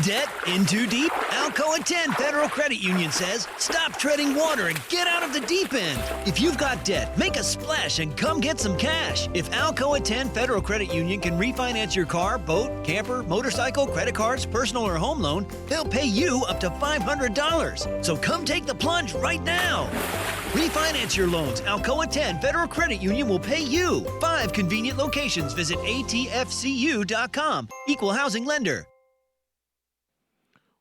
debt? In too deep? Alcoa 10 Federal Credit Union says, stop treading water and get out of the deep end. If you've got debt, make a splash and come get some cash. If Alcoa 10 Federal Credit Union can refinance your car, boat, camper, motorcycle, credit cards, personal or home loan, they'll pay you up to $500. So come take the plunge right now. Refinance your loans. Alcoa 10 Federal Credit Union will pay you. 5 convenient locations. Visit atfcu.com. Equal housing lender.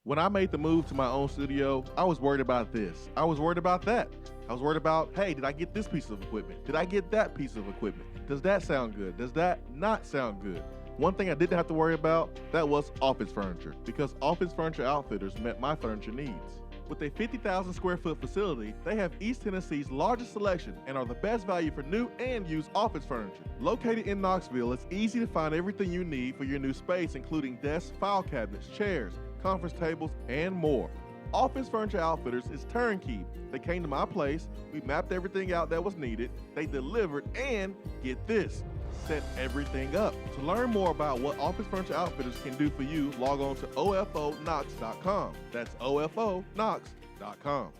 When I made the move to my own studio, I was worried about this. I was worried about that. I was worried about, hey, did I get this piece of equipment? Did I get that piece of equipment? Does that sound good? Does that not sound good? One thing I didn't have to worry about, that was office furniture, because Office Furniture Outfitters met my furniture needs. With a 50,000 square foot facility, they have East Tennessee's largest selection and are the best value for new and used office furniture. Located in Knoxville, it's easy to find everything you need for your new space, including desks, file cabinets, chairs, conference tables, and more. Office Furniture Outfitters is turnkey. They came to my place, we mapped everything out that was needed, they delivered, and get this, set everything up. To learn more about what Office Furniture Outfitters can do for you, log on to ofonox.com. That's ofonox.com.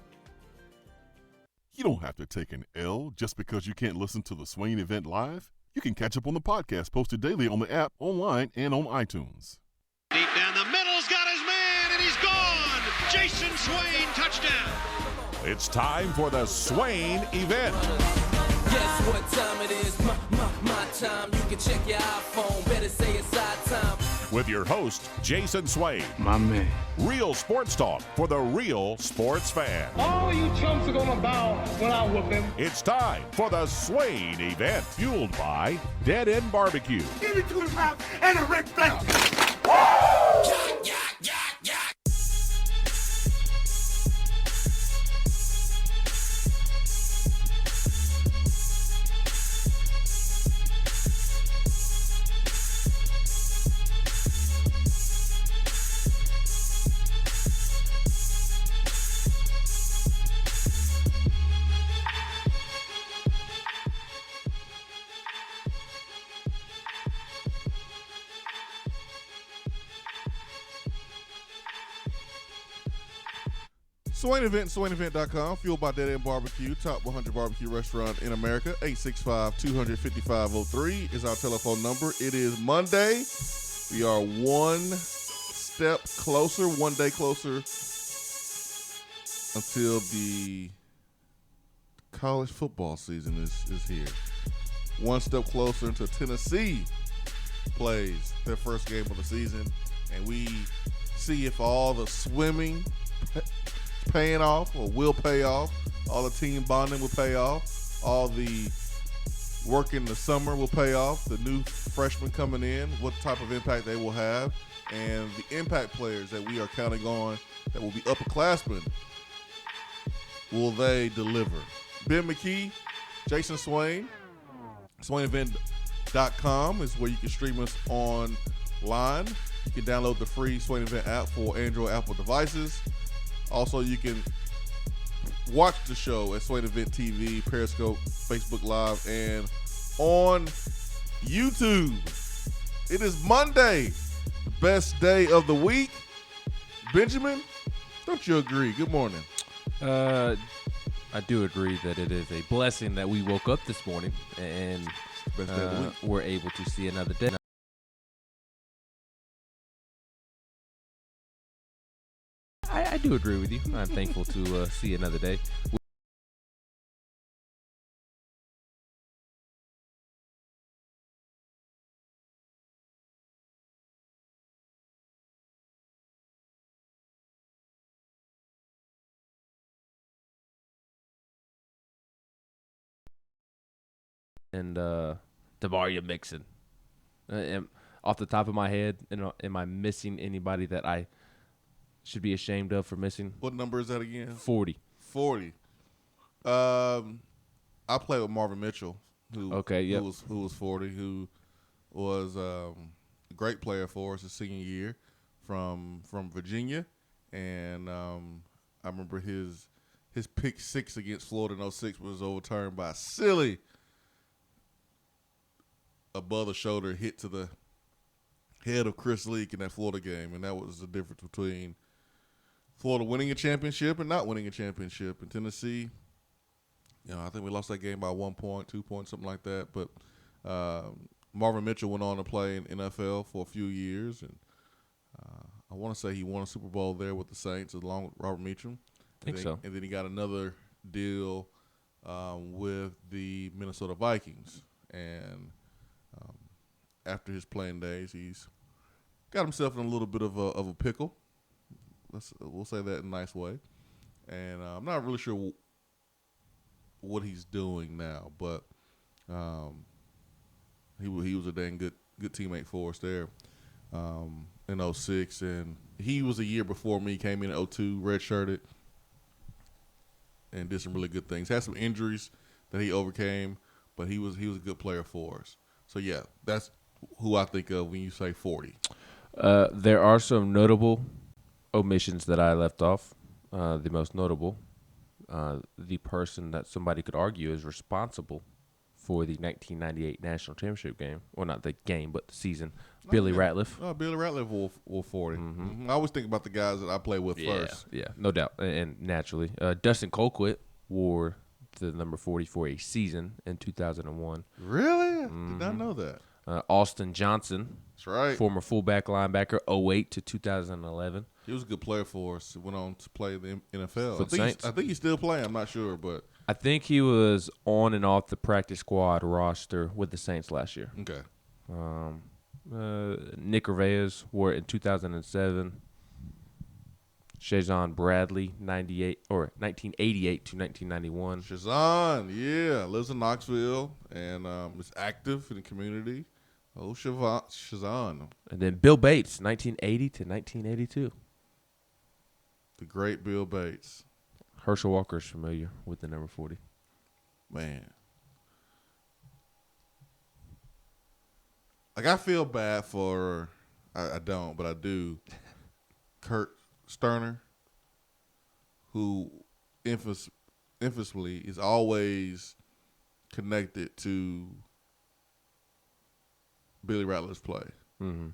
You don't have to take an L just because you can't listen to the Swain event live. You can catch up on the podcast posted daily on the app, online, and on iTunes. Deep down the middle's got his man, and he's gone. Jason Swain, touchdown. It's time for the Swain event. Guess what time it is? My time. You can check your iPhone. Better say it's our time. With your host, Jason Swain. My man. Real sports talk for the real sports fan. All you chumps are gonna bow when I whoop him. It's time for the Swain event, fueled by Dead End Barbecue. Give me 2 pounds and a Rick Flair. Swain Event, SwainEvent.com, fueled by Dead End Barbecue, top 100 barbecue restaurant in America. 865-200-5503 is our telephone number. It is Monday. We are one step closer, one day closer until the college football season is here. One step closer until Tennessee plays their first game of the season, and we see if all the swimming paying off or will pay off, all the team bonding will pay off, all the work in the summer will pay off, the new freshmen coming in, what type of impact they will have, and the impact players that we are counting on that will be upperclassmen, will they deliver? Ben McKee, Jason Swain, SwainEvent.com is where you can stream us online. You can download the free Swain Event app for Android, Apple devices. Also, you can watch the show at Swain Event TV, Periscope, Facebook Live, and on YouTube. It is Monday, the best day of the week. Benjamin, don't you agree? Good morning. I do agree that it is a blessing that we woke up this morning and Best day of the week. we're able to see another day. I do agree with you. I'm thankful to see another day. And Demaria Mixon. Off the top of my head, am I missing anybody that I should be ashamed of for missing? What number is that again? 40. 40. I played with Marvin Mitchell, who was 40, who was a great player for us his senior year from Virginia, and I remember his pick six against Florida in 06 was overturned by a silly above the shoulder hit to the head of Chris Leak in that Florida game, and that was the difference between Florida winning a championship and not winning a championship. In Tennessee, I think we lost that game by 1 point, 2 points, something like that. But Marvin Mitchell went on to play in NFL for a few years, and I want to say he won a Super Bowl there with the Saints along with Robert Meacham. I think so. And then he got another deal with the Minnesota Vikings. And after his playing days, he's got himself in a little bit of a pickle. We'll say that in a nice way. And I'm not really sure what he's doing now, but he was a dang good teammate for us there in 06. And he was a year before me, came in 02, redshirted, and did some really good things. Had some injuries that he overcame, but he was a good player for us. So, yeah, that's who I think of when you say 40. There are some notable omissions that I left off. The most notable, the person that somebody could argue is responsible for the 1998 national championship game. Well, not the game, but the season. Billy Ratliff. Oh, Billy Ratliff wore 40. Mm-hmm. I always think about the guys that I play with first. Yeah, no doubt. And naturally. Dustin Colquitt wore the number 40 for a season in 2001. Really? Mm-hmm. Did not know that. Austin Johnson. That's right. Former fullback linebacker, 08 to 2011. He was a good player for us. He went on to play the NFL. For the Saints. I think he's still playing. I'm not sure, but I think he was on and off the practice squad roster with the Saints last year. Okay. Nick Rivas wore it in 2007. Shazon Bradley, 1988 to 1991. Shazon, yeah, lives in Knoxville and is active in the community. Oh, Shazon. And then Bill Bates, 1980 to 1982. The great Bill Bates. Herschel Walker is familiar with the number 40. Man. Like, I feel bad for, I don't, but I do, Kurt Sterner, who infamously is always connected to Billy Ratliff's play. Mm-hmm.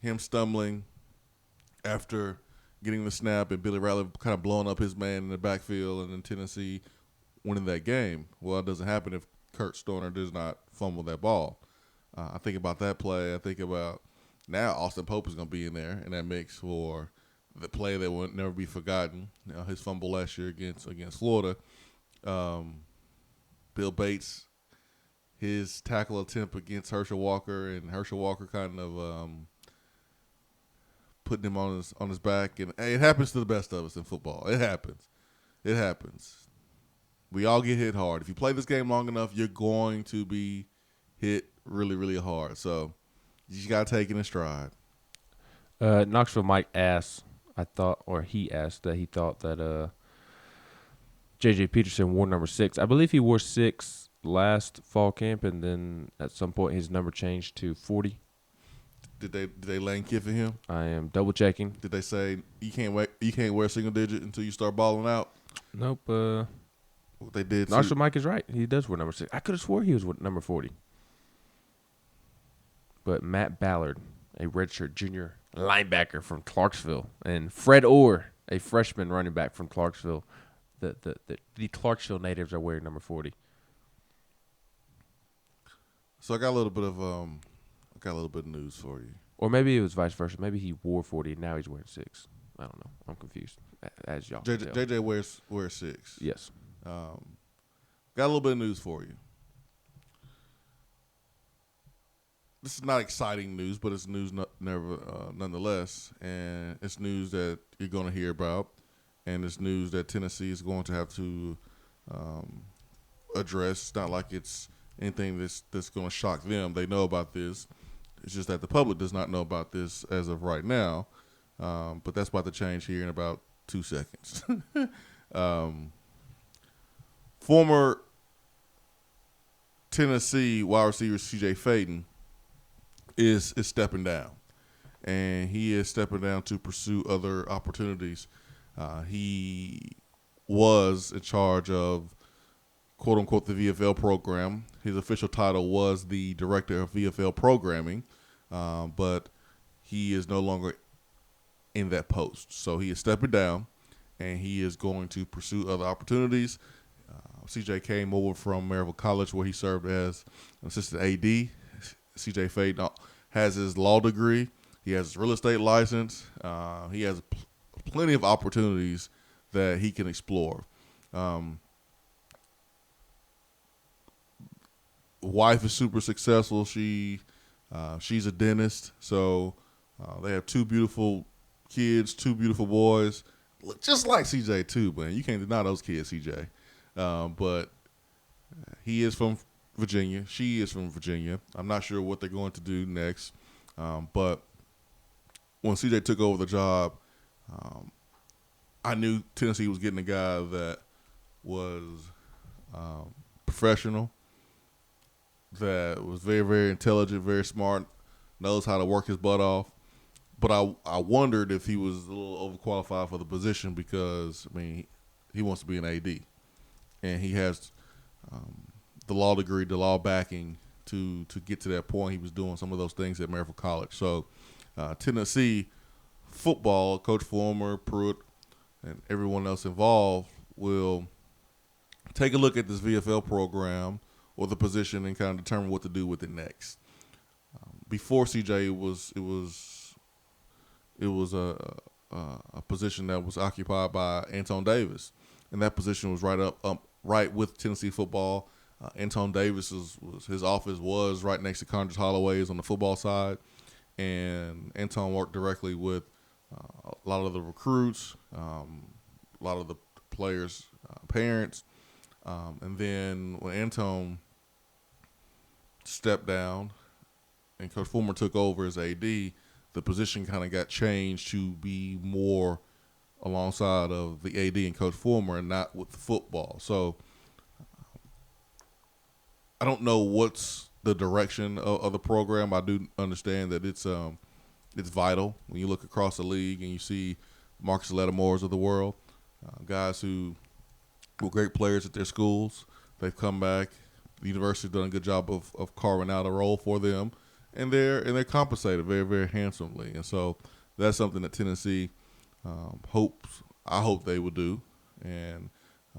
Him stumbling after getting the snap and Billy Ratliff kind of blowing up his man in the backfield and then Tennessee winning that game. Well, it doesn't happen if Kurt Sterner does not fumble that ball. I think about that play. I think about now Austin Pope is going to be in there in that mix for the play that will never be forgotten. His fumble last year against Florida. Bill Bates, his tackle attempt against Herschel Walker, and Herschel Walker kind of putting him on his back. And hey, it happens to the best of us in football. It happens. It happens. We all get hit hard. If you play this game long enough, you're going to be hit really, really hard. So you just got to take it in stride. Knoxville Mike asked, he asked that he thought that J.J. Peterson wore number 6. I believe he wore 6 last fall camp, and then at some point his number changed to 40. Did they Lane Kiffin him? I am double checking. Did they say you can't wear single digit until you start balling out? Nope. What they did. Knoxville Mike is right. He does wear number 6. I could have swore he was with number 40. But Matt Ballard, a redshirt junior linebacker from Clarksville, and Fred Orr, a freshman running back from Clarksville. The Clarksville natives are wearing number 40. So I got a little bit of news for you. Or maybe it was vice versa. Maybe he wore 40 and now he's wearing 6. I don't know. I'm confused. As y'all can tell. JJ wears 6. Yes. Got a little bit of news for you. This is not exciting news, but it's news nonetheless, and it's news that you're going to hear about, and it's news that Tennessee is going to have to address. It's not like it's anything that's going to shock them. They know about this. It's just that the public does not know about this as of right now, but that's about to change here in about 2 seconds. Former Tennessee wide receiver C.J. Faden is stepping down, and he is stepping down to pursue other opportunities. He was in charge of, quote-unquote, the VFL program. His official title was the director of VFL programming, but he is no longer in that post. So he is stepping down, and he is going to pursue other opportunities. CJ came over from Maryville College, where he served as an assistant AD. CJ Faden has his law degree. He has his real estate license. He has plenty of opportunities that he can explore. Wife is super successful. She's a dentist, so they have 2 beautiful kids, 2 beautiful boys, look just like CJ too, man. You can't deny those kids, CJ. But he is from Virginia. She is from Virginia. I'm not sure what they're going to do next. But when CJ took over the job, I knew Tennessee was getting a guy that was professional, that was very, very intelligent, very smart, knows how to work his butt off. But I wondered if he was a little overqualified for the position because, I mean, he wants to be an AD. And he has the law degree, the law backing to get to that point. He was doing some of those things at Maryville College. So Tennessee football, Coach Fulmer, Pruitt, and everyone else involved will take a look at this VFL program or the position and kind of determine what to do with it next. Before CJ, it was a position that was occupied by Anton Davis, and that position was right with Tennessee football. Anton Davis his office was right next to Condris Holloway's on the football side, and Anton worked directly with a lot of the recruits, a lot of the players' parents, and then when Anton stepped down and Coach Fulmer took over as AD, the position kind of got changed to be more alongside of the AD and Coach Fulmer and not with the football. So I don't know what's the direction of the program. I do understand that it's vital when you look across the league and you see Marcus Lattimores of the world, guys who were great players at their schools. They've come back. The university's done a good job of carving out a role for them, and they're compensated very, very handsomely. And so that's something that Tennessee I hope they will do, and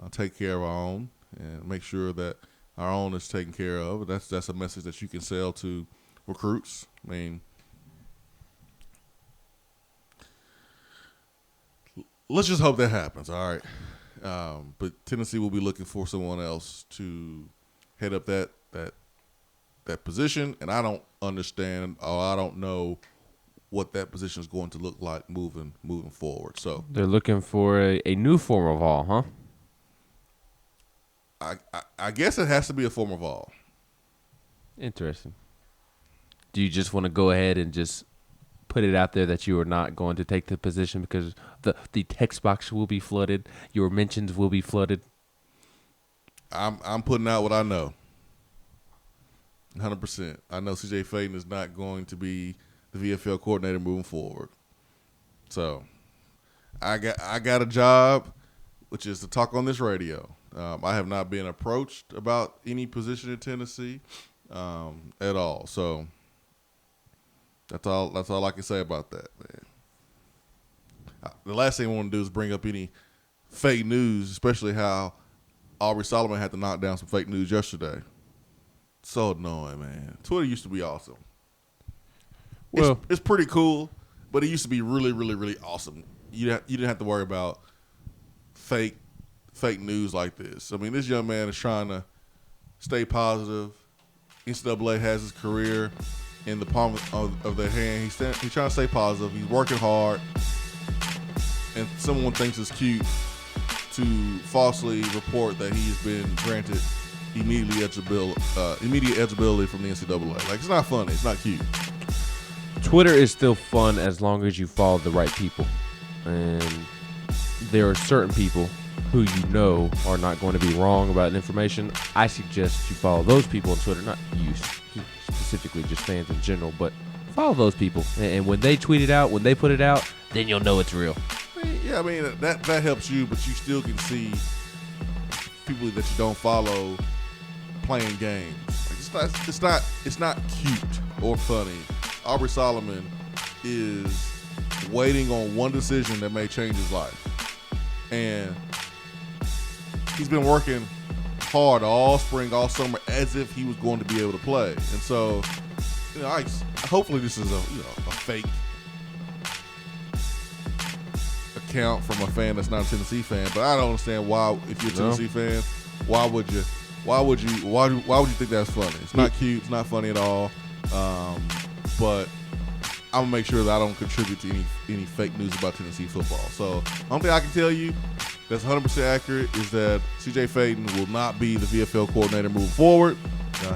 take care of our own and make sure that our own is taken care of. That's a message that you can sell to recruits. I mean, let's just hope that happens. All right, but Tennessee will be looking for someone else to head up that position, and I don't understand or I don't know what that position is going to look like moving forward. So they're looking for a new form of all, huh? I guess it has to be a form of all. Interesting. Do you just want to go ahead and just put it out there that you are not going to take the position because the text box will be flooded, your mentions will be flooded? I'm putting out what I know. 100%. I know CJ Faden is not going to be the VFL coordinator moving forward. So I got a job, which is to talk on this radio. I have not been approached about any position in Tennessee at all. So that's all I can say about that, man. The last thing I want to do is bring up any fake news, especially how Aubrey Solomon had to knock down some fake news yesterday. So annoying, man. Twitter used to be awesome. Well, it's pretty cool, but it used to be really, really, really awesome. You didn't have to worry about fake news like this. I mean, this young man is trying to stay positive. NCAA has his career in the palm of their hand. He's trying to stay positive. He's working hard, and someone thinks it's cute to falsely report that he's been granted immediate eligibility from the NCAA. Like, it's not funny. It's not cute. Twitter is still fun as long as you follow the right people. And there are certain people who you know are not going to be wrong about information. I suggest you follow those people on Twitter, not you specifically, just fans in general, but follow those people. And when they tweet it out, when they put it out, then you'll know it's real. Yeah, I mean, that helps you, but you still can see people that you don't follow playing games. Like, it's not cute or funny. Aubrey Solomon is waiting on one decision that may change his life. And he's been working hard all spring, all summer, as if he was going to be able to play. And so, hopefully this is a fake account from a fan that's not a Tennessee fan. But I don't understand why, if you're a Tennessee fan, why would you think that's funny? It's not cute. It's not funny at all. But I'm gonna make sure that I don't contribute to any fake news about Tennessee football. So, one thing I can tell you that's 100% accurate is that CJ Faden will not be the VFL coordinator moving forward.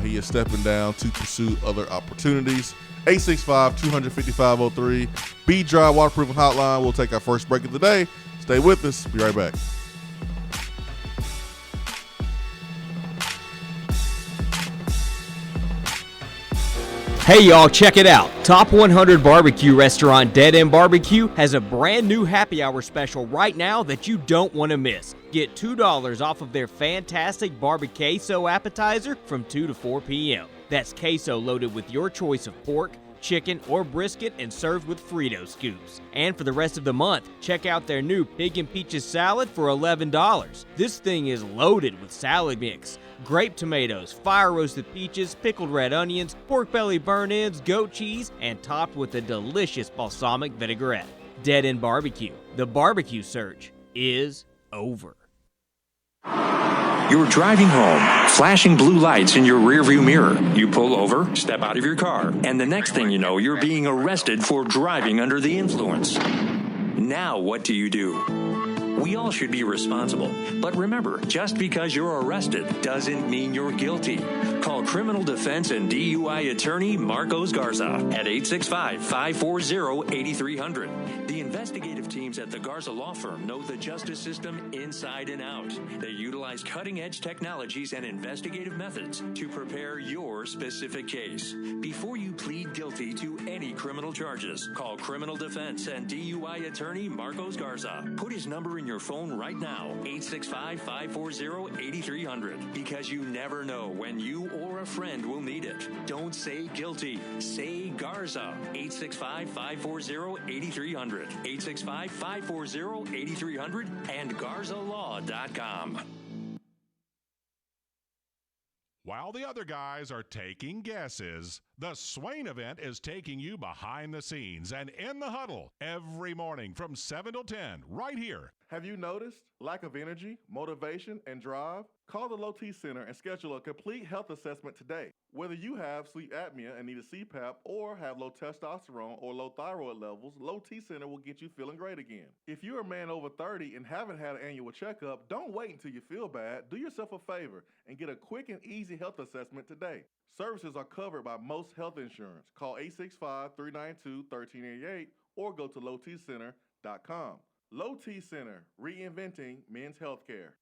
He is stepping down to pursue other opportunities. 865-255-03. Be Dry Waterproofing Hotline. We'll take our first break of the day. Stay with us. Be right back. Hey y'all, check it out. Top 100 barbecue restaurant Dead End Barbecue has a brand new happy hour special right now that you don't want to miss. Get $2 off of their fantastic barbecue queso appetizer from 2 to 4 p.m. That's queso loaded with your choice of pork, chicken, or brisket and served with Frito scoops. And for the rest of the month, check out their new Pig and Peaches salad for $11. This thing is loaded with salad mix, grape tomatoes, fire-roasted peaches, pickled red onions, pork belly burn-ins, goat cheese, and topped with a delicious balsamic vinaigrette. Dead End Barbecue. The barbecue search is over. You're driving home, flashing blue lights in your rearview mirror. You pull over, step out of your car, and the next thing you know, you're being arrested for driving under the influence. Now what do? We all should be responsible. But remember, just because you're arrested doesn't mean you're guilty. Call criminal defense and DUI attorney Marcos Garza at 865-540-8300. The investigative teams at the Garza Law Firm know the justice system inside and out. They utilize cutting-edge technologies and investigative methods to prepare your specific case. Before you plead guilty to any criminal charges, call criminal defense and DUI attorney Marcos Garza. Put his number in your phone right now, 865-540-8300, because you never know when you or a friend will need it. Don't say guilty. Say Garza. 865-540-8300. 865-540-8300 and GarzaLaw.com. While the other guys are taking guesses, the Swain event is taking you behind the scenes and in the huddle every morning from 7 till 10 right here. Have you noticed lack of energy, motivation, and drive? Call the Low T Center and schedule a complete health assessment today. Whether you have sleep apnea and need a CPAP or have low testosterone or low thyroid levels, Low T Center will get you feeling great again. If you're a man over 30 and haven't had an annual checkup, don't wait until you feel bad. Do yourself a favor and get a quick and easy health assessment today. Services are covered by most health insurance. Call 865-392-1388 or go to lowtcenter.com. Low T Center, reinventing men's healthcare.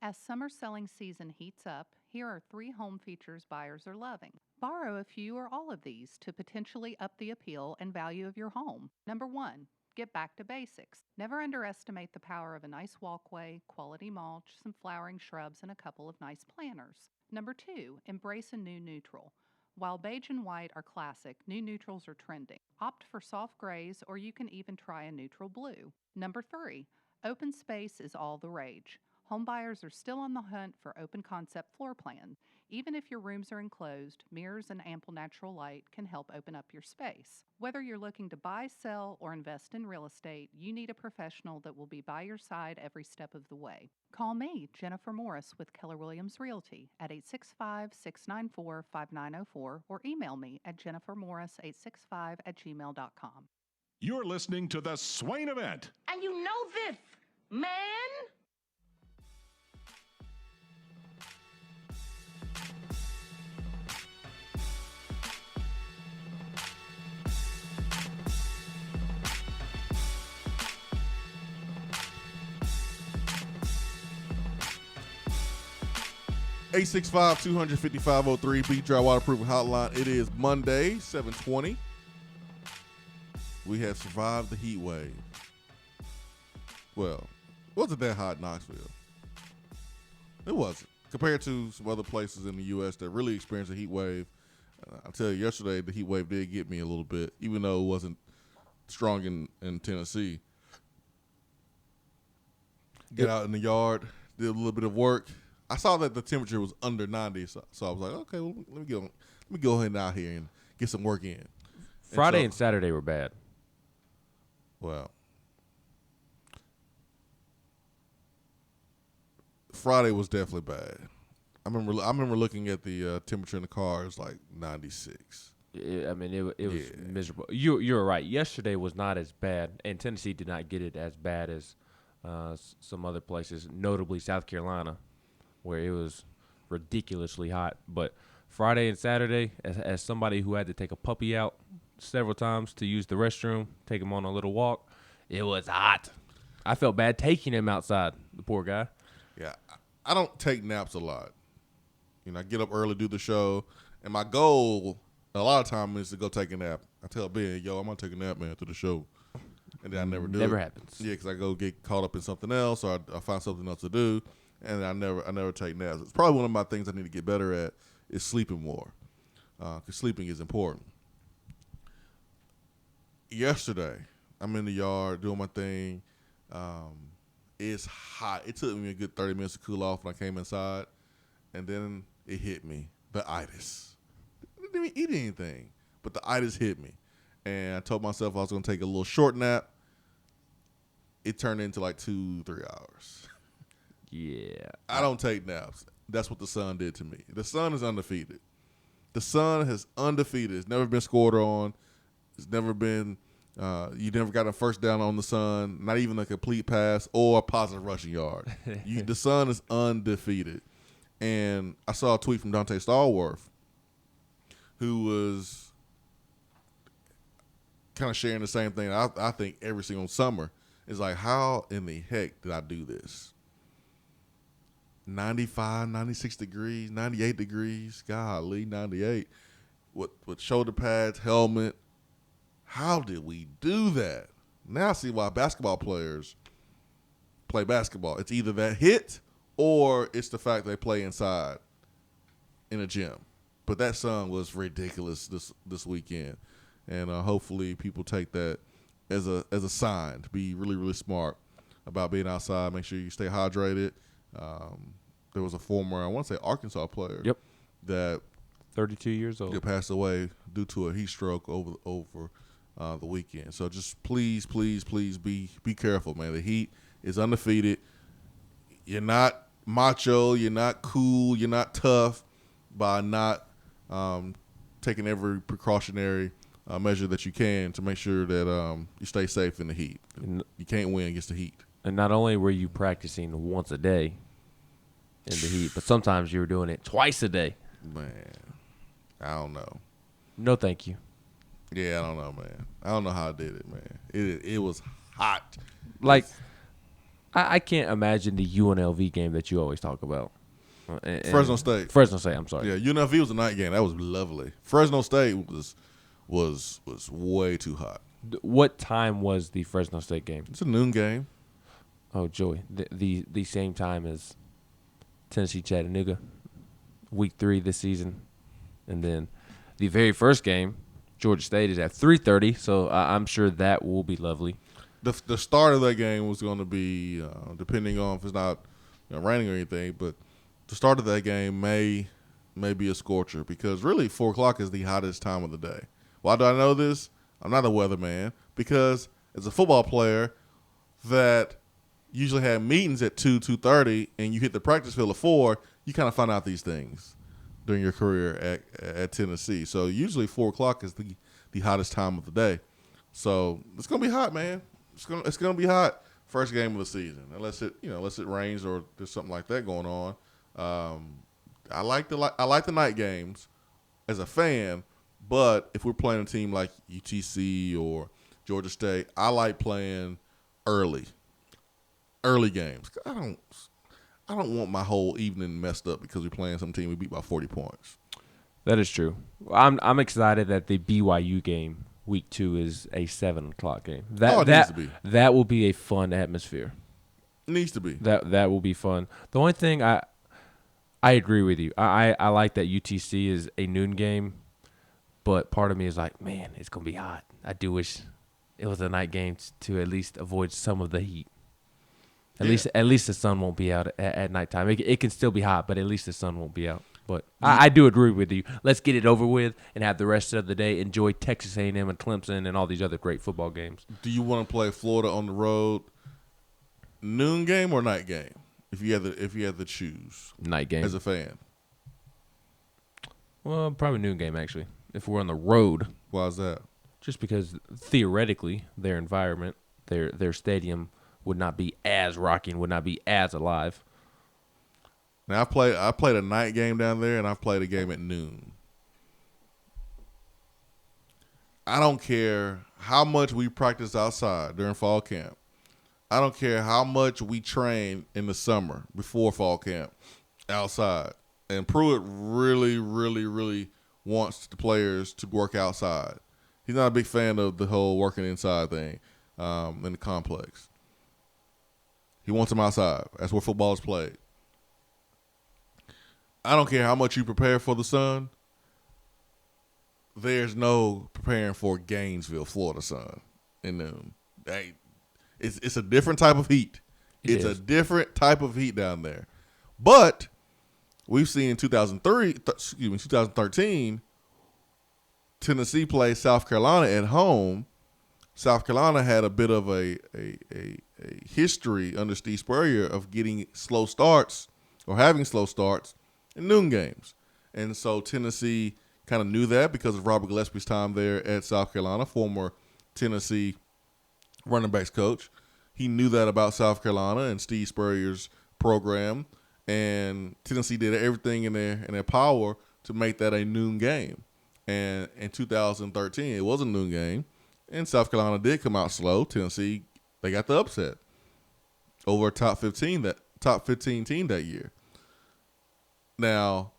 As summer selling season heats up, here are 3 home features buyers are loving. Borrow a few or all of these to potentially up the appeal and value of your home. Number 1, get back to basics. Never underestimate the power of a nice walkway, quality mulch, some flowering shrubs, and a couple of nice planters. Number 2, embrace a new neutral. While beige and white are classic, new neutrals are trending. Opt for soft grays, or you can even try a neutral blue. Number 3, open space is all the rage. Homebuyers are still on the hunt for open concept floor plans. Even if your rooms are enclosed, mirrors and ample natural light can help open up your space. Whether you're looking to buy, sell, or invest in real estate, you need a professional that will be by your side every step of the way. Call me, Jennifer Morris with Keller Williams Realty at 865-694-5904 or email me at jennifermorris865@gmail.com. You're listening to the Swain event. And you know this, man. 865-255-03, Be Dry Waterproofing Hotline. It is Monday, 7:20. We have survived the heat wave. Well, it wasn't that hot in Knoxville. It wasn't. Compared to some other places in the U.S. that really experienced a heat wave, I tell you, yesterday the heat wave did get me a little bit, even though it wasn't strong in Tennessee. Get out in the yard, did a little bit of work. I saw that the temperature was under 90, so I was like, okay, well, let me go ahead and out here and get some work in. Friday and Saturday were bad. Well, Friday was definitely bad. I remember looking at the temperature in the car. It was like 96. I mean, it was miserable. You're right. Yesterday was not as bad, and Tennessee did not get it as bad as some other places, notably South Carolina, where it was ridiculously hot. But Friday and Saturday, as somebody who had to take a puppy out several times to use the restroom, take him on a little walk, it was hot. I felt bad taking him outside, the poor guy. Yeah, I don't take naps a lot. I get up early, do the show, and my goal a lot of time is to go take a nap. I tell Ben, yo, I'm going to take a nap, man, after the show. And then I never do. Never happens. Yeah, because I go get caught up in something else, or I find something else to do, and I never take naps. It's probably one of my things I need to get better at is sleeping more, because sleeping is important. Yesterday, I'm in the yard doing my thing. It's hot. It took me a good 30 minutes to cool off when I came inside, and then it hit me, the itis. I didn't even eat anything, but the itis hit me. And I told myself I was going to take a little short nap. It turned into like 2-3 hours. Yeah. I don't take naps. That's what the Sun did to me. The Sun is undefeated. The Sun is undefeated. It's never been scored on. It's never been you never got a first down on the Sun, not even a complete pass or a positive rushing yard. The Sun is undefeated. And I saw a tweet from Dante Stallworth, who was kind of sharing the same thing I think every single summer. Is like, how in the heck did I do this? 95, 96 degrees, 98 degrees, golly, 98. With shoulder pads, helmet. How did we do that? Now I see why basketball players play basketball. It's either that hit or it's the fact they play inside in a gym. But that sun was ridiculous this weekend. And hopefully people take that as a sign to be really, really smart about being outside. Make sure you stay hydrated. There was a former, I want to say, Arkansas player. Yep. That 32 years old. That passed away due to a heat stroke over the weekend. So just please be careful, man. The heat is undefeated. You're not macho. You're not cool. You're not tough by not taking every precautionary measure that you can to make sure that you stay safe in the heat. You can't win against the heat. And not only were you practicing once a day in the heat, but sometimes you were doing it twice a day. Man, I don't know. No, thank you. Yeah, I don't know, man. I don't know how I did it, man. It was hot. Like, I can't imagine the UNLV game that you always talk about. Fresno State. Fresno State, I'm sorry. Yeah, UNLV was a night game. That was lovely. Fresno State was way too hot. What time was the Fresno State game? It's a noon game. Oh, Joey, the same time as Tennessee Chattanooga, week 3 this season, and then the very first game, Georgia State, is at 3:30. So I'm sure that will be lovely. The start of that game was going to be depending on if it's not raining or anything, but the start of that game may be a scorcher because really 4 o'clock is the hottest time of the day. Why do I know this? I'm not a weatherman because as a football player that usually had meetings at 2:30, and you hit the practice field at 4, you kind of find out these things during your career at Tennessee. So usually 4 o'clock is the hottest time of the day. So it's gonna be hot, man. It's gonna be hot first game of the season, unless it rains or there's something like that going on. I like the night games as a fan, but if we're playing a team like UTC or Georgia State, I like playing early games. I don't want my whole evening messed up because we're playing some team we beat by 40 points. That is true. I'm excited that the BYU game week 2 is a 7 o'clock game. It needs to be. That will be a fun atmosphere. It needs to be. That will be fun. The only thing I agree with you. I like that UTC is a noon game. But part of me is like, man, it's going to be hot. I do wish it was a night game to at least avoid some of the heat. At least the sun won't be out at nighttime. It can still be hot, but at least the sun won't be out. But I do agree with you. Let's get it over with and have the rest of the day enjoy Texas A&M and Clemson and all these other great football games. Do you want to play Florida on the road noon game or night game? If you had to choose, night game as a fan. Well, probably noon game actually. If we're on the road, why is that? Just because theoretically their environment, their stadium would not be as rocking, would not be as alive. Now I played a night game down there, and I've played a game at noon. I don't care how much we practice outside during fall camp. I don't care how much we train in the summer before fall camp outside. And Pruitt really, really, really wants the players to work outside. He's not a big fan of the whole working inside thing in the complex. He wants them outside. That's where football is played. I don't care how much you prepare for the sun. There's no preparing for Gainesville, Florida sun in noon. It's a different type of heat. It's a different type of heat down there. But we've seen 2013, Tennessee play South Carolina at home. South Carolina had a bit of a history under Steve Spurrier of getting slow starts or having slow starts in noon games. And so Tennessee kind of knew that because of Robert Gillespie's time there at South Carolina, former Tennessee running backs coach. He knew that about South Carolina and Steve Spurrier's program, and Tennessee did everything in their power to make that a noon game. And in 2013, it was a noon game, and South Carolina did come out slow. Tennessee, they got the upset over a top 15 team that year. Now,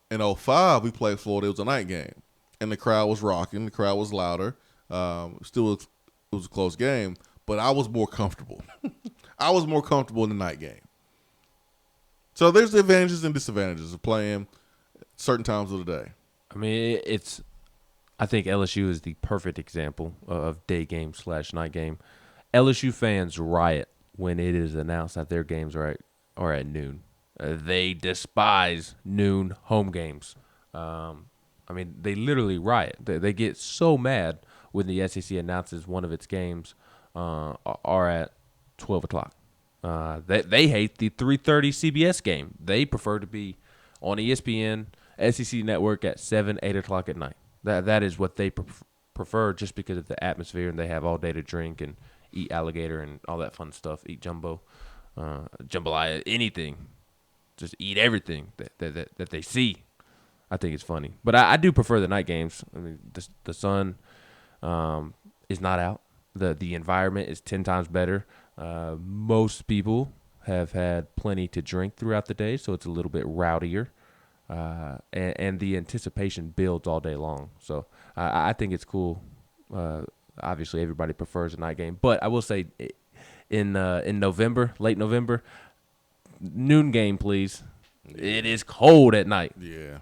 in 2005, we played Florida. It was a night game, and the crowd was rocking. The crowd was louder. Still, it was a close game, but I was more comfortable. I was more comfortable in the night game. So there's the advantages and disadvantages of playing certain times of the day. I mean, I think LSU is the perfect example of day game / night game. LSU fans riot when it is announced that their games are at noon. They despise noon home games. I mean, they literally riot. They get so mad when the SEC announces one of its games are at 12 o'clock. They hate the 3:30 CBS game. They prefer to be on ESPN, SEC Network at 7, 8 o'clock at night. That is what they prefer just because of the atmosphere, and they have all day to drink and eat alligator and all that fun stuff, eat jambalaya, anything. Just eat everything that they see. I think it's funny. But I do prefer the night games. I mean, the sun is not out. The environment is 10 times better. Most people have had plenty to drink throughout the day, so it's a little bit rowdier. And the anticipation builds all day long. So I think it's cool. Obviously, everybody prefers a night game. But I will say in November, late November, noon game, please. It is cold at night. Yeah.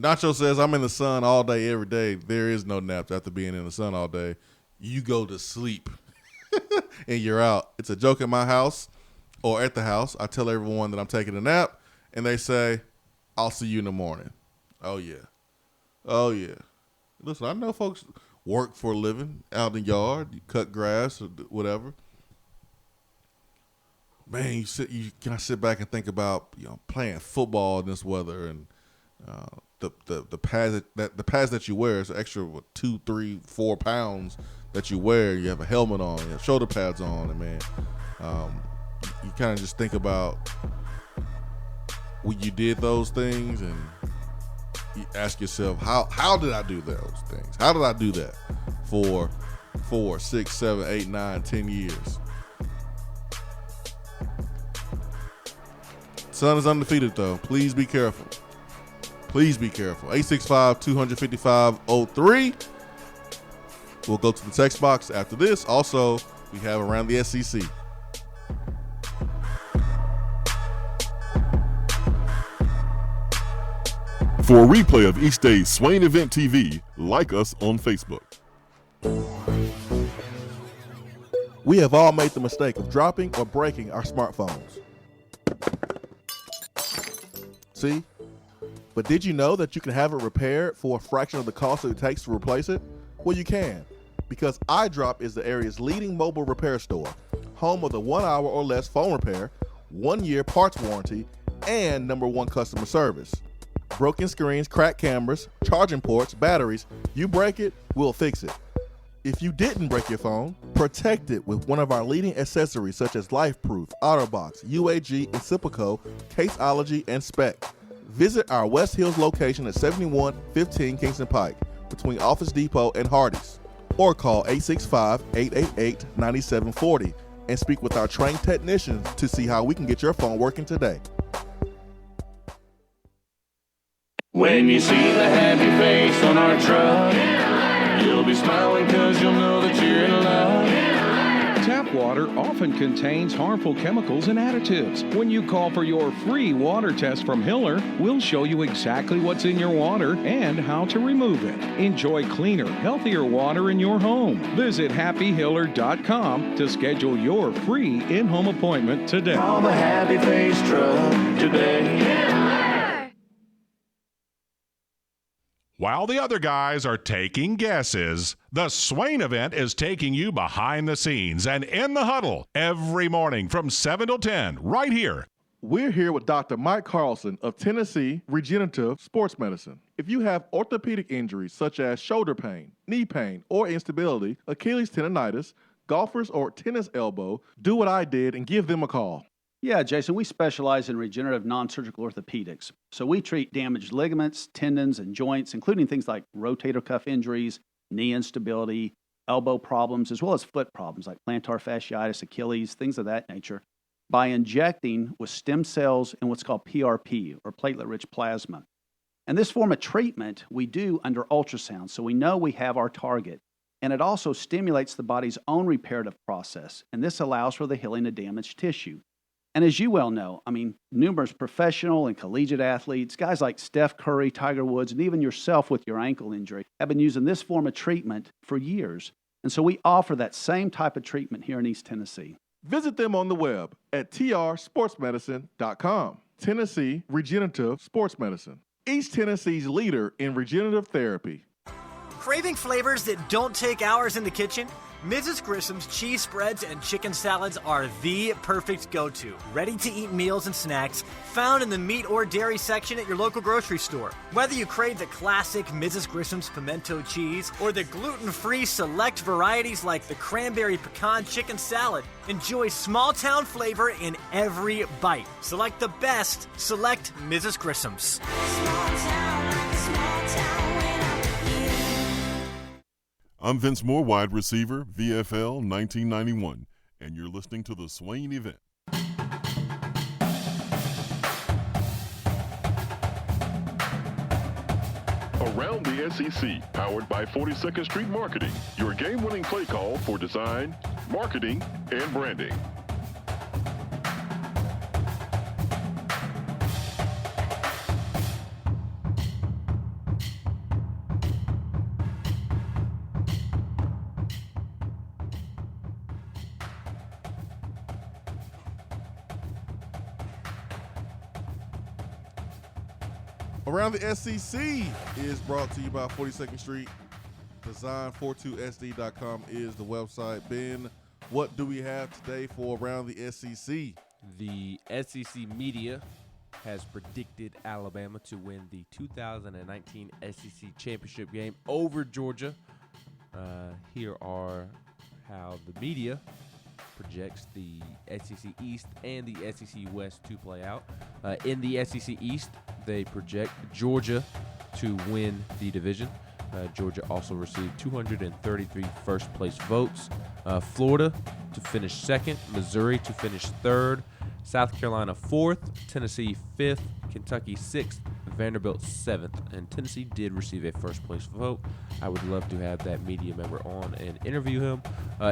Nacho says, I'm in the sun all day, every day. There is no naps after being in the sun all day. You go to sleep and you're out. It's a joke at my house or at the house. I tell everyone that I'm taking a nap, and they say, I'll see you in the morning. Oh, yeah. Oh, yeah. Listen, I know folks work for a living out in the yard. You cut grass or whatever. Man, you kind of sit back and think about playing football in this weather and the pads that you wear is an extra 2, 3, 4 pounds that you wear. You have a helmet on, you have shoulder pads on, and man, you kind of just think about when you did those things, and you ask yourself, how did I do those things? How did I do that for 4, 6, 7, 8, 9, 10 years? Sun is undefeated, though. Please be careful. Please be careful. 865-255-03. We'll go to the text box after this. Also, we have Around the SEC. For a replay of each day's Swain Event TV, like us on Facebook. We have all made the mistake of dropping or breaking our smartphones. See? But did you know that you can have it repaired for a fraction of the cost that it takes to replace it? Well, you can, because iDrop is the area's leading mobile repair store, home of the 1 hour or less phone repair, 1 year parts warranty, and #1 customer service. Broken screens, cracked cameras, charging ports, batteries, you break it, we'll fix it. If you didn't break your phone, protect it with one of our leading accessories such as LifeProof, OtterBox, UAG, Incipico, Caseology, and Spec. Visit our West Hills location at 7115 Kingston Pike between Office Depot and Hardee's, or call 865-888-9740 and speak with our trained technicians to see how we can get your phone working today. When you see the happy face on our truck, you'll be smiling because you'll know that you're in love. Tap water often contains harmful chemicals and additives. When you call for your free water test from Hiller, we'll show you exactly what's in your water and how to remove it. Enjoy cleaner, healthier water in your home. Visit happyhiller.com to schedule your free in-home appointment today. Call the happy face truck today. While the other guys are taking guesses, the Swain event is taking you behind the scenes and in the huddle every morning from 7 till 10 right here. We're here with Dr. Mike Carlson of Tennessee Regenerative Sports Medicine. If you have orthopedic injuries such as shoulder pain, knee pain, or instability, Achilles tendonitis, golfers, or tennis elbow, do what I did and give them a call. Yeah, Jason, we specialize in regenerative non-surgical orthopedics. So we treat damaged ligaments, tendons, and joints, including things like rotator cuff injuries, knee instability, elbow problems, as well as foot problems like plantar fasciitis, Achilles, things of that nature, by injecting with stem cells and what's called PRP, or platelet-rich plasma. And this form of treatment we do under ultrasound, so we know we have our target. And it also stimulates the body's own reparative process, and this allows for the healing of damaged tissue. And as you well know, numerous professional and collegiate athletes, guys like Steph Curry, Tiger Woods, and even yourself with your ankle injury, have been using this form of treatment for years. And so we offer that same type of treatment here in East Tennessee. Visit them on the web at trsportsmedicine.com. Tennessee Regenerative Sports Medicine, East Tennessee's leader in regenerative therapy. Craving flavors that don't take hours in the kitchen? Mrs. Grissom's cheese spreads and chicken salads are the perfect go-to. Ready-to-eat meals and snacks found in the meat or dairy section at your local grocery store. Whether you crave the classic Mrs. Grissom's pimento cheese or the gluten-free select varieties like the cranberry pecan chicken salad, enjoy small-town flavor in every bite. Select the best. Select Mrs. Grissom's. I'm Vince Moore, wide receiver, VFL 1991, and you're listening to the Swain event. Around the SEC, powered by 42nd Street Marketing, your game-winning play call for design, marketing, and branding. Around the SEC is brought to you by 42nd Street. Design42sd.com is the website. Ben, what do we have today for Around the SEC? The SEC media has predicted Alabama to win the 2019 SEC championship game over Georgia. Here are how the media projects the SEC East and the SEC West to play out. In the SEC East, they project Georgia to win the division. Georgia also received 233 first-place votes. Florida to finish second, Missouri to finish third, South Carolina fourth, Tennessee fifth, Kentucky sixth, Vanderbilt seventh, and Tennessee did receive a first-place vote. I would love to have that media member on and interview him.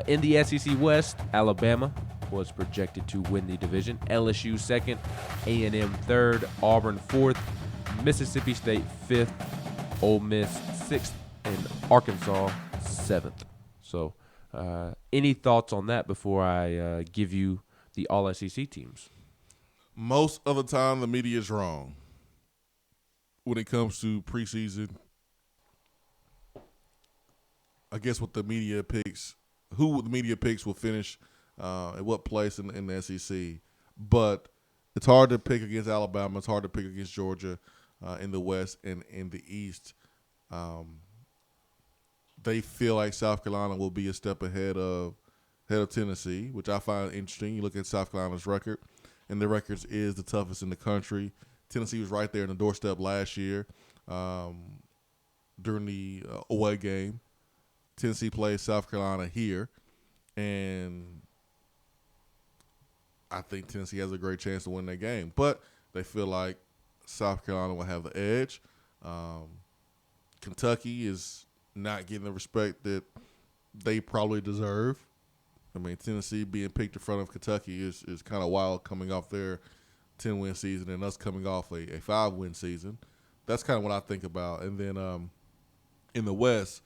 In the SEC West, Alabama was projected to win the division. LSU second, A&M third, Auburn fourth, Mississippi State 5th, Ole Miss 6th, and Arkansas 7th. So any thoughts on that before I give you the All-SEC teams? Most of the time, the media is wrong when it comes to preseason. I guess what the media picks, who the media picks will finish at what place in the SEC. But it's hard to pick against Alabama. It's hard to pick against Georgia in the West and in the East. They feel like South Carolina will be a step ahead of Tennessee, which I find interesting. You look at South Carolina's record, and their record is the toughest in the country. Tennessee was right there in the doorstep last year during the away game. Tennessee plays South Carolina here, and I think Tennessee has a great chance to win that game. But they feel like South Carolina will have the edge. Kentucky is not getting the respect that they probably deserve. I mean, Tennessee being picked in front of Kentucky is kind of wild, coming off their 10-win season and us coming off a 5-win season. That's kind of what I think about. And then in the West,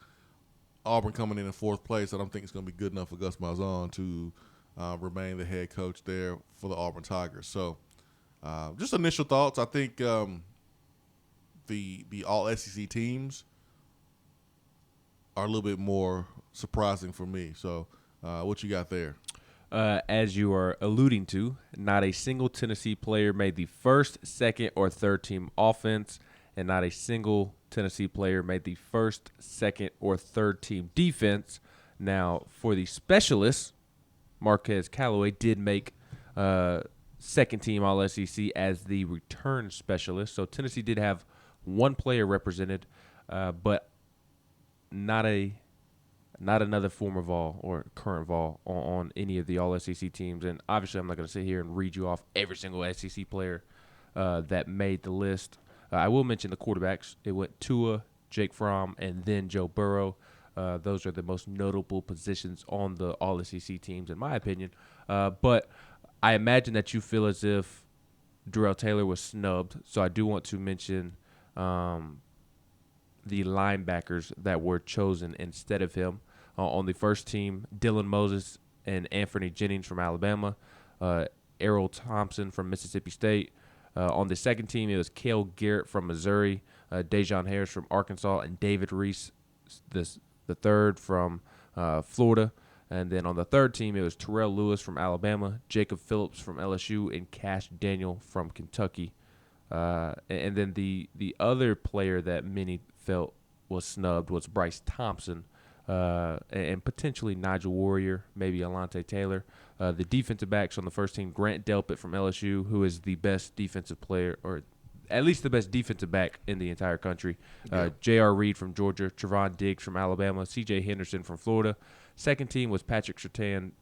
Auburn coming in 4th place. I don't think it's going to be good enough for Gus Malzahn to remain the head coach there for the Auburn Tigers. So just initial thoughts. I think the All-SEC teams are a little bit more surprising for me. So what you got there? As you are alluding to, not a single Tennessee player made the first, second, or third team offense, and not a single Tennessee player made the first, second, or third team defense. Now, for the specialists, Marquez Callaway did make second team All-SEC as the return specialist. So Tennessee did have one player represented, but not another former Vol or current Vol on any of the All-SEC teams. And obviously I'm not going to sit here and read you off every single SEC player that made the list. I will mention the quarterbacks. It went Tua, Jake Fromm, and then Joe Burrow. Those are the most notable positions on the All-SEC teams, in my opinion. But I imagine that you feel as if Darrell Taylor was snubbed. So I do want to mention the linebackers that were chosen instead of him. On the first team, Dylan Moses and Anthony Jennings from Alabama, Errol Thompson from Mississippi State. On the second team, it was Cale Garrett from Missouri, Dejon Harris from Arkansas, and David Reese, the third from Florida. And then on the third team, it was Terrell Lewis from Alabama, Jacob Phillips from LSU, and Cash Daniel from Kentucky. And then the other player that many felt was snubbed was Bryce Thompson, and potentially Nigel Warrior, maybe Alante Taylor. The defensive backs on the first team, Grant Delpit from LSU, who is the best defensive player, or at least the best defensive back in the entire country. J.R. Reed from Georgia, Trevon Diggs from Alabama, C.J. Henderson from Florida. Second team was Patrick Surtain,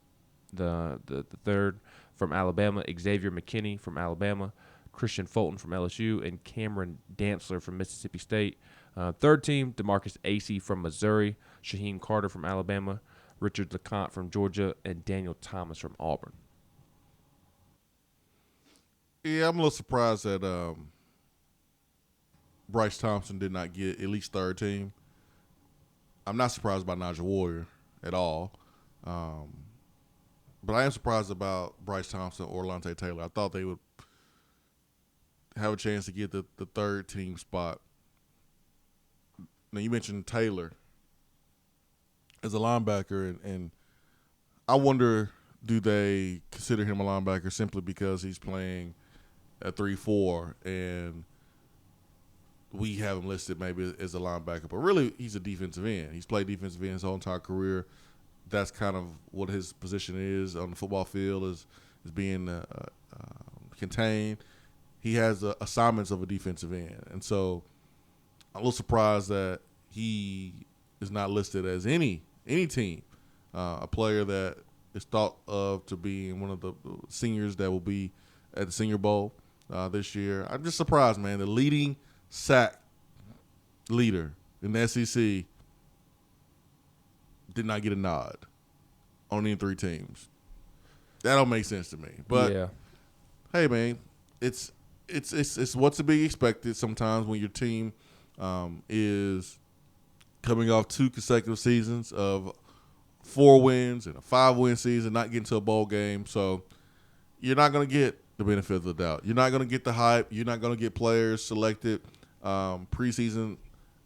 the third from Alabama, Xavier McKinney from Alabama, Christian Fulton from LSU, and Cameron Dantzler from Mississippi State. Third team, DeMarcus Acey from Missouri, Shaheem Carter from Alabama, Richard LeCompte from Georgia, and Daniel Thomas from Auburn. Yeah, I'm a little surprised that Bryce Thompson did not get at least third team. I'm not surprised by Nigel Warrior at all. But I am surprised about Bryce Thompson or Alante Taylor. I thought they would have a chance to get the third team spot. Now, you mentioned Taylor as a linebacker, and I wonder, do they consider him a linebacker simply because he's playing at 3-4 and we have him listed maybe as a linebacker, but really he's a defensive end. He's played defensive end his whole entire career. That's kind of what his position is on the football field, is being contained. He has assignments of a defensive end, and so I'm a little surprised that he is not listed as any team. A player that is thought of to be one of the seniors that will be at the Senior Bowl this year. I'm just surprised, man. The leading sack leader in the SEC did not get a nod on any three teams. That don't make sense to me. But, yeah. Hey, man, it's it's what to be expected sometimes when your team is coming off 2 consecutive seasons of 4 wins and a 5-win season, not getting to a bowl game. So you're not going to get the benefit of the doubt. You're not going to get the hype. You're not going to get players selected preseason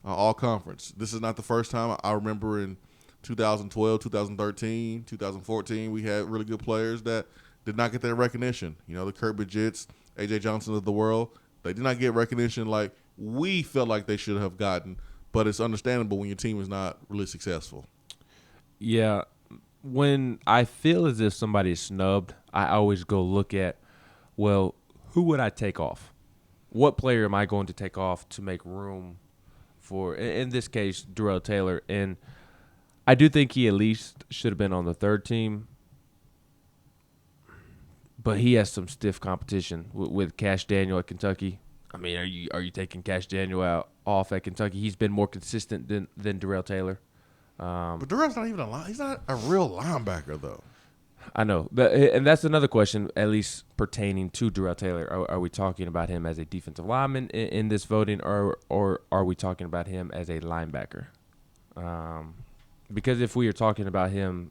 all-conference. This is not the first time. I remember in 2012, 2013, 2014, we had really good players that did not get that recognition. You know, the Kurt Badgets, A.J. Johnson of the world, they did not get recognition like we felt like they should have gotten, but it's understandable when your team is not really successful. Yeah. When I feel as if somebody is snubbed, I always go look at, well, who would I take off? What player am I going to take off to make room for, in this case, Darrell Taylor? And I do think he at least should have been on the third team, but he has some stiff competition with Cash Daniel at Kentucky. I mean, are you taking Cash Daniel off at Kentucky? He's been more consistent than Darrell Taylor. But Darrell's not even he's not a real linebacker, though. I know, and that's another question, at least pertaining to Darrell Taylor. Are we talking about him as a defensive lineman in this voting, or are we talking about him as a linebacker? Because if we are talking about him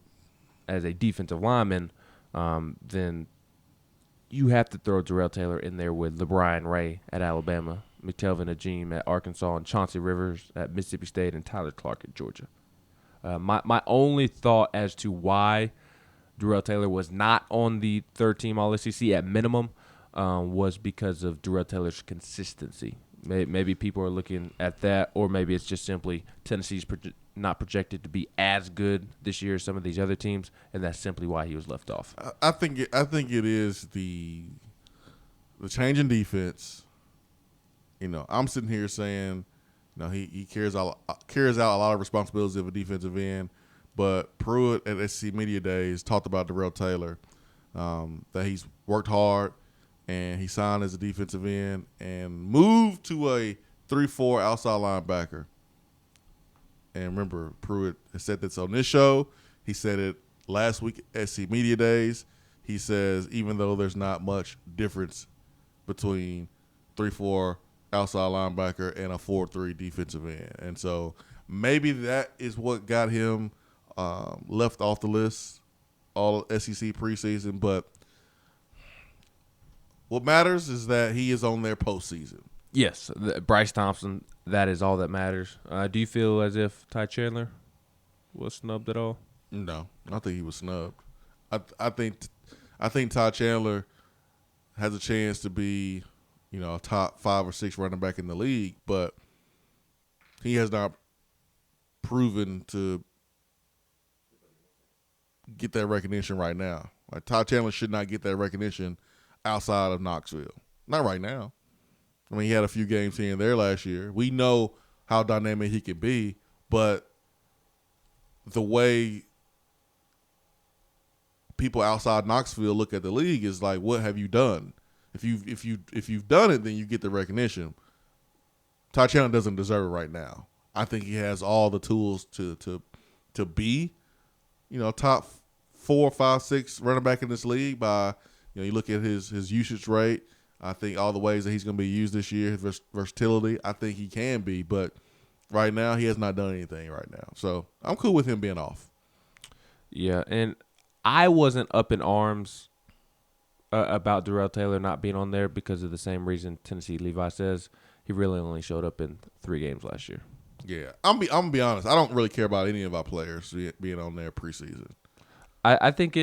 as a defensive lineman, then you have to throw Darrell Taylor in there with LeBron Ray at Alabama, McTelvin Ajim at Arkansas, and Chauncey Rivers at Mississippi State, and Tyler Clark at Georgia. My only thought as to why Darrell Taylor was not on the third-team All-SEC at minimum was because of Darrell Taylor's consistency. Maybe people are looking at that, or maybe it's just simply Tennessee's not projected to be as good this year as some of these other teams, and that's simply why he was left off. I think it is the change in defense. You know, I'm sitting here saying, you know, he carries out a lot of responsibilities of a defensive end. But Pruitt at SC Media Days talked about Darrell Taylor, that he's worked hard and he signed as a defensive end and moved to a 3-4 outside linebacker. And remember, Pruitt has said this on this show. He said it last week at SC Media Days. He says even though there's not much difference between 3-4 outside linebacker and a 4-3 defensive end. And so maybe that is what got him left off the list all SEC preseason, but what matters is that he is on their postseason. Yes, Bryce Thompson, that is all that matters. Do you feel as if Ty Chandler was snubbed at all? No, I think he was snubbed. I think Ty Chandler has a chance to be, you know, a top 5 or 6 running back in the league, but he has not proven to get that recognition right now. Like, Ty Chandler should not get that recognition outside of Knoxville. Not right now. I mean, he had a few games here and there last year. We know how dynamic he can be, but the way people outside Knoxville look at the league is like, what have you done? If you've done it, then you get the recognition. Ty Chandler doesn't deserve it right now. I think he has all the tools to be, you know, top 4, 5, 6 running back in this league. By, you know, you look at his usage rate. I think all the ways that he's going to be used this year, his versatility, I think he can be. But right now, he has not done anything right now. So I'm cool with him being off. Yeah, and I wasn't up in arms about Darrell Taylor not being on there because of the same reason Tennessee Levi says. He really only showed up in 3 games last year. Yeah, I'm gonna be honest. I don't really care about any of our players being on there preseason. I think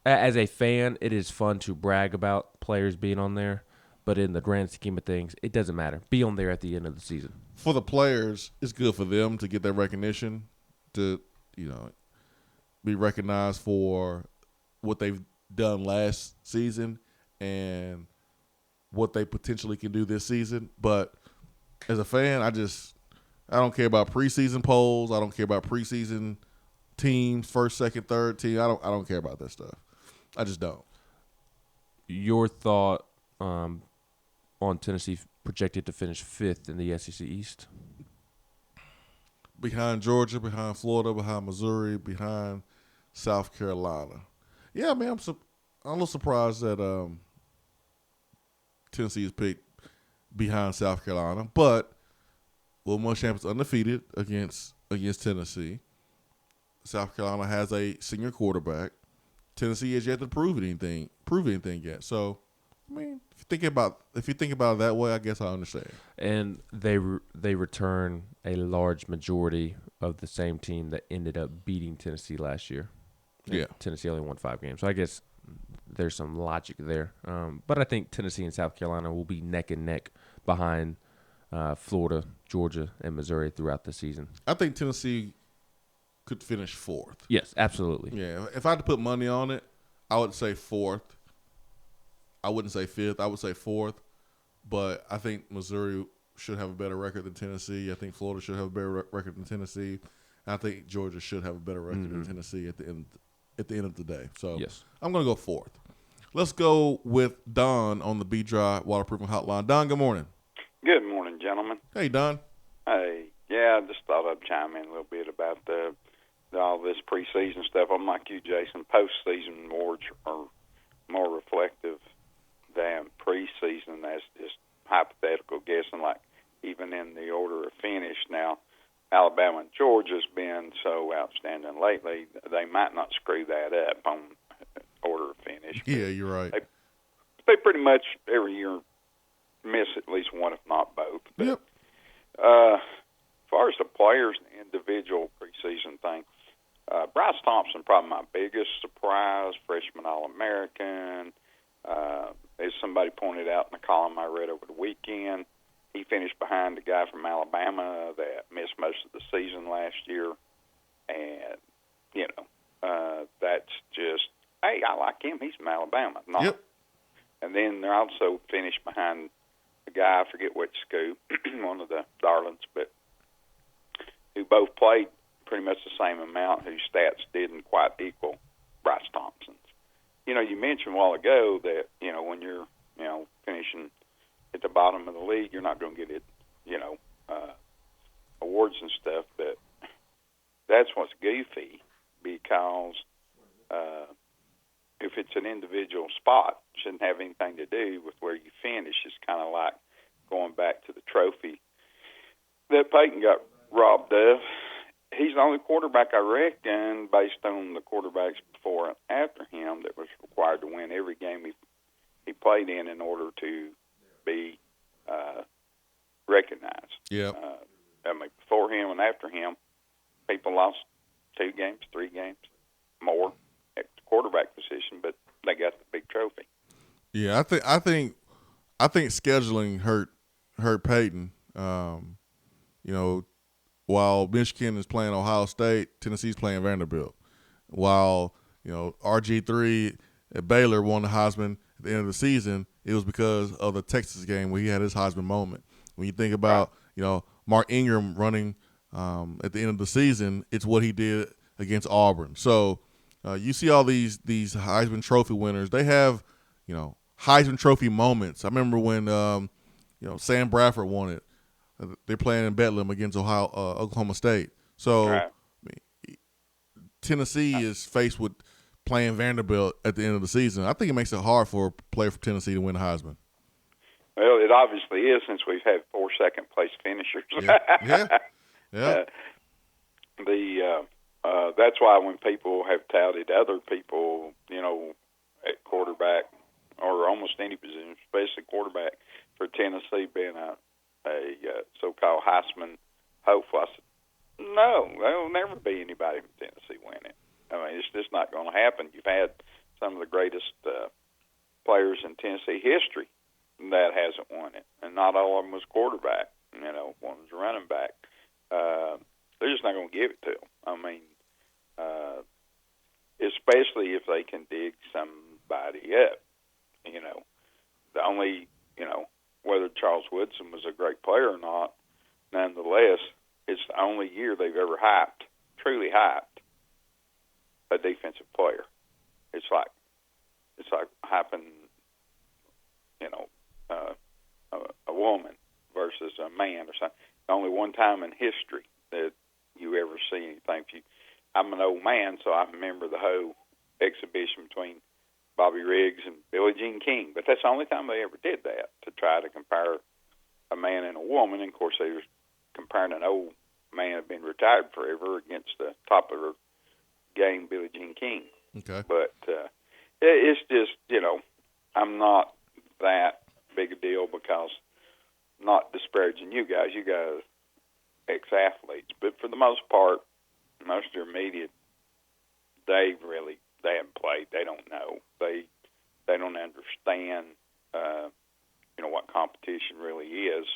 as a fan, it is fun to brag about players being on there, but in the grand scheme of things, it doesn't matter. Be on there at the end of the season. For the players, it's good for them to get that recognition, to, you know, be recognized for what they've done last season and what they potentially can do this season. But as a fan, I don't care about preseason polls. I don't care about preseason teams, first, second, third team. I don't care about that stuff. I just don't. Your thought on Tennessee projected to finish 5th in the SEC East? Behind Georgia, behind Florida, behind Missouri, behind South Carolina. Yeah, man, I'm a little surprised that Tennessee is picked behind South Carolina, but Will Muschamp's undefeated against Tennessee. South Carolina has a senior quarterback. Tennessee has yet to prove anything yet. So, I mean, if you think about it that way, I guess I understand. And they return a large majority of the same team that ended up beating Tennessee last year. Yeah. Tennessee only won 5 games. So I guess there's some logic there. But I think Tennessee and South Carolina will be neck and neck behind Florida, Georgia, and Missouri throughout the season. I think Tennessee could finish 4th. Yes, absolutely. Yeah, if I had to put money on it, I would say 4th. I wouldn't say 5th. I would say 4th. But I think Missouri should have a better record than Tennessee. I think Florida should have a better record than Tennessee. And I think Georgia should have a better record than Tennessee at the end of the day. So yes. I'm going to go 4th. Let's go with Don on the B-Dry Waterproofing Hotline. Don, good morning. Good morning, gentlemen. Hey, Don. Hey, yeah, I just thought I'd chime in a little bit about all this preseason stuff. I'm like you, Jason. Postseason awards are more reflective than preseason. That's just hypothetical guessing, like even in the order of finish. Now, Alabama and Georgia's been so outstanding lately, they might not screw that up on order of finish. Yeah, you're right. They pretty much every year miss at least one, if not both. But, yep. As far as the players and individual preseason thing, Bryce Thompson, probably my biggest surprise, freshman All-American. As somebody pointed out in the column I read over the weekend, he finished behind the guy from Alabama that missed most of the season last year. And, that's just, hey, I like him. He's from Alabama. Yep. And then they're also finished behind the guy, I forget which school, one of the darlings, but who both played pretty much the same amount, whose stats didn't quite equal Bryce Thompson's. You mentioned a while ago that, when you're, finishing at the bottom of the league, you're not going to get it, awards and stuff, but that's what's goofy because if it's an individual spot, it shouldn't have anything to do with where you finish. It's kind of like going back to the trophy that Peyton got robbed of. He's the only quarterback, I reckon, based on the quarterbacks before and after him, that was required to win every game he played in order to be recognized. Yeah. Before him and after him, people lost 2 games, 3 games, more at the quarterback position, but they got the big trophy. Yeah, I think scheduling hurt Peyton. While Michigan is playing Ohio State, Tennessee's playing Vanderbilt. While RG3 at Baylor won the Heisman at the end of the season, it was because of the Texas game where he had his Heisman moment. When you think about Mark Ingram running at the end of the season, it's what he did against Auburn. So you see all these Heisman Trophy winners. They have Heisman Trophy moments. I remember when Sam Bradford won it. They're playing in Bedlam against Oklahoma State. So right. Tennessee is faced with playing Vanderbilt at the end of the season. I think it makes it hard for a player from Tennessee to win the Heisman. Well, it obviously is, since we've had 4 second-place finishers. Yeah. That's why when people have touted other people, at quarterback or almost any position, especially quarterback for Tennessee being a so-called Heisman hopeful, I said, no, there will never be anybody from Tennessee winning. It's just not going to happen. You've had some of the greatest players in Tennessee history that hasn't won it, and not all of them was quarterback. One was running back. They're just not going to give it to them. Especially if they can dig somebody up. The only, whether Charles Woodson was a great player or not, nonetheless, it's the only year they've ever truly hyped a defensive player. It's like hyping, a woman versus a man or something. Only one time in history that you ever see anything. I'm an old man, so I remember the whole exhibition between Bobby Riggs and Billie Jean King, but that's the only time they ever did that, to try to compare a man and a woman. And of course, they were comparing an old man who had been retired forever against the top of her game, Billie Jean King. Okay. But it's just, I'm not that big a deal because, not disparaging you guys ex-athletes, but for the most part, most of your media, they haven't played. They don't know. They don't understand, what competition really is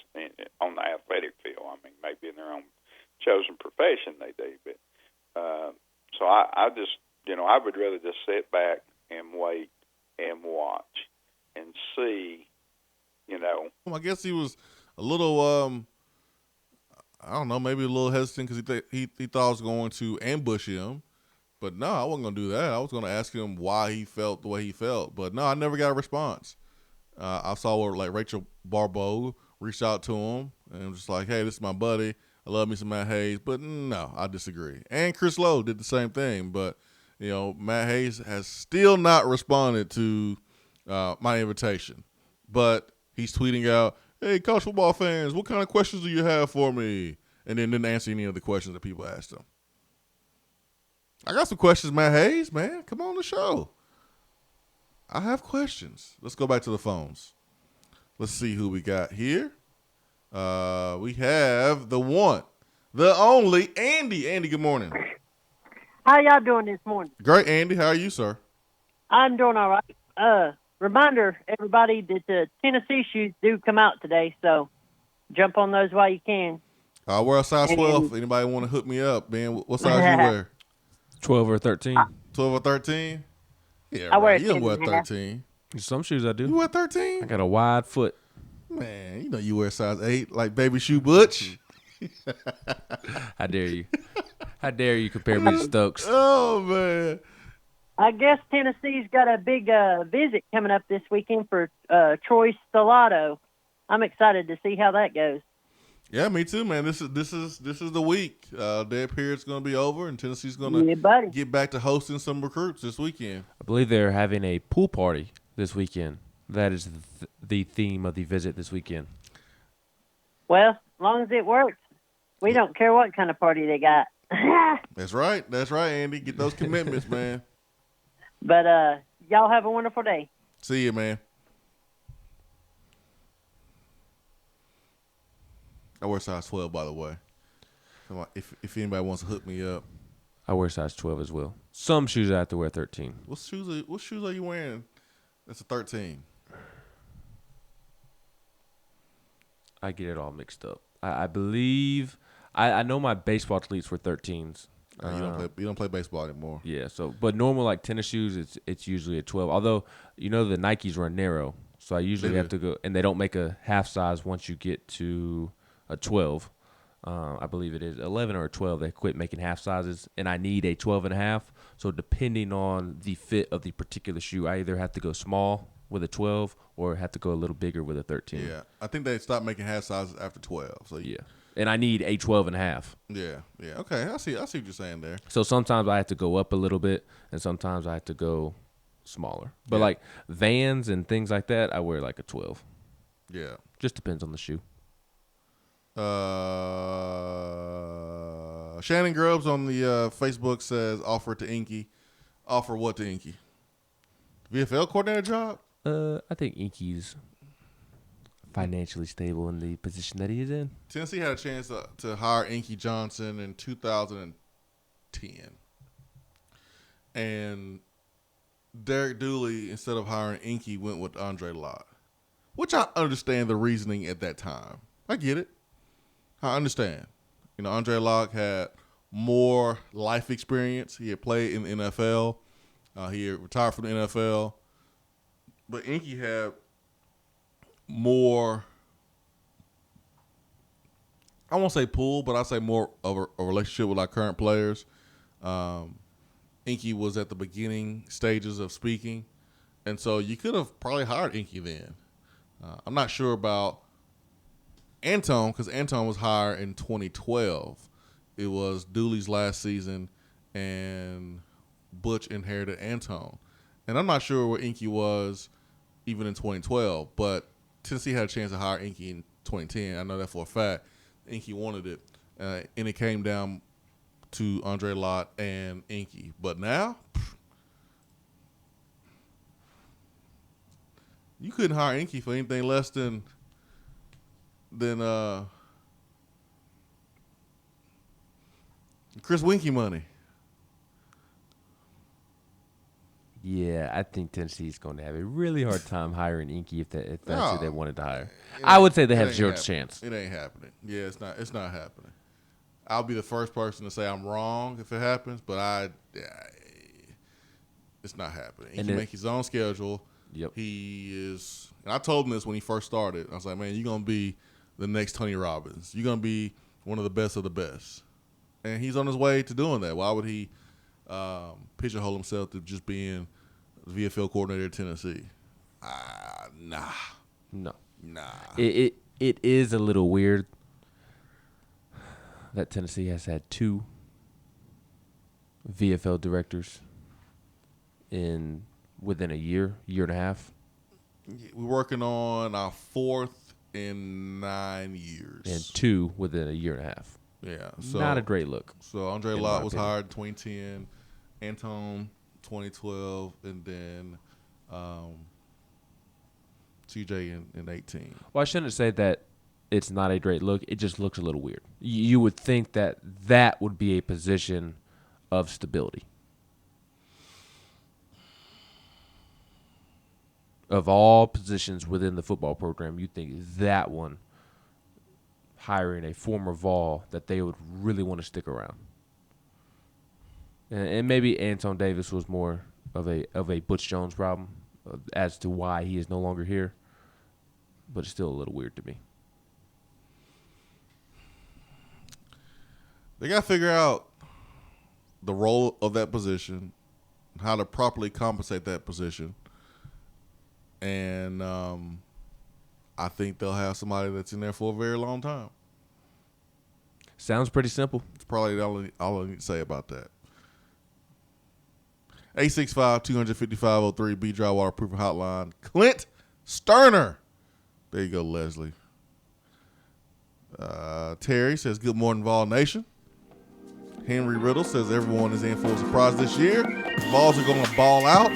on the athletic field. I mean, maybe in their own chosen profession they do, but so I just, I would rather just sit back and wait and watch and see, I guess he was a little, I don't know, maybe a little hesitant because he thought I was going to ambush him. But no, I wasn't going to do that. I was going to ask him why he felt the way he felt. But no, I never got a response. I saw where like Rachel Barbeau reached out to him and was just like, hey, this is my buddy. I love me some Matt Hayes. But no, I disagree. And Chris Lowe did the same thing. But, Matt Hayes has still not responded to my invitation. But he's tweeting out, hey, college football fans, what kind of questions do you have for me? And then didn't answer any of the questions that people asked him. I got some questions, Matt Hayes, man. Come on the show. I have questions. Let's go back to the phones. Let's see who we got here. We have the one, the only, Andy. Andy, good morning. How y'all doing this morning? Great, Andy. How are you, sir? I'm doing all right. Reminder, everybody, that the Tennessee shoes do come out today, so jump on those while you can. I wear a size 12. Anybody want to hook me up, man? What size you wear? 12 or 13. 12 or 13? Yeah, I wear right. You don't wear 10.5. 13. Some shoes I do. You wear 13? I got a wide foot. Man, you wear size 8 like Baby Shoe Butch. How dare you? How dare you compare me to Stokes? Oh, man. I guess Tennessee's got a big visit coming up this weekend for Troy Stellato. I'm excited to see how that goes. Yeah, me too, man. This is the week. Dead period's going to be over, and Tennessee's going to get back to hosting some recruits this weekend. I believe they're having a pool party this weekend. That is the theme of the visit this weekend. Well, as long as it works, we don't care what kind of party they got. That's right, Andy. Get those commitments, man. But y'all have a wonderful day. See you, man. I wear size 12, by the way. If anybody wants to hook me up. I wear size 12 as well. Some shoes I have to wear 13. What shoes are you wearing? That's a 13. I get it all mixed up. I believe I know my baseball cleats were 13s. You don't play baseball anymore. Yeah. So, but normal like tennis shoes, it's usually a 12. Although the Nikes run narrow, so I usually have to go, and they don't make a half size once you get to a 12. I believe it is 11 or a 12. They quit making half sizes, and I need a 12 and a half. So depending on the fit of the particular shoe, I either have to go small with a 12 or have to go a little bigger with a 13. Yeah, I think they stopped making half sizes after 12. So yeah, and I need a 12 and a half. Yeah. Okay, I see what you're saying there. So sometimes I have to go up a little bit, and sometimes I have to go smaller. But like Vans and things like that, I wear like a 12. Yeah, just depends on the shoe. Shannon Grubbs on the Facebook says, offer it to Inky. Offer what to Inky? VFL coordinator job? I think Inky's financially stable in the position that he is in. Tennessee had a chance to hire Inky Johnson in 2010. And Derek Dooley, instead of hiring Inky, went with Andre Lott. Which I understand the reasoning at that time. I get it. I understand. Andre Locke had more life experience. He had played in the NFL. He had retired from the NFL. But Inky had more, I won't say pull, but I'll say more of a relationship with our current players. Inky was at the beginning stages of speaking. And so you could have probably hired Inky then. I'm not sure about Anton, because Anton was hired in 2012. It was Dooley's last season, and Butch inherited Anton. And I'm not sure where Inky was even in 2012, but Tennessee had a chance to hire Inky in 2010. I know that for a fact. Inky wanted it, and it came down to Andre Lott and Inky. But now, you couldn't hire Inky for anything less than Chris Winkie money. Yeah, I think Tennessee's going to have a really hard time hiring Inky if that's who they wanted to hire. It I would say they it have ain't zero happening. chance. It ain't happening. Yeah, it's not happening. I'll be the first person to say I'm wrong if it happens, but it's not happening. He can make his own schedule. Yep. He is, and I told him this when he first started. I was like, man, you're going to be the next Tony Robbins. You're going to be one of the best of the best. And he's on his way to doing that. Why would he pigeonhole himself to just being the VFL coordinator at Tennessee? Nah. No. Nah. It is a little weird that Tennessee has had 2 VFL directors within a year and a half. We're working on our 4th in 9 years. And 2 within a year and a half. Yeah. So, not a great look. So Andre Lott was hired in 2010, Anton 2012, and then TJ in 18. Well, I shouldn't say that it's not a great look. It just looks a little weird. You would think that would be a position of stability. Of all positions within the football program, you think that one, hiring a former Vol, that they would really want to stick around. And maybe Anton Davis was more of a Butch Jones problem as to why he is no longer here. But it's still a little weird to me. They got to figure out the role of that position, how to properly compensate that position. And I think they'll have somebody that's in there for a very long time. Sounds pretty simple. It's probably all I need to say about that. 865-255-03 B Dry Waterproofing Hotline. Clint Sterner. There you go, Leslie. Terry says, good morning, Vol Nation. Henry Riddle says everyone is in for a surprise this year. Vols are going to ball out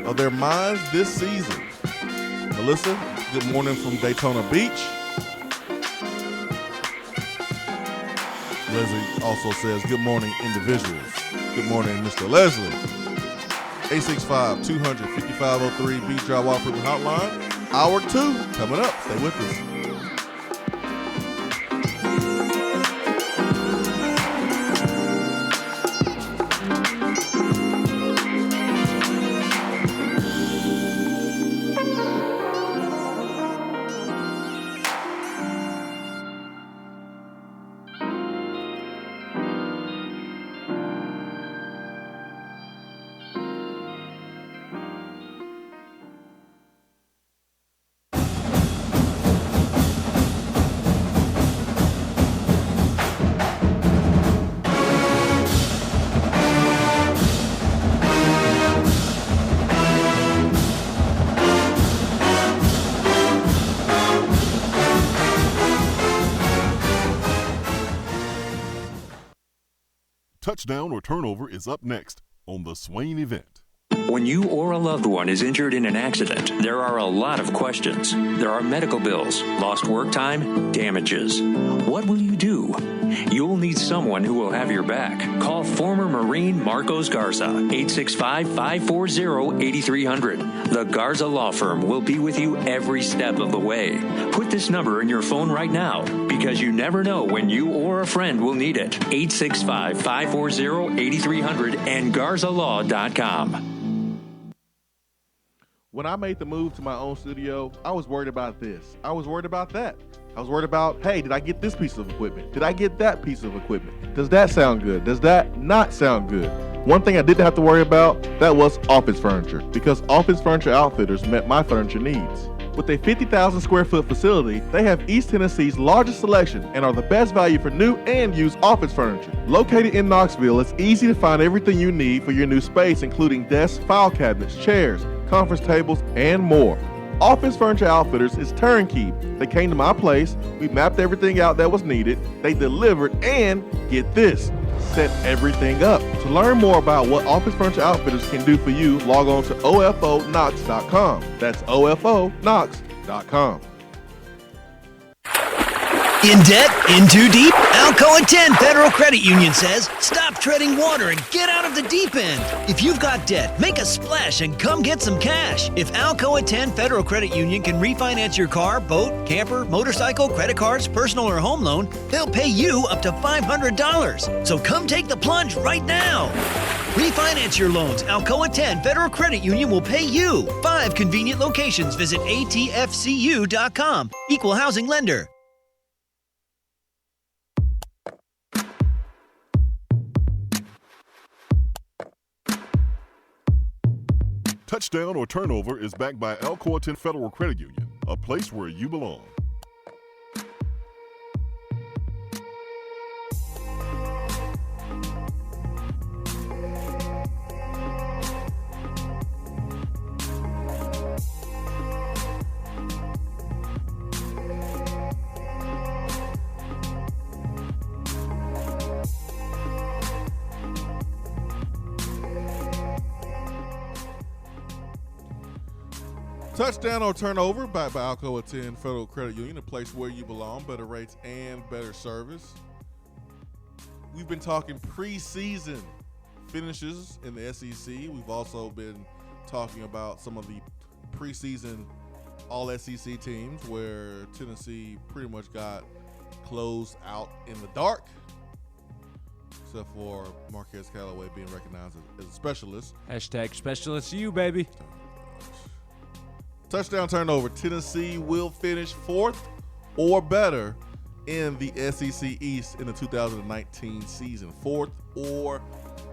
of their minds this season. Melissa, good morning from Daytona Beach. Leslie also says, good morning, individuals. Good morning, Mr. Leslie. 865-200-5503 B Dry Waterproofing Hotline. Hour 2 coming up. Stay with us. Touchdown or turnover is up next on the Swain event. When you or a loved one is injured in an accident, there are a lot of questions. There are medical bills, lost work time, damages. What will you do? You'll need someone who will have your back. Call former Marine Marcos Garza, 865-540-8300. The Garza Law Firm will be with you every step of the way. Put this number in your phone right now, because you never know when you or a friend will need it. 865-540-8300 and GarzaLaw.com. When I made the move to my own studio, I was worried about this. I was worried about that. I was worried about, hey, did I get this piece of equipment? Did I get that piece of equipment? Does that sound good? Does that not sound good? One thing I didn't have to worry about, that was office furniture, because Office Furniture Outfitters met my furniture needs. With a 50,000 square foot facility, they have East Tennessee's largest selection and are the best value for new and used office furniture. Located in Knoxville, it's easy to find everything you need for your new space, including desks, file cabinets, chairs, conference tables, and more. Office Furniture Outfitters is turnkey. They came to my place, we mapped everything out that was needed, they delivered, and get this, set everything up. To learn more about what Office Furniture Outfitters can do for you, log on to ofonox.com. That's ofonox.com. In debt? In too deep? Alcoa 10 Federal Credit Union says, stop treading water and get out of the deep end. If you've got debt, make a splash and come get some cash. If Alcoa 10 Federal Credit Union can refinance your car, boat, camper, motorcycle, credit cards, personal or home loan, they'll pay you up to $500. So come take the plunge right now. Refinance your loans. Alcoa 10 Federal Credit Union will pay you. 5 convenient locations. Visit atfcu.com. Equal housing lender. Touchdown or Turnover is backed by Alcoa 10 Federal Credit Union, a place where you belong. Touchdown or Turnover by Alcoa 10 Federal Credit Union, a place where you belong, better rates and better service. We've been talking preseason finishes in the SEC. We've also been talking about some of the preseason all-SEC teams where Tennessee pretty much got closed out in the dark, except for Marquez Callaway being recognized as a specialist. Hashtag specialist you, baby. Touchdown Turnover. Tennessee will finish 4th or better in the SEC East in the 2019 season. 4th or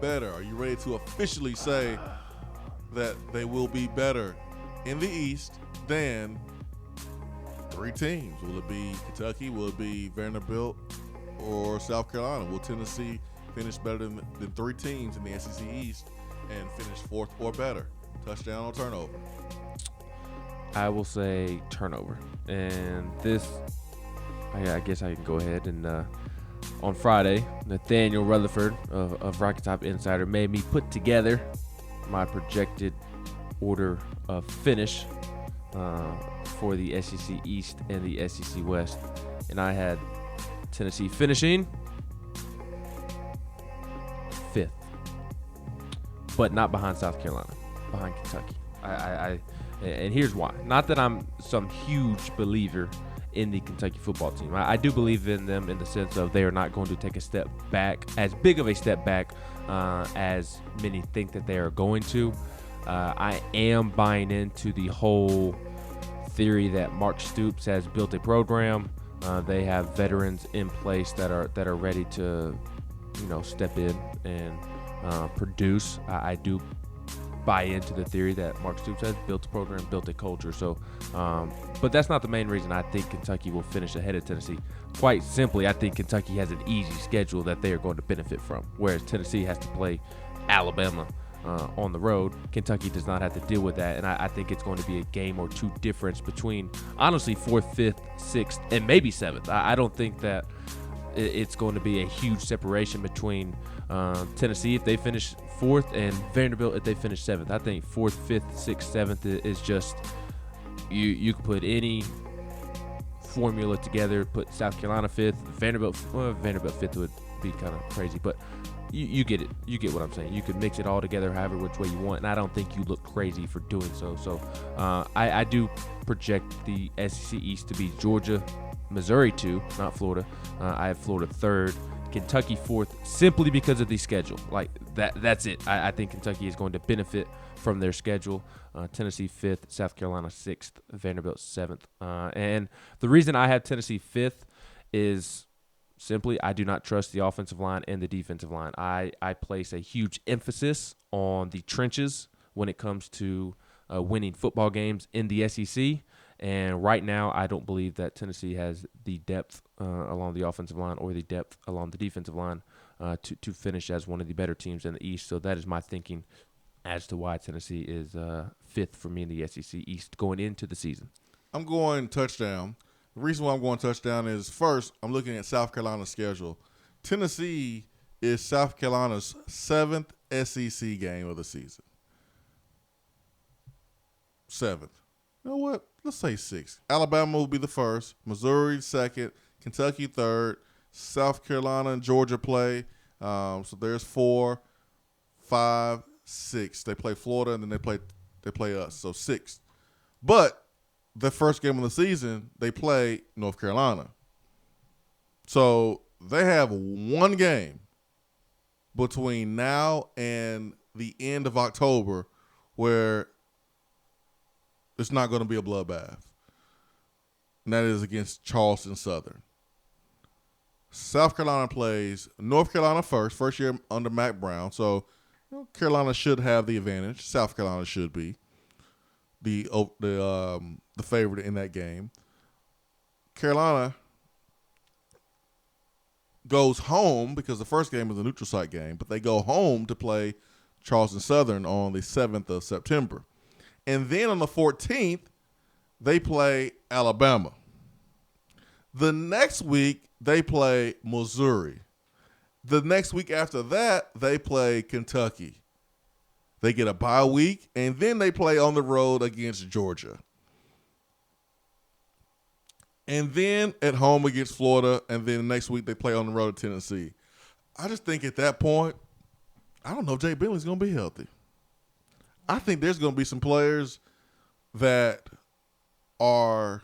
better. Are you ready to officially say that they will be better in the East than 3 teams? Will it be Kentucky? Will it be Vanderbilt or South Carolina? Will Tennessee finish better than 3 teams in the SEC East and finish 4th or better? Touchdown or turnover? I will say turnover. And this, I guess I can go ahead and on Friday, Nathaniel Rutherford of Rocket Top Insider made me put together my projected order of finish for the SEC East and the SEC West. And I had Tennessee finishing 5th, but not behind South Carolina, behind Kentucky. And here's why. Not that I'm some huge believer in the Kentucky football team. I do believe in them in the sense of they are not going to take a step back, as big of a step back as many think that they are going to. I am buying into the whole theory that Mark Stoops has built a program. They have veterans in place that are ready to, step in and produce. I do buy into the theory that Mark Stoops has built a program, built a culture. So, but that's not the main reason I think Kentucky will finish ahead of Tennessee. Quite simply, I think Kentucky has an easy schedule that they are going to benefit from, whereas Tennessee has to play Alabama on the road. Kentucky does not have to deal with that, and I think it's going to be a game or 2 difference between, honestly, 4th, 5th, 6th, and maybe 7th. I don't think that it's going to be a huge separation between Tennessee if they finish 4th and Vanderbilt if they finish 7th. I think 4th, 5th, 6th, 7th is just you could put any formula together. Put South Carolina 5th, Vanderbilt 5th would be kind of crazy, but you get it. You get what I'm saying. You could mix it all together however which way you want, and I don't think you look crazy for doing so. So I do project the SEC East to be Georgia, Missouri 2, not Florida. I have Florida 3rd, Kentucky 4th, simply because of the schedule. Like that's it. I think Kentucky is going to benefit from their schedule. Tennessee 5th, South Carolina 6th, Vanderbilt 7th. And the reason I have Tennessee 5th is simply I do not trust the offensive line and the defensive line. I place a huge emphasis on the trenches when it comes to winning football games in the SEC. And right now, I don't believe that Tennessee has the depth along the offensive line or the depth along the defensive line to finish as one of the better teams in the East. So that is my thinking as to why Tennessee is fifth for me in the SEC East going into the season. I'm going touchdown. The reason why I'm going touchdown is, first, I'm looking at South Carolina's schedule. Tennessee is South Carolina's 7th SEC game of the season. 7th. You know what? Let's say 6th. Alabama will be the first. Missouri second. Kentucky third. South Carolina and Georgia play. So there's 4, 5, 6. They play Florida and then they play us. So 6th. But the first game of the season, they play North Carolina. So they have one game between now and the end of October where it's not going to be a bloodbath. And that is against Charleston Southern. South Carolina plays North Carolina first year under Mac Brown. So Carolina should have the advantage. South Carolina should be the favorite in that game. Carolina goes home because the first game is a neutral site game, but they go home to play Charleston Southern on the 7th of September. And then on the 14th, they play Alabama. The next week, they play Missouri. The next week after that, they play Kentucky. They get a bye week, and then they play on the road against Georgia. And then at home against Florida, and then next week they play on the road at Tennessee. I just think at that point, I don't know if Jay Bentley's going to be healthy. I think there's going to be some players that are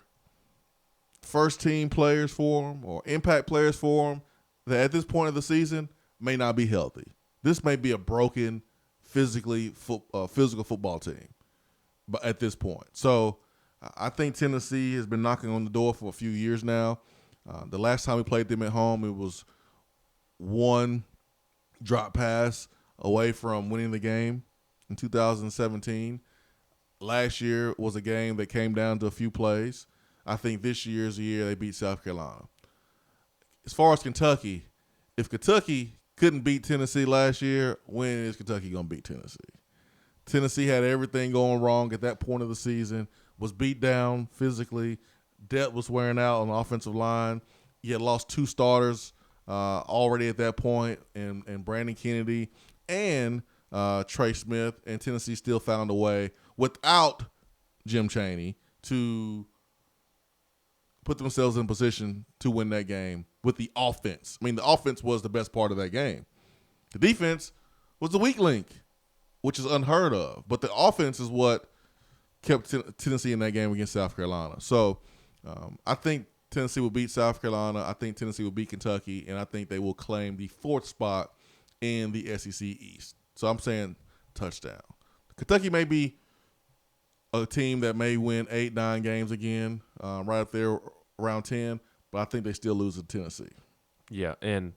first-team players for him or impact players for him that at this point of the season may not be healthy. This may be a broken, physical football team but at this point. So I think Tennessee has been knocking on the door for a few years now. The last time we played them at home, it was one drop pass away from winning the game in 2017. Last year was a game that came down to a few plays. I think this year's the year they beat South Carolina. As far as Kentucky, if Kentucky couldn't beat Tennessee last year, when is Kentucky going to beat Tennessee? Tennessee had everything going wrong at that point of the season, was beat down physically. Depth was wearing out on the offensive line. You had lost 2 starters already at that point, and Brandon Kennedy and Trey Smith, and Tennessee still found a way without Jim Chaney to put themselves in position to win that game with the offense. I mean, the offense was the best part of that game. The defense was the weak link, which is unheard of. But the offense is what kept Tennessee in that game against South Carolina. So I think Tennessee will beat South Carolina. I think Tennessee will beat Kentucky, and I think they will claim the 4th spot in the SEC East. So I'm saying touchdown. Kentucky may be a team that may win 8-9 games again, right up there around 10, but I think they still lose to Tennessee. Yeah, and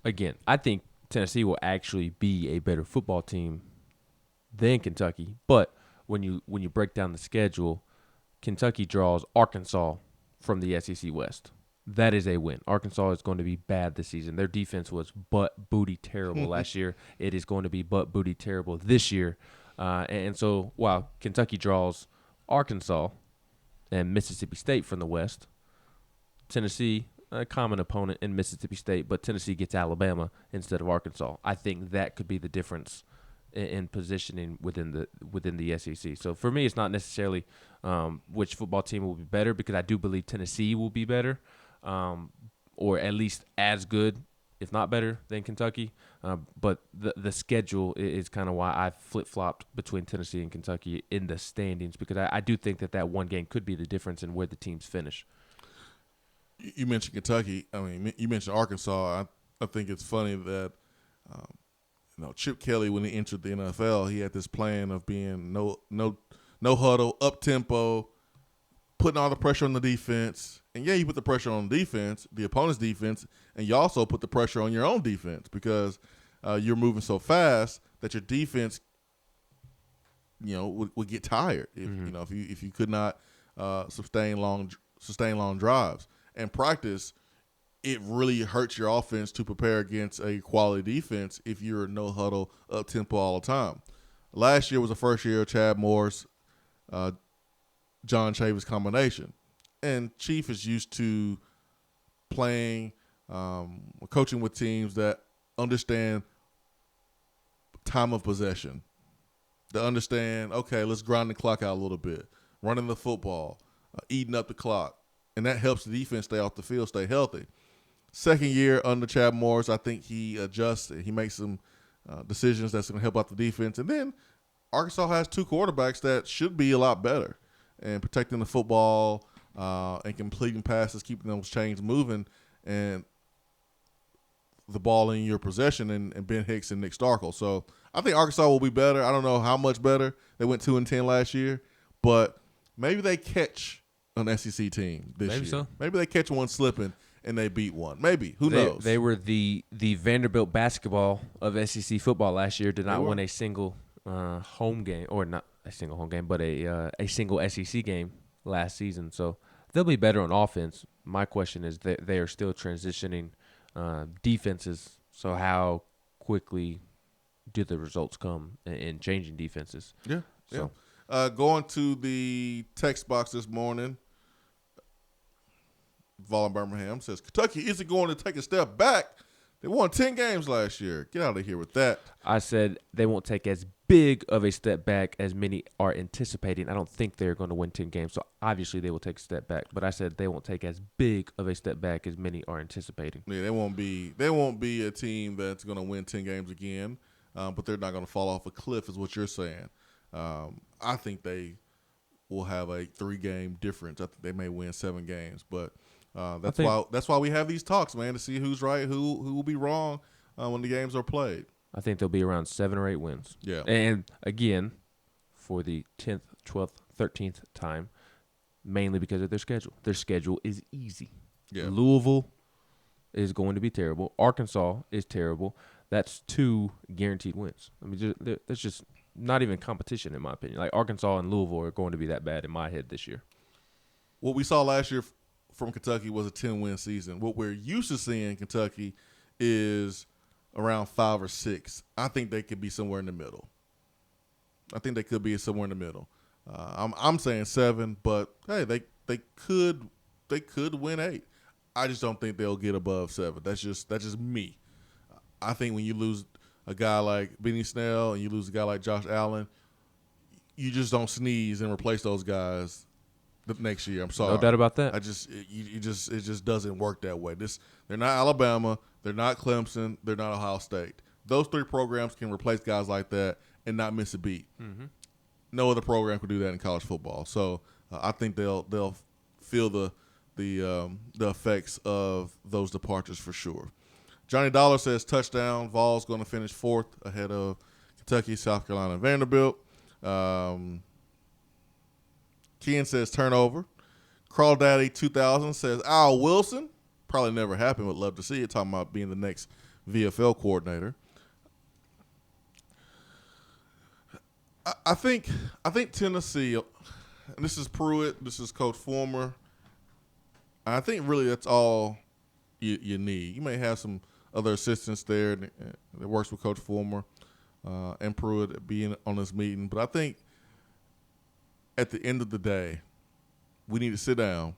again, I think Tennessee will actually be a better football team than Kentucky. But when you break down the schedule, Kentucky draws Arkansas from the SEC West. That is a win. Arkansas is going to be bad this season. Their defense was butt booty terrible last year. It is going to be butt booty terrible this year. And so while Kentucky draws Arkansas and Mississippi State from the West, Tennessee, a common opponent in Mississippi State, but Tennessee gets Alabama instead of Arkansas. I think that could be the difference in positioning within the SEC. So for me, it's not necessarily which football team will be better, because I do believe Tennessee will be better, or at least as good, if not better, than Kentucky. But the schedule is kind of why I flip-flopped between Tennessee and Kentucky in the standings, because I do think that one game could be the difference in where the teams finish. You mentioned Kentucky. I mean, you mentioned Arkansas. I think it's funny that Chip Kelly, when he entered the NFL, he had this plan of being no huddle, up tempo, putting all the pressure on the defense. And yeah, you put the pressure on the defense, the opponent's defense, and you also put the pressure on your own defense, because you're moving so fast that your defense, would get tired if you could not sustain long drives. And practice, it really hurts your offense to prepare against a quality defense if you're no huddle, up tempo all the time. last year was the first year of Chad Morris, John Chavis combination. And Chief is used to playing, coaching with teams that understand time of possession. They understand, okay, let's grind the clock out a little bit, running the football, eating up the clock. And that helps the defense stay off the field, stay healthy. Second year under Chad Morris, I think he adjusts. He makes some decisions that's going to help out the defense. And then Arkansas has two quarterbacks that should be a lot better and protecting the football and completing passes, keeping those chains moving, and the ball in your possession, and Ben Hicks and Nick Starkel. So I think Arkansas will be better. I don't know how much better. They went 2-10 last year, but maybe they catch an SEC team this year. So. Maybe they catch one slipping and they beat one. Maybe. Who knows? They were the Vanderbilt basketball of SEC football last year. Did not win a single home game, or not a single home game, but a single SEC game last season. So they'll be better on offense. My question is that they are still transitioning defenses. So how quickly do the results come in changing defenses? Yeah. So. Going to the text box this morning, Vaughn Birmingham says, Kentucky isn't going to take a step back. They won 10 games last year. Get out of here with that. I said they won't take as big of a step back as many are anticipating. I don't think they're going to win 10 games, so obviously they will take a step back. But I said they won't take as big of a step back as many are anticipating. Yeah, they won't be a team that's going to win 10 games again, but they're not going to fall off a cliff is what you're saying. I think they will have a 3-game difference. I think they may win 7 games, but that's why we have these talks, man, to see who's right, who will be wrong when the games are played. I think they'll be around 7 or 8 wins. Yeah. And again, for the 10th, 12th, 13th time, mainly because of their schedule. Their schedule is easy. Yeah. Louisville is going to be terrible. Arkansas is terrible. That's 2 guaranteed wins. I mean, there's just not even competition, in my opinion. Like, Arkansas and Louisville are going to be that bad in my head this year. What we saw last year from Kentucky was a 10-win season. What we're used to seeing in Kentucky is around 5 or 6. I think they could be somewhere in the middle. I'm saying 7, but hey, they could win 8. I just don't think they'll get above 7. That's just me. I think when you lose a guy like Benny Snell and you lose a guy like Josh Allen, you just don't sneeze and replace those guys the next year. I'm sorry. No doubt about that. It just doesn't work that way. They're not Alabama, they're not Clemson, they're not Ohio State. Those 3 programs can replace guys like that and not miss a beat. Mm-hmm. No other program could do that in college football. So I think they'll feel the effects of those departures for sure. Johnny Dollar says touchdown. Vols going to finish 4th ahead of Kentucky, South Carolina, and Vanderbilt. Ken says turnover. Crawdaddy 2000 says Al Wilson. Probably never happened, but love to see it. Talking about being the next VFL coordinator. I think Tennessee, and this is Pruitt, this is Coach Former. I think really that's all you need. You may have some other assistants there that works with Coach Former and Pruitt being on this meeting, but I think at the end of the day, we need to sit down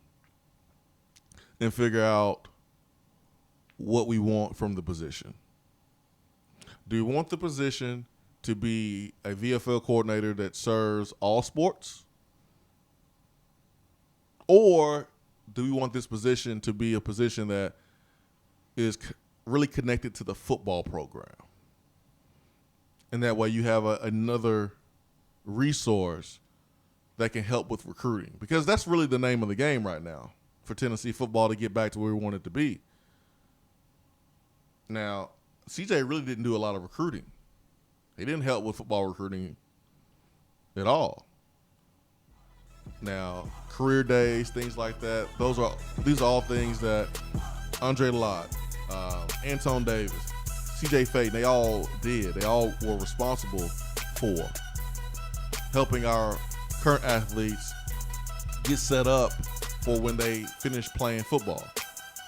and figure out what we want from the position. Do we want the position to be a VFL coordinator that serves all sports? Or do we want this position to be a position that is really connected to the football program? And that way you have another resource that can help with recruiting. Because that's really the name of the game right now for Tennessee football to get back to where we want it to be. Now, CJ really didn't do a lot of recruiting. He didn't help with football recruiting at all. Now, career days, things like that, these are all things that Andre Lott, Anton Davis, CJ Faden, they all did. They all were responsible for helping our current athletes get set up for when they finish playing football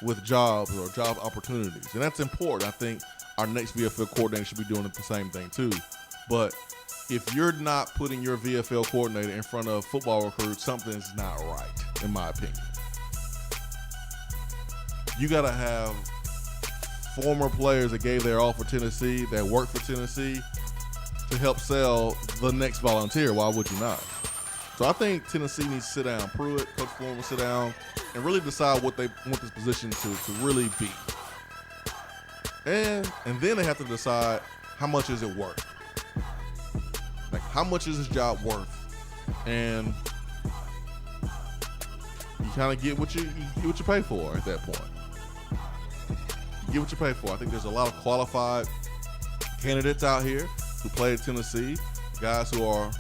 with jobs or job opportunities. And that's important. I think our next VFL coordinator should be doing the same thing too. But if you're not putting your VFL coordinator in front of football recruits, something's not right, in my opinion. You got to have former players that gave their all for Tennessee, that work for Tennessee, to help sell the next volunteer. Why would you not? So I think Tennessee needs to sit down. Pruitt, Coach Floyd will sit down and really decide what they want this position to really be. And then they have to decide how much is it worth. Like, how much is this job worth? And you kind of get what you pay for at that point. You get what you pay for. I think there's a lot of qualified candidates out here who play at Tennessee, guys who are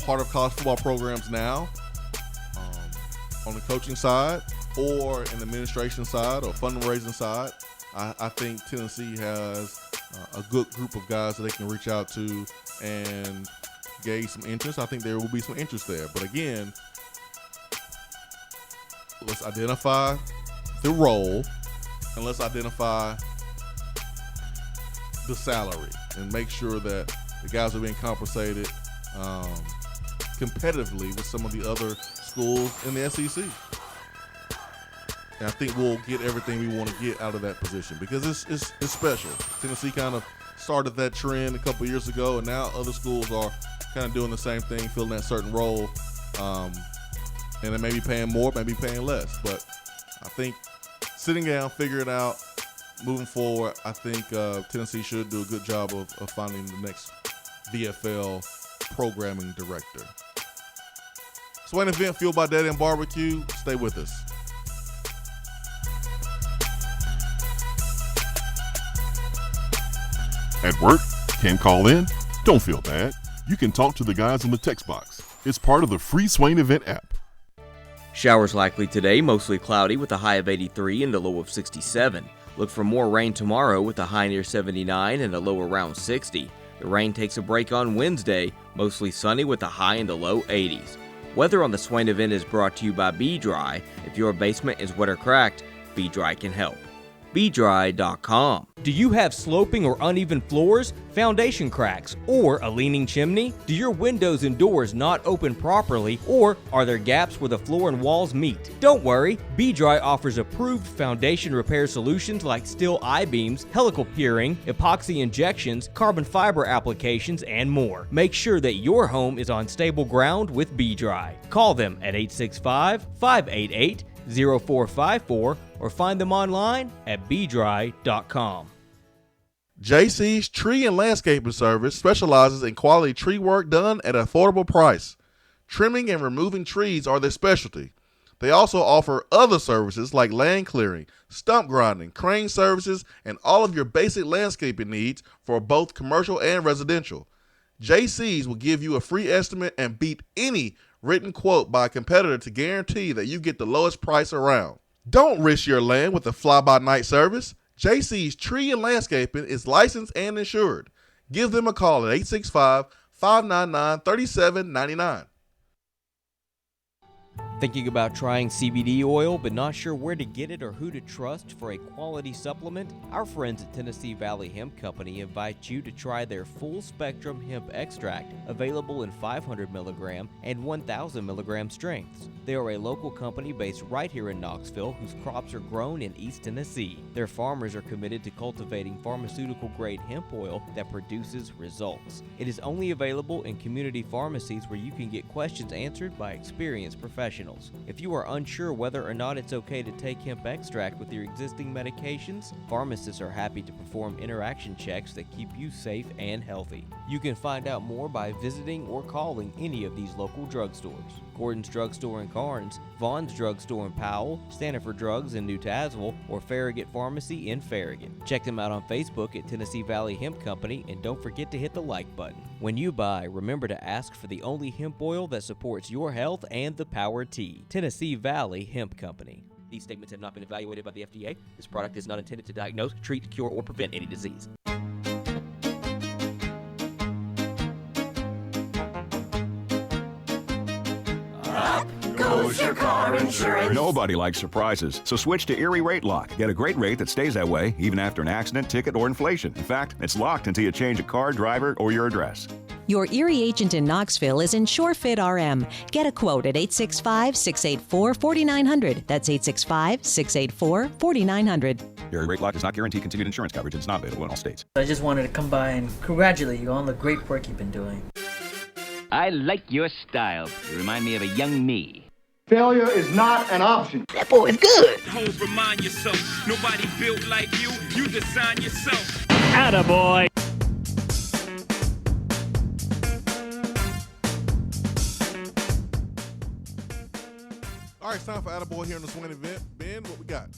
part of college football programs now, on the coaching side or in the administration side or fundraising side. I think Tennessee has a good group of guys that they can reach out to and gauge some interest. I think there will be some interest there. But again, let's identify the role and let's identify the salary and make sure that the guys are being compensated competitively with some of the other schools in the SEC. And I think we'll get everything we want to get out of that position because it's special. Tennessee kind of started that trend a couple years ago, and now other schools are kind of doing the same thing, filling that certain role. And they may be paying more, maybe paying less. But I think sitting down, figure it out, moving forward, I think Tennessee should do a good job of finding the next VFL programming director. Swain event fueled by Daddy and Barbecue. Stay with us. At work? Can't call in? Don't feel bad. You can talk to the guys in the text box. It's part of the free Swain event app. Showers likely today, mostly cloudy with a high of 83 and a low of 67. Look for more rain tomorrow with a high near 79 and a low around 60. The rain takes a break on Wednesday, mostly sunny with a high in the low 80s. Weather on the Swain event is brought to you by Be Dry. If your basement is wet or cracked, Be Dry can help. BeDry.com. Do you have sloping or uneven floors, foundation cracks, or a leaning chimney? Do your windows and doors not open properly, or are there gaps where the floor and walls meet? Don't worry, BeDry offers approved foundation repair solutions like steel I-beams, helical piering, epoxy injections, carbon fiber applications, and more. Make sure that your home is on stable ground with BeDry. Call them at 865-588-0454 or find them online at BeDry.com. JC's Tree and Landscaping Service specializes in quality tree work done at an affordable price. Trimming and removing trees are their specialty. They also offer other services like land clearing, stump grinding, crane services, and all of your basic landscaping needs for both commercial and residential. JC's will give you a free estimate and beat any written quote by a competitor to guarantee that you get the lowest price around. Don't risk your land with a fly-by-night service. JC's Tree and Landscaping is licensed and insured. Give them a call at 865-599-3799. Thinking about trying CBD oil but not sure where to get it or who to trust for a quality supplement? Our friends at Tennessee Valley Hemp Company invite you to try their full spectrum hemp extract, available in 500 milligram and 1,000 milligram strengths. They are a local company based right here in Knoxville whose crops are grown in East Tennessee. Their farmers are committed to cultivating pharmaceutical grade hemp oil that produces results. It is only available in community pharmacies where you can get questions answered by experienced professionals. If you are unsure whether or not it's okay to take hemp extract with your existing medications, pharmacists are happy to perform interaction checks that keep you safe and healthy. You can find out more by visiting or calling any of these local drugstores. Gordon's Drugstore in Carnes, Vaughn's Drugstore in Powell, Stanford Drugs in New Tazewell, or Farragut Pharmacy in Farragut. Check them out on Facebook at Tennessee Valley Hemp Company, and don't forget to hit the like button. When you buy, remember to ask for the only hemp oil that supports your health and the Power T. Tennessee Valley Hemp Company. These statements have not been evaluated by the FDA. This product is not intended to diagnose, treat, cure, or prevent any disease. Goes your car insurance. Nobody likes surprises, so switch to Erie Rate Lock. Get a great rate that stays that way even after an accident, ticket, or inflation. In fact, it's locked until you change a car, driver, or your address. Your Erie agent in Knoxville is InsureFit RM. Get a quote at 865-684-4900. That's 865-684-4900. Erie Rate Lock does not guarantee continued insurance coverage and is not available in all states. I just wanted to come by and congratulate you on the great work you've been doing. I like your style. You remind me of a young me. Failure is not an option. That boy is good. Homes, remind yourself, nobody built like you. You design yourself. Attaboy. All right, it's time for Attaboy here on the Swain event. Ben, what we got?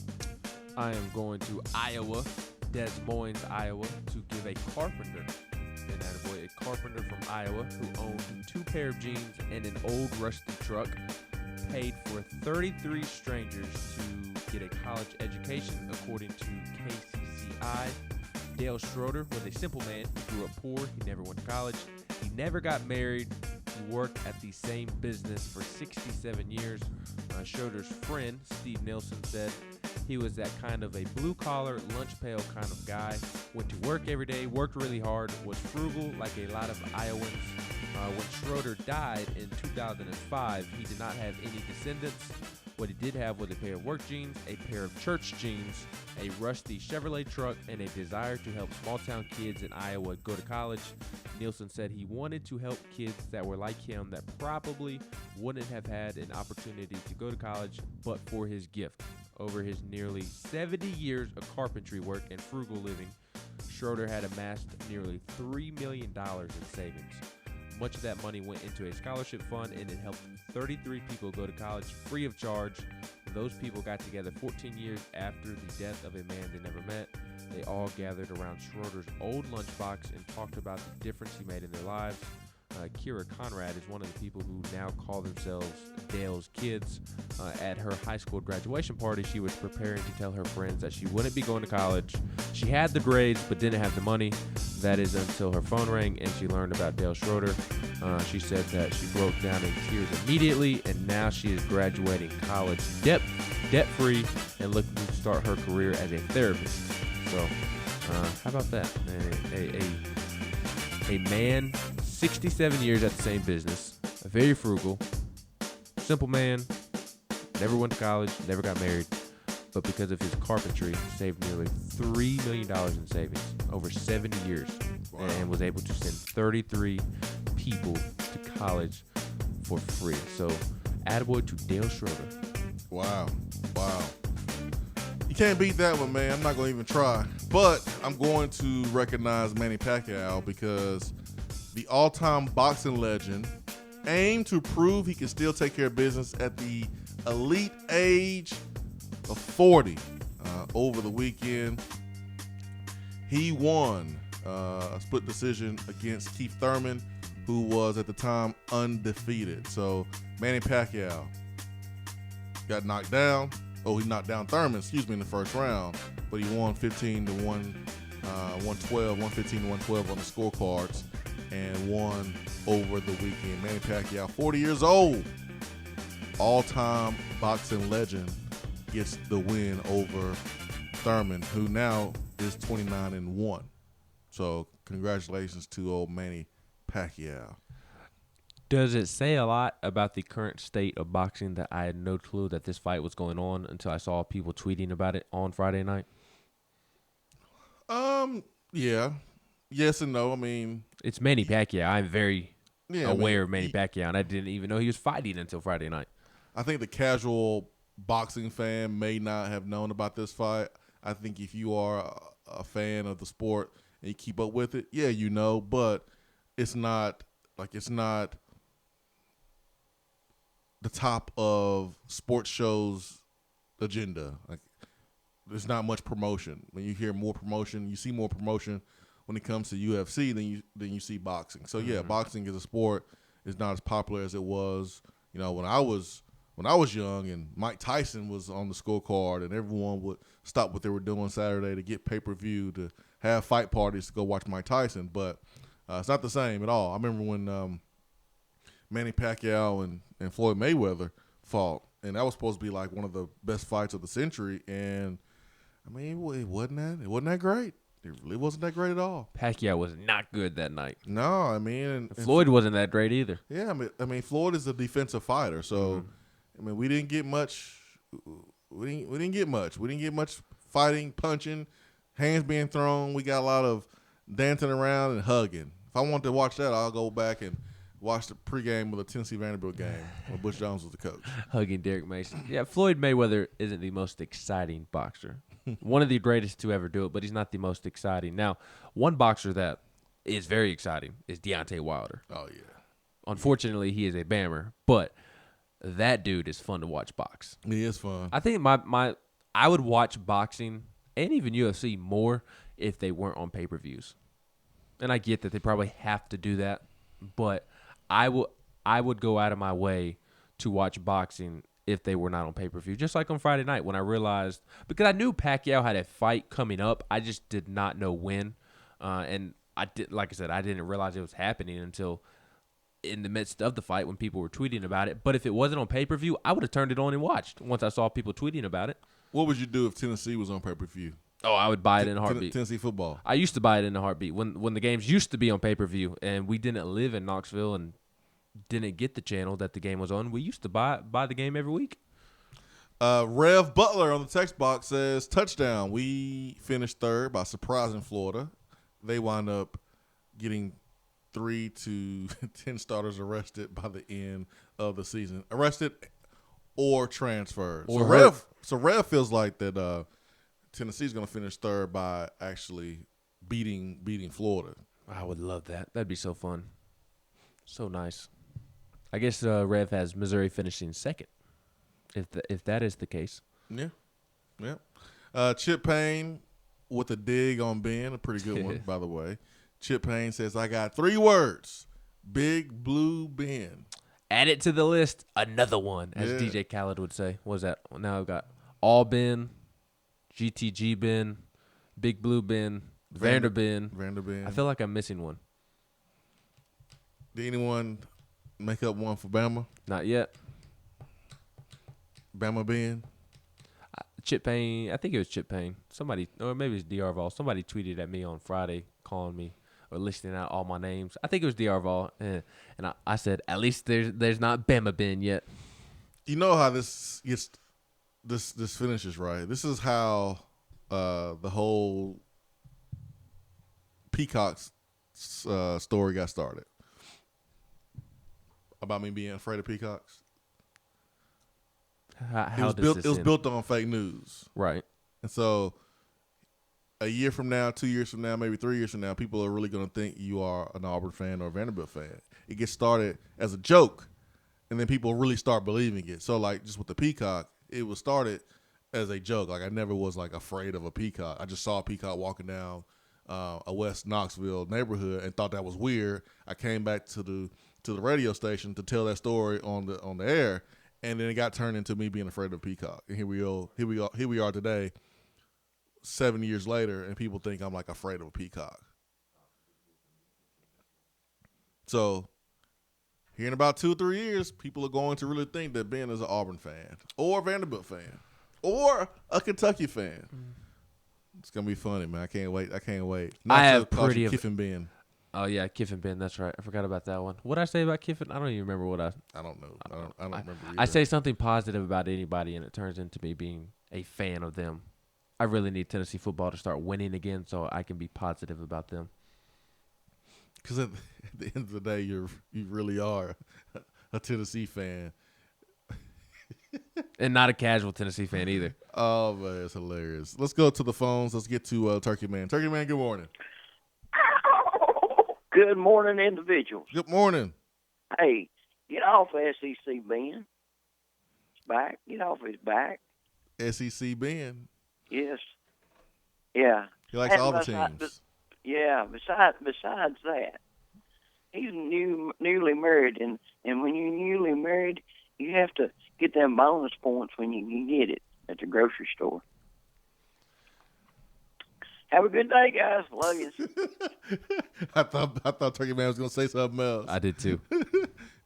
I am going to Iowa, Des Moines, Iowa, to give a carpenter, an attaboy, a carpenter from Iowa who owned 2 pair of jeans and an old rusty truck, paid for 33 strangers to get a college education, according to KCCI. Dale Schroeder was a simple man. He grew up poor. He never went to college. He never got married. He worked at the same business for 67 years. Schroeder's friend, Steve Nelson, said he was that kind of a blue-collar, lunch-pail kind of guy. Went to work every day, worked really hard, was frugal like a lot of Iowans. When Schroeder died in 2005, he did not have any descendants. What he did have was a pair of work jeans, a pair of church jeans, a rusty Chevrolet truck, and a desire to help small-town kids in Iowa go to college. Nielsen said he wanted to help kids that were like him that probably wouldn't have had an opportunity to go to college but for his gift. Over his nearly 70 years of carpentry work and frugal living, Schroeder had amassed nearly $3 million in savings. Much of that money went into a scholarship fund, and it helped 33 people go to college free of charge. Those people got together 14 years after the death of a man they never met. They all gathered around Schroeder's old lunchbox and talked about the difference he made in their lives. Kira Conrad is one of the people who now call themselves Dale's kids. At her high school graduation party, she was preparing to tell her friends that she wouldn't be going to college. She had the grades but didn't have the money. That is until her phone rang and she learned about Dale Schroeder. She said that she broke down in tears immediately, and now she is graduating college debt-free and looking to start her career as a therapist. So, how about that? A man, 67 years at the same business, very frugal, simple man, never went to college, never got married, but because of his carpentry, saved nearly $3 million in savings over 70 years. Wow. And was able to send 33 people to college for free. So, attaboy to Dale Schroeder. Wow. You can't beat that one, man. I'm not going to even try. But I'm going to recognize Manny Pacquiao because the all-time boxing legend aimed to prove he can still take care of business at the elite age of 40. Over the weekend, he won a split decision against Keith Thurman, who was at the time undefeated. So Manny Pacquiao got knocked down. He knocked down Thurman, in the first round, but he won 115 to 112 on the scorecards and won over the weekend. Manny Pacquiao, 40 years old, all-time boxing legend, gets the win over Thurman, who now is 29-1. So congratulations to old Manny Pacquiao. Does it say a lot about the current state of boxing that I had no clue that this fight was going on until I saw people tweeting about it on Friday night? Yeah. Yes and no. I mean, it's Manny Pacquiao. I'm very aware of Manny Pacquiao, and I didn't even know he was fighting until Friday night. I think the casual boxing fan may not have known about this fight. I think if you are a fan of the sport and you keep up with it, yeah, you know, but it's not the top of sports shows agenda. Like, there's not much promotion. When you hear more promotion, you see more promotion when it comes to UFC than you see boxing. So yeah, boxing as a sport is not as popular as it was, when I was young and Mike Tyson was on the scorecard and everyone would stop what they were doing Saturday to get pay-per-view, to have fight parties to go watch Mike Tyson. But it's not the same at all. I remember when Manny Pacquiao and Floyd Mayweather fought, and that was supposed to be like one of the best fights of the century. And I mean, it wasn't that great. It really wasn't that great at all. Pacquiao was not good that night. No, I mean, Floyd wasn't that great either. Yeah, I mean, Floyd is a defensive fighter, so I mean, we didn't get much. We didn't get much. We didn't get much fighting, punching, hands being thrown. We got a lot of dancing around and hugging. If I want to watch that, I'll go back and watch the pregame of the Tennessee Vanderbilt game when Butch Jones was the coach. Hugging Derek Mason. Yeah, Floyd Mayweather isn't the most exciting boxer. One of the greatest to ever do it, but he's not the most exciting. Now, one boxer that is very exciting is Deontay Wilder. Oh, yeah. Unfortunately, he is a bammer, but that dude is fun to watch box. He is fun. I think I would watch boxing and even UFC more if they weren't on pay-per-views. And I get that they probably have to do that, but I would go out of my way to watch boxing if they were not on pay-per-view. Just like on Friday night when I realized, because I knew Pacquiao had a fight coming up, I just did not know when. And like I said, I didn't realize it was happening until in the midst of the fight when people were tweeting about it. But if it wasn't on pay-per-view, I would have turned it on and watched once I saw people tweeting about it. What would you do if Tennessee was on pay-per-view? Oh, I would buy it in a heartbeat. Tennessee football. I used to buy it in a heartbeat when the games used to be on pay-per-view and we didn't live in Knoxville and didn't get the channel that the game was on. We used to buy the game every week. Rev Butler on the text box says, touchdown. We finished third by surprising Florida. They wound up getting 3 to 10 starters arrested by the end of the season. Arrested or transferred. So Rev feels like that Tennessee's going to finish third by actually beating Florida. I would love that. That'd be so fun. So nice. I guess Rev has Missouri finishing second, if that is the case. Yeah. Chip Payne with a dig on Ben, a pretty good one, by the way. Chip Payne says, I got 3 words. Big Blue Ben. Add it to the list. Another one, as DJ Khaled would say. What was that? Now I've got All Ben, GTG Ben, Big Blue Ben, Vander Ben. I feel like I'm missing one. Did anyone make up one for Bama? Not yet. Bama Ben? Chip Payne. I think it was Chip Payne. Somebody, or maybe it's DR Vol. Somebody tweeted at me on Friday calling me or listing out all my names. I think it was DR Vol. And I said, at least there's not Bama Ben yet. You know how this gets this finishes, right? This is how the whole Peacock's story got started. About me being afraid of peacocks. It was built on fake news. Right. And so a year from now, 2 years from now, maybe 3 years from now, people are really going to think you are an Auburn fan or a Vanderbilt fan. It gets started as a joke, and then people really start believing it. So, like, just with the peacock, it was started as a joke. Like, I never was, like, afraid of a peacock. I just saw a peacock walking down a West Knoxville neighborhood and thought that was weird. I came back to the radio station to tell that story on the air, and then it got turned into me being afraid of a peacock. And here we are today, 7 years later, and people think I'm like afraid of a peacock. So here in about 2 or 3 years, people are going to really think that Ben is an Auburn fan or a Vanderbilt fan or a Kentucky fan. It's gonna be funny, man. I can't wait. I have pretty Kiffin Ben. Oh yeah, Kiffin Ben. That's right. I forgot about that one. What did I say about Kiffin? I don't even remember what I don't know. I don't remember either. I say something positive about anybody, and it turns into me being a fan of them. I really need Tennessee football to start winning again, so I can be positive about them. Because at the end of the day, you really are a Tennessee fan, and not a casual Tennessee fan either. Oh man, it's hilarious. Let's go to the phones. Let's get to Turkey Man. Turkey Man, good morning. Good morning, individuals. Good morning. Hey, get off SEC Ben. It's back. Get off his back. SEC Ben. Yes. Yeah. He likes all the teams. Yeah. Besides that, he's newly married, and when you're newly married, you have to get them bonus points when you can get it at the grocery store. Have a good day, guys. Love you. I thought Turkey Man was going to say something else. I did too.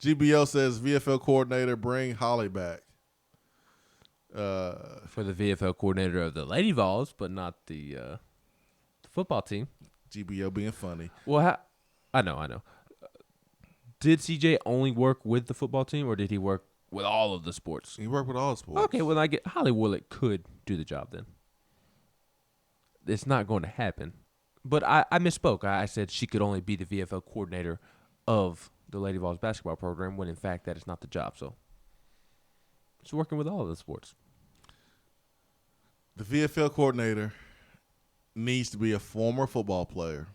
GBL says VFL coordinator, bring Holly back. For the VFL coordinator of the Lady Vols, but not the football team. GBO being funny. Well, I know. Did CJ only work with the football team, or did he work with all of the sports? He worked with all the sports. Okay, well, Holly Willett could do the job then. It's not going to happen. But I misspoke. I said she could only be the VFL coordinator of the Lady Vols basketball program, when in fact that is not the job. So she's working with all of the sports. The VFL coordinator needs to be a former football player,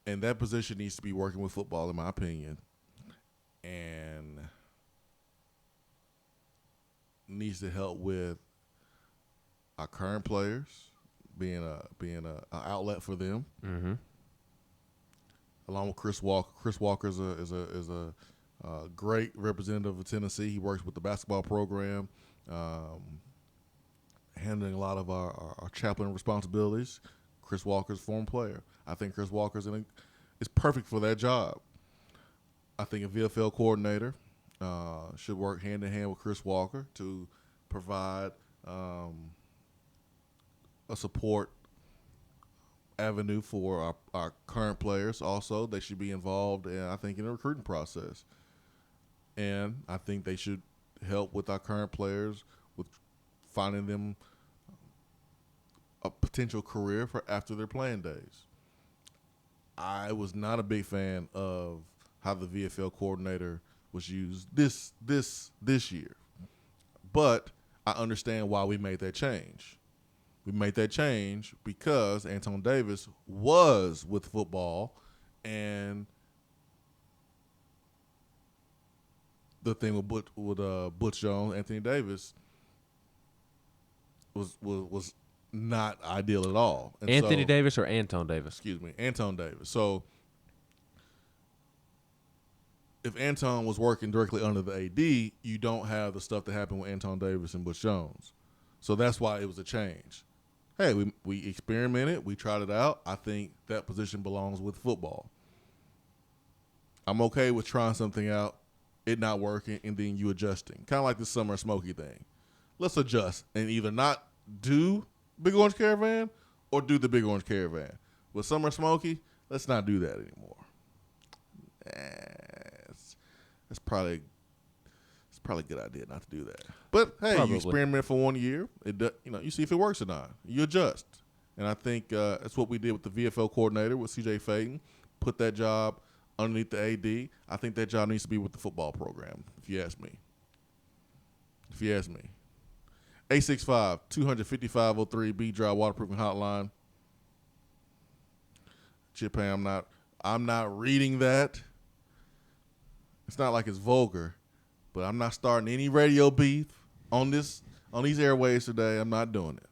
and that position needs to be working with football, in my opinion, and needs to help with our current players, being a outlet for them. Mm-hmm. Along with Chris Walker. Chris Walker is a great representative of Tennessee. He works with the basketball program, handling a lot of our chaplain responsibilities. Chris Walker's a former player. I think Chris Walker's is perfect for that job. I think a VFL coordinator should work hand in hand with Chris Walker to provide a support avenue for our current players. Also, they should be involved in the recruiting process. And I think they should help with our current players with finding them a potential career for after their playing days. I was not a big fan of how the VFL coordinator was used this year. But I understand why we made that change. We made that change because Anton Davis was with football, and the thing with Butch Jones, Anthony Davis was not ideal at all. And Anthony Davis or Anton Davis? Excuse me, Anton Davis. So if Anton was working directly under the AD, you don't have the stuff that happened with Anton Davis and Butch Jones. So that's why it was a change. Hey, we experimented. We tried it out. I think that position belongs with football. I'm okay with trying something out, it not working, and then you adjusting. Kind of like the Summer Smoky thing. Let's adjust and either not do Big Orange Caravan or do the Big Orange Caravan. With Summer Smoky, let's not do that anymore. It's probably a good idea not to do that. But hey, Probably. You experiment for 1 year. You see if it works or not. You adjust, and I think that's what we did with the VFL coordinator with CJ Faden. Put that job underneath the AD. I think that job needs to be with the football program. If you ask me. 865-250-503 B-Drive Waterproofing Hotline. Chip, I'm not reading that. It's not like it's vulgar. But I'm not starting any radio beef on these airways today. I'm not doing it.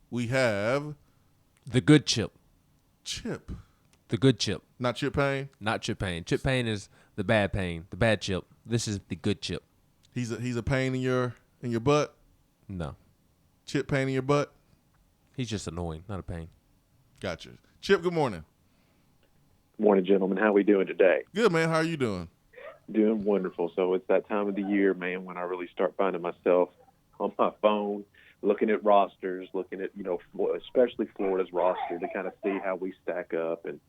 We have the good Chip. Chip. The good Chip. Not Chip Payne? Not Chip Payne. Chip Payne is the bad Payne, the bad Chip. This is the good Chip. He's a pain in your butt? No. Chip Payne in your butt? He's just annoying, not a pain. Gotcha. Chip, good morning. Good morning, gentlemen. How are we doing today? Good, man. How are you doing? Doing wonderful. So it's that time of the year, man, when I really start finding myself on my phone, looking at rosters, looking at, especially Florida's roster to kind of see how we stack up. And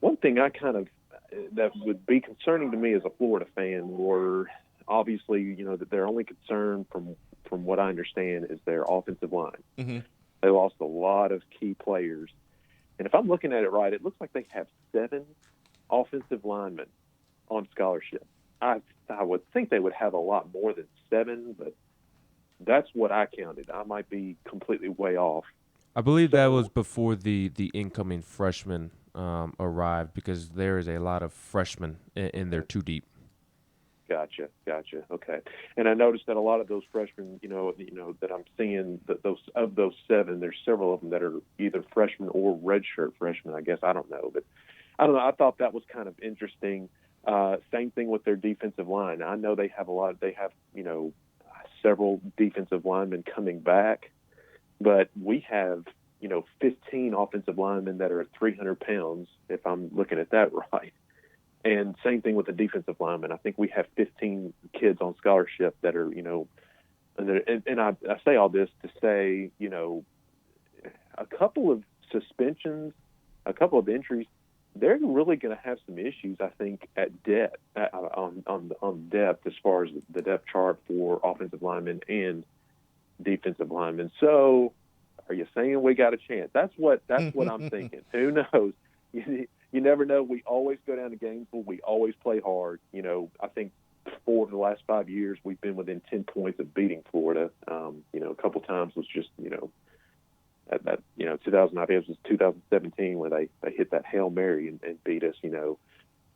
one thing that would be concerning to me as a Florida fan were obviously, that their only concern from what I understand is their offensive line. Mm-hmm. They lost a lot of key players. And if I'm looking at it right, it looks like they have 7 offensive linemen on scholarship. I would think they would have a lot more than 7, but that's what I counted. I might be completely way off. I believe that was before the incoming freshmen arrived, because there is a lot of freshmen in there too deep. Gotcha. Okay. And I noticed that a lot of those freshmen, that I'm seeing, those 7, there's several of them that are either freshmen or redshirt freshmen, I guess. I don't know. But I don't know. I thought that was kind of interesting. Same thing with their defensive line. I know they have several defensive linemen coming back, but we have, 15 offensive linemen that are at 300 pounds, if I'm looking at that right. And same thing with the defensive linemen. I think we have 15 kids on scholarship that are, and I say all this to say, a couple of suspensions, a couple of injuries, they're really going to have some issues, I think, at depth on depth as far as the depth chart for offensive linemen and defensive linemen. So, are you saying we got a chance? That's what I'm thinking. Who knows? You never know. We always go down to Gainesville. We always play hard. I think 4 of the last 5 years we've been within 10 points of beating Florida. A couple times was just 2000. I think it was 2017 where they hit that Hail Mary and beat us.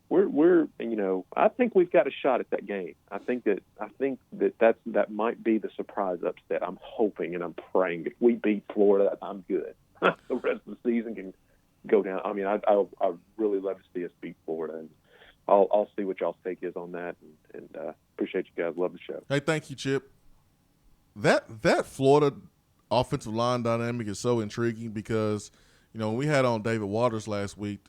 We're I think we've got a shot at that game. I think that might be the surprise upset. I'm hoping and I'm praying if we beat Florida, I'm good. The rest of the season can go down. I mean, I really love to see us beat Florida, and I'll see what y'all's take is on that. And appreciate you guys. Love the show. Hey, thank you, Chip. That Florida offensive line dynamic is so intriguing because, when we had on David Waters last week,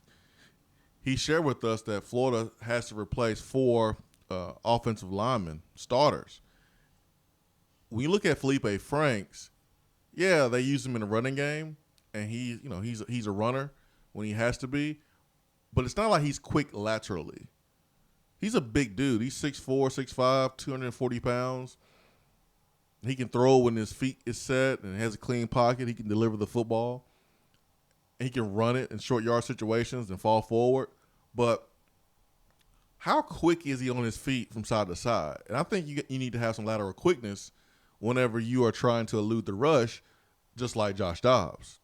he shared with us that Florida has to replace 4 offensive linemen, starters. When you look at Felipe Franks, yeah, they use him in the running game, and he's a runner when he has to be, but it's not like he's quick laterally. He's a big dude. He's 6'4", 6'5", 240 pounds. He can throw when his feet is set and has a clean pocket. He can deliver the football. He can run it in short yard situations and fall forward. But how quick is he on his feet from side to side? And I think you need to have some lateral quickness whenever you are trying to elude the rush, just like Josh Dobbs.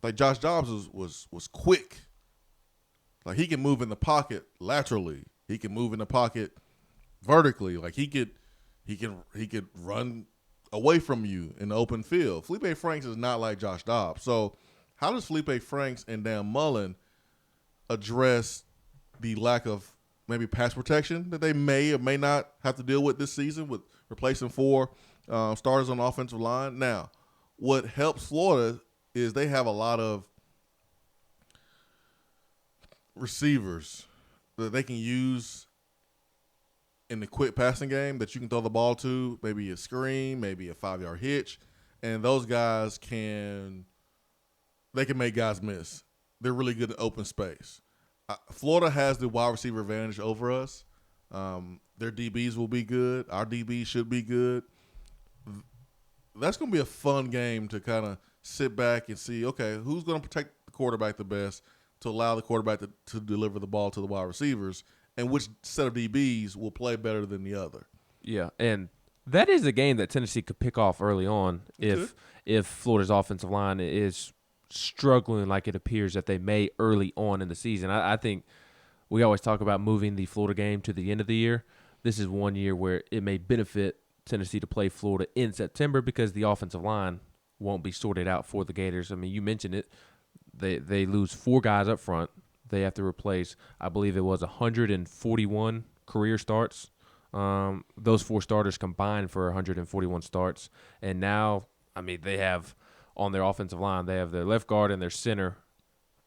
Like Josh Dobbs was quick. Like he can move in the pocket laterally. He can move in the pocket vertically. Like he could run away from you in the open field. Felipe Franks is not like Josh Dobbs. So how does Felipe Franks and Dan Mullen address the lack of maybe pass protection that they may or may not have to deal with this season with replacing 4 starters on the offensive line? Now, what helps Florida is they have a lot of receivers that they can use in the quick passing game that you can throw the ball to, maybe a screen, maybe a 5-yard hitch, and those guys can make guys miss. They're really good in open space. Florida has the wide receiver advantage over us. Their DBs will be good. Our DBs should be good. That's going to be a fun game to kind of sit back and see, okay, who's going to protect the quarterback the best to allow the quarterback to deliver the ball to the wide receivers, and which set of DBs will play better than the other. Yeah, and that is a game that Tennessee could pick off early on if Florida's offensive line is struggling like it appears that they may early on in the season. I think we always talk about moving the Florida game to the end of the year. This is one year where it may benefit Tennessee to play Florida in September because the offensive line won't be sorted out for the Gators. I mean, you mentioned it. They lose 4 guys up front. They have to replace, I believe it was 141 career starts. Those 4 starters combined for 141 starts. And now, I mean, they have on their offensive line, they have their left guard and their center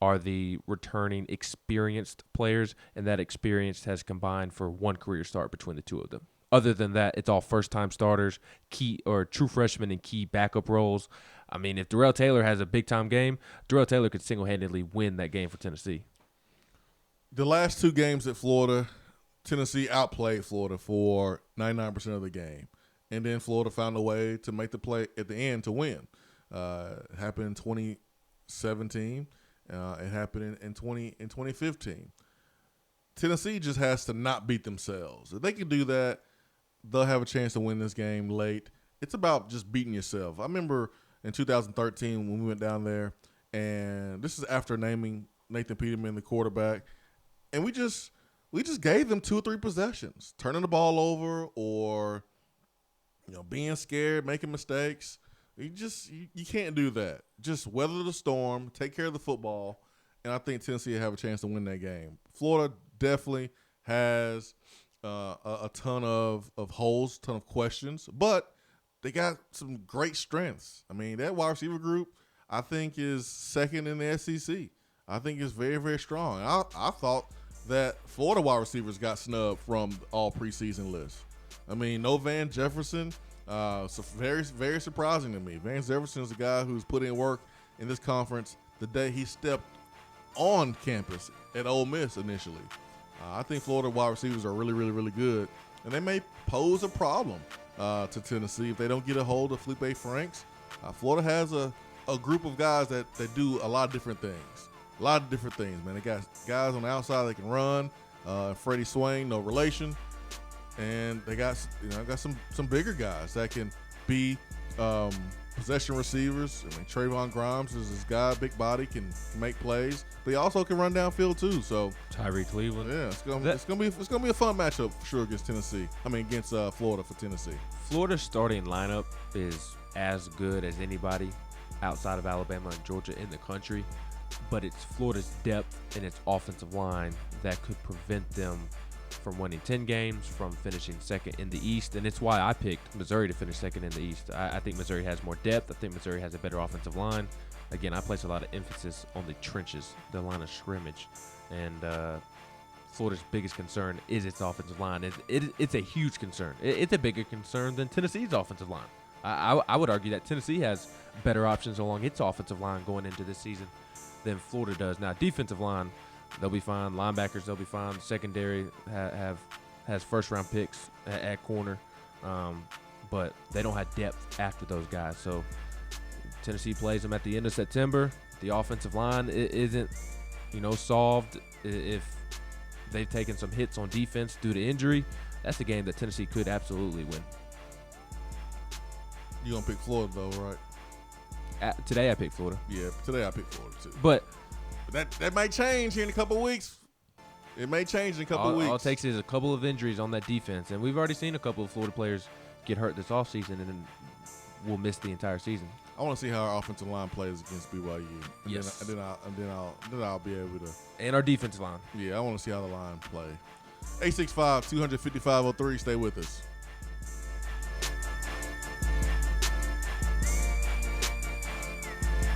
are the returning experienced players, and that experience has combined for 1 career start between the 2 of them. Other than that, it's all first-time starters, key or true freshmen in key backup roles. I mean, if Darrell Taylor has a big-time game, Darrell Taylor could single-handedly win that game for Tennessee. The last 2 games at Florida, Tennessee outplayed Florida for 99% of the game. And then Florida found a way to make the play at the end to win. It happened in 2017. It happened in 2015. Tennessee just has to not beat themselves. If they can do that, they'll have a chance to win this game late. It's about just beating yourself. I remember in 2013 when we went down there, and this is after naming Nathan Peterman the quarterback, and we just gave them 2 or 3 possessions, turning the ball over or being scared, making mistakes. You can't do that. Just weather the storm, take care of the football, and I think Tennessee will have a chance to win that game. Florida definitely has a ton of holes, ton of questions, but they got some great strengths. I mean, that wide receiver group, I think, is second in the SEC. I think it's very, very strong. I thought that Florida wide receivers got snubbed from all preseason lists. I mean, no Van Jefferson. So very, very surprising to me. Van Jefferson is a guy who's put in work in this conference the day he stepped on campus at Ole Miss initially. I think Florida wide receivers are really, really, really good, and they may pose a problem to Tennessee if they don't get a hold of Felipe Franks. Florida has a group of guys that do a lot of different things. A lot of different things, man. They got guys on the outside that can run. Freddie Swain, no relation. And they got some bigger guys that can be possession receivers. I mean, Trayvon Grimes is this guy, big body, can make plays, but he also can run downfield too. So Tyree Cleveland. Yeah, it's gonna be a fun matchup for sure against Tennessee. I mean, against Florida for Tennessee. Florida's starting lineup is as good as anybody outside of Alabama and Georgia in the country, but it's Florida's depth in its offensive line that could prevent them from winning 10 games, from finishing second in the East, and it's why I picked Missouri to finish second in the East. I think Missouri has more depth. I think Missouri has a better offensive line. Again, I place a lot of emphasis on the trenches, the line of scrimmage, and Florida's biggest concern is its offensive line. It's a huge concern. It's a bigger concern than Tennessee's offensive line. I would argue that Tennessee has better options along its offensive line going into this season than Florida does. Now, defensive line, they'll be fine. Linebackers, they'll be fine. Secondary has first-round picks at corner, but they don't have depth after those guys. So Tennessee plays them at the end of September. The offensive line isn't, solved. If they've taken some hits on defense due to injury, that's a game that Tennessee could absolutely win. You gonna pick Florida though, right? Today I picked Florida. Yeah, today I picked Florida too. But that might change here in a couple of weeks. It may change in a couple of weeks. All it takes is a couple of injuries on that defense, and we've already seen a couple of Florida players get hurt this offseason and then will miss the entire season. I want to see how our offensive line plays against BYU. Yes. And then I'll be able to. And our defensive line. Yeah, I want to see how the line play. 865-255-03. Stay with us.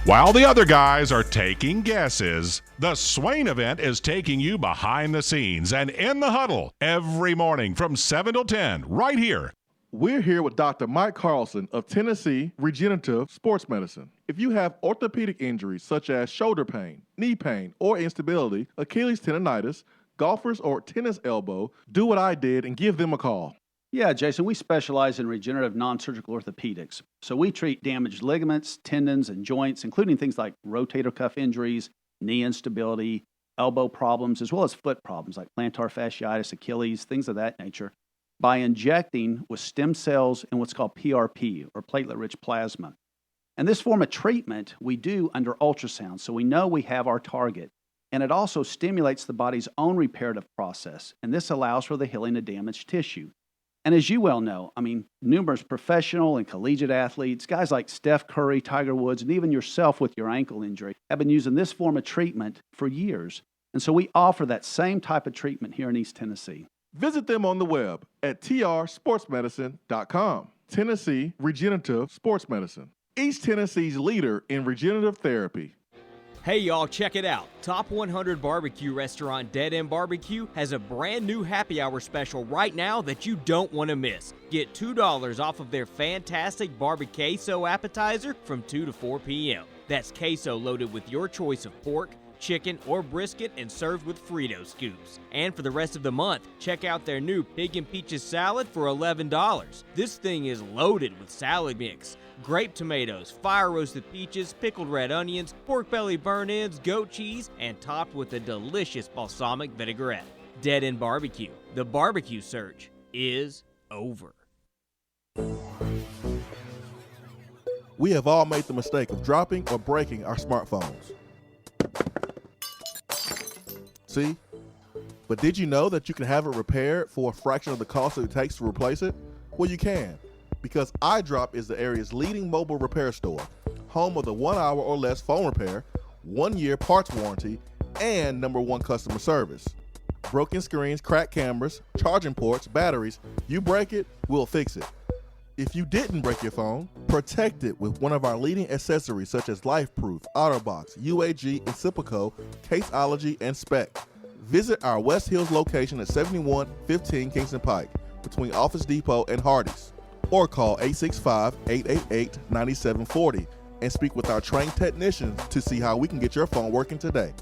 While the other guys are taking guesses, the Swain event is taking you behind the scenes and in the huddle every morning from 7 till 10 right here. We're here with Dr. Mike Carlson of Tennessee Regenerative Sports Medicine. If you have orthopedic injuries such as shoulder pain, knee pain, or instability, Achilles tendonitis, golfers, or tennis elbow, do what I did and give them a call. Yeah, Jason, we specialize in regenerative non-surgical orthopedics. So we treat damaged ligaments, tendons, and joints, including things like rotator cuff injuries, knee instability, elbow problems, as well as foot problems like plantar fasciitis, Achilles, things of that nature, by injecting with stem cells and what's called PRP, or platelet-rich plasma. And this form of treatment we do under ultrasound, so we know we have our target. And it also stimulates the body's own reparative process, and this allows for the healing of damaged tissue. And as you well know, numerous professional and collegiate athletes, guys like Steph Curry, Tiger Woods, and even yourself with your ankle injury, have been using this form of treatment for years. And so we offer that same type of treatment here in East Tennessee. Visit them on the web at trsportsmedicine.com. Tennessee Regenerative Sports Medicine, East Tennessee's leader in regenerative therapy. Hey y'all, check it out. Top 100 barbecue restaurant Dead End Barbecue has a brand new happy hour special right now that you don't want to miss. Get $2 off of their fantastic barbecue queso appetizer from 2 to 4 p.m. That's queso loaded with your choice of pork, chicken, or brisket and served with Frito scoops. And for the rest of the month, check out their new Pig and Peaches salad for $11. This thing is loaded with salad mix, grape tomatoes, fire-roasted peaches, pickled red onions, pork belly burnt-ends, goat cheese, and topped with a delicious balsamic vinaigrette. Dead End Barbecue. The barbecue search is over. We have all made the mistake of dropping or breaking our smartphones. See? But did you know that you can have it repaired for a fraction of the cost that it takes to replace it? Well, you can, because iDrop is the area's leading mobile repair store, home of the 1 hour or less phone repair, 1 year parts warranty, and #1 customer service. Broken screens, cracked cameras, charging ports, batteries, you break it, we'll fix it. If you didn't break your phone, protect it with one of our leading accessories such as LifeProof, OtterBox, UAG, Incipico, Caseology, and Spec. Visit our West Hills location at 7115 Kingston Pike, between Office Depot and Hardee's. or call 865-888-9740 and speak with our trained technicians to see how we can get your phone working today.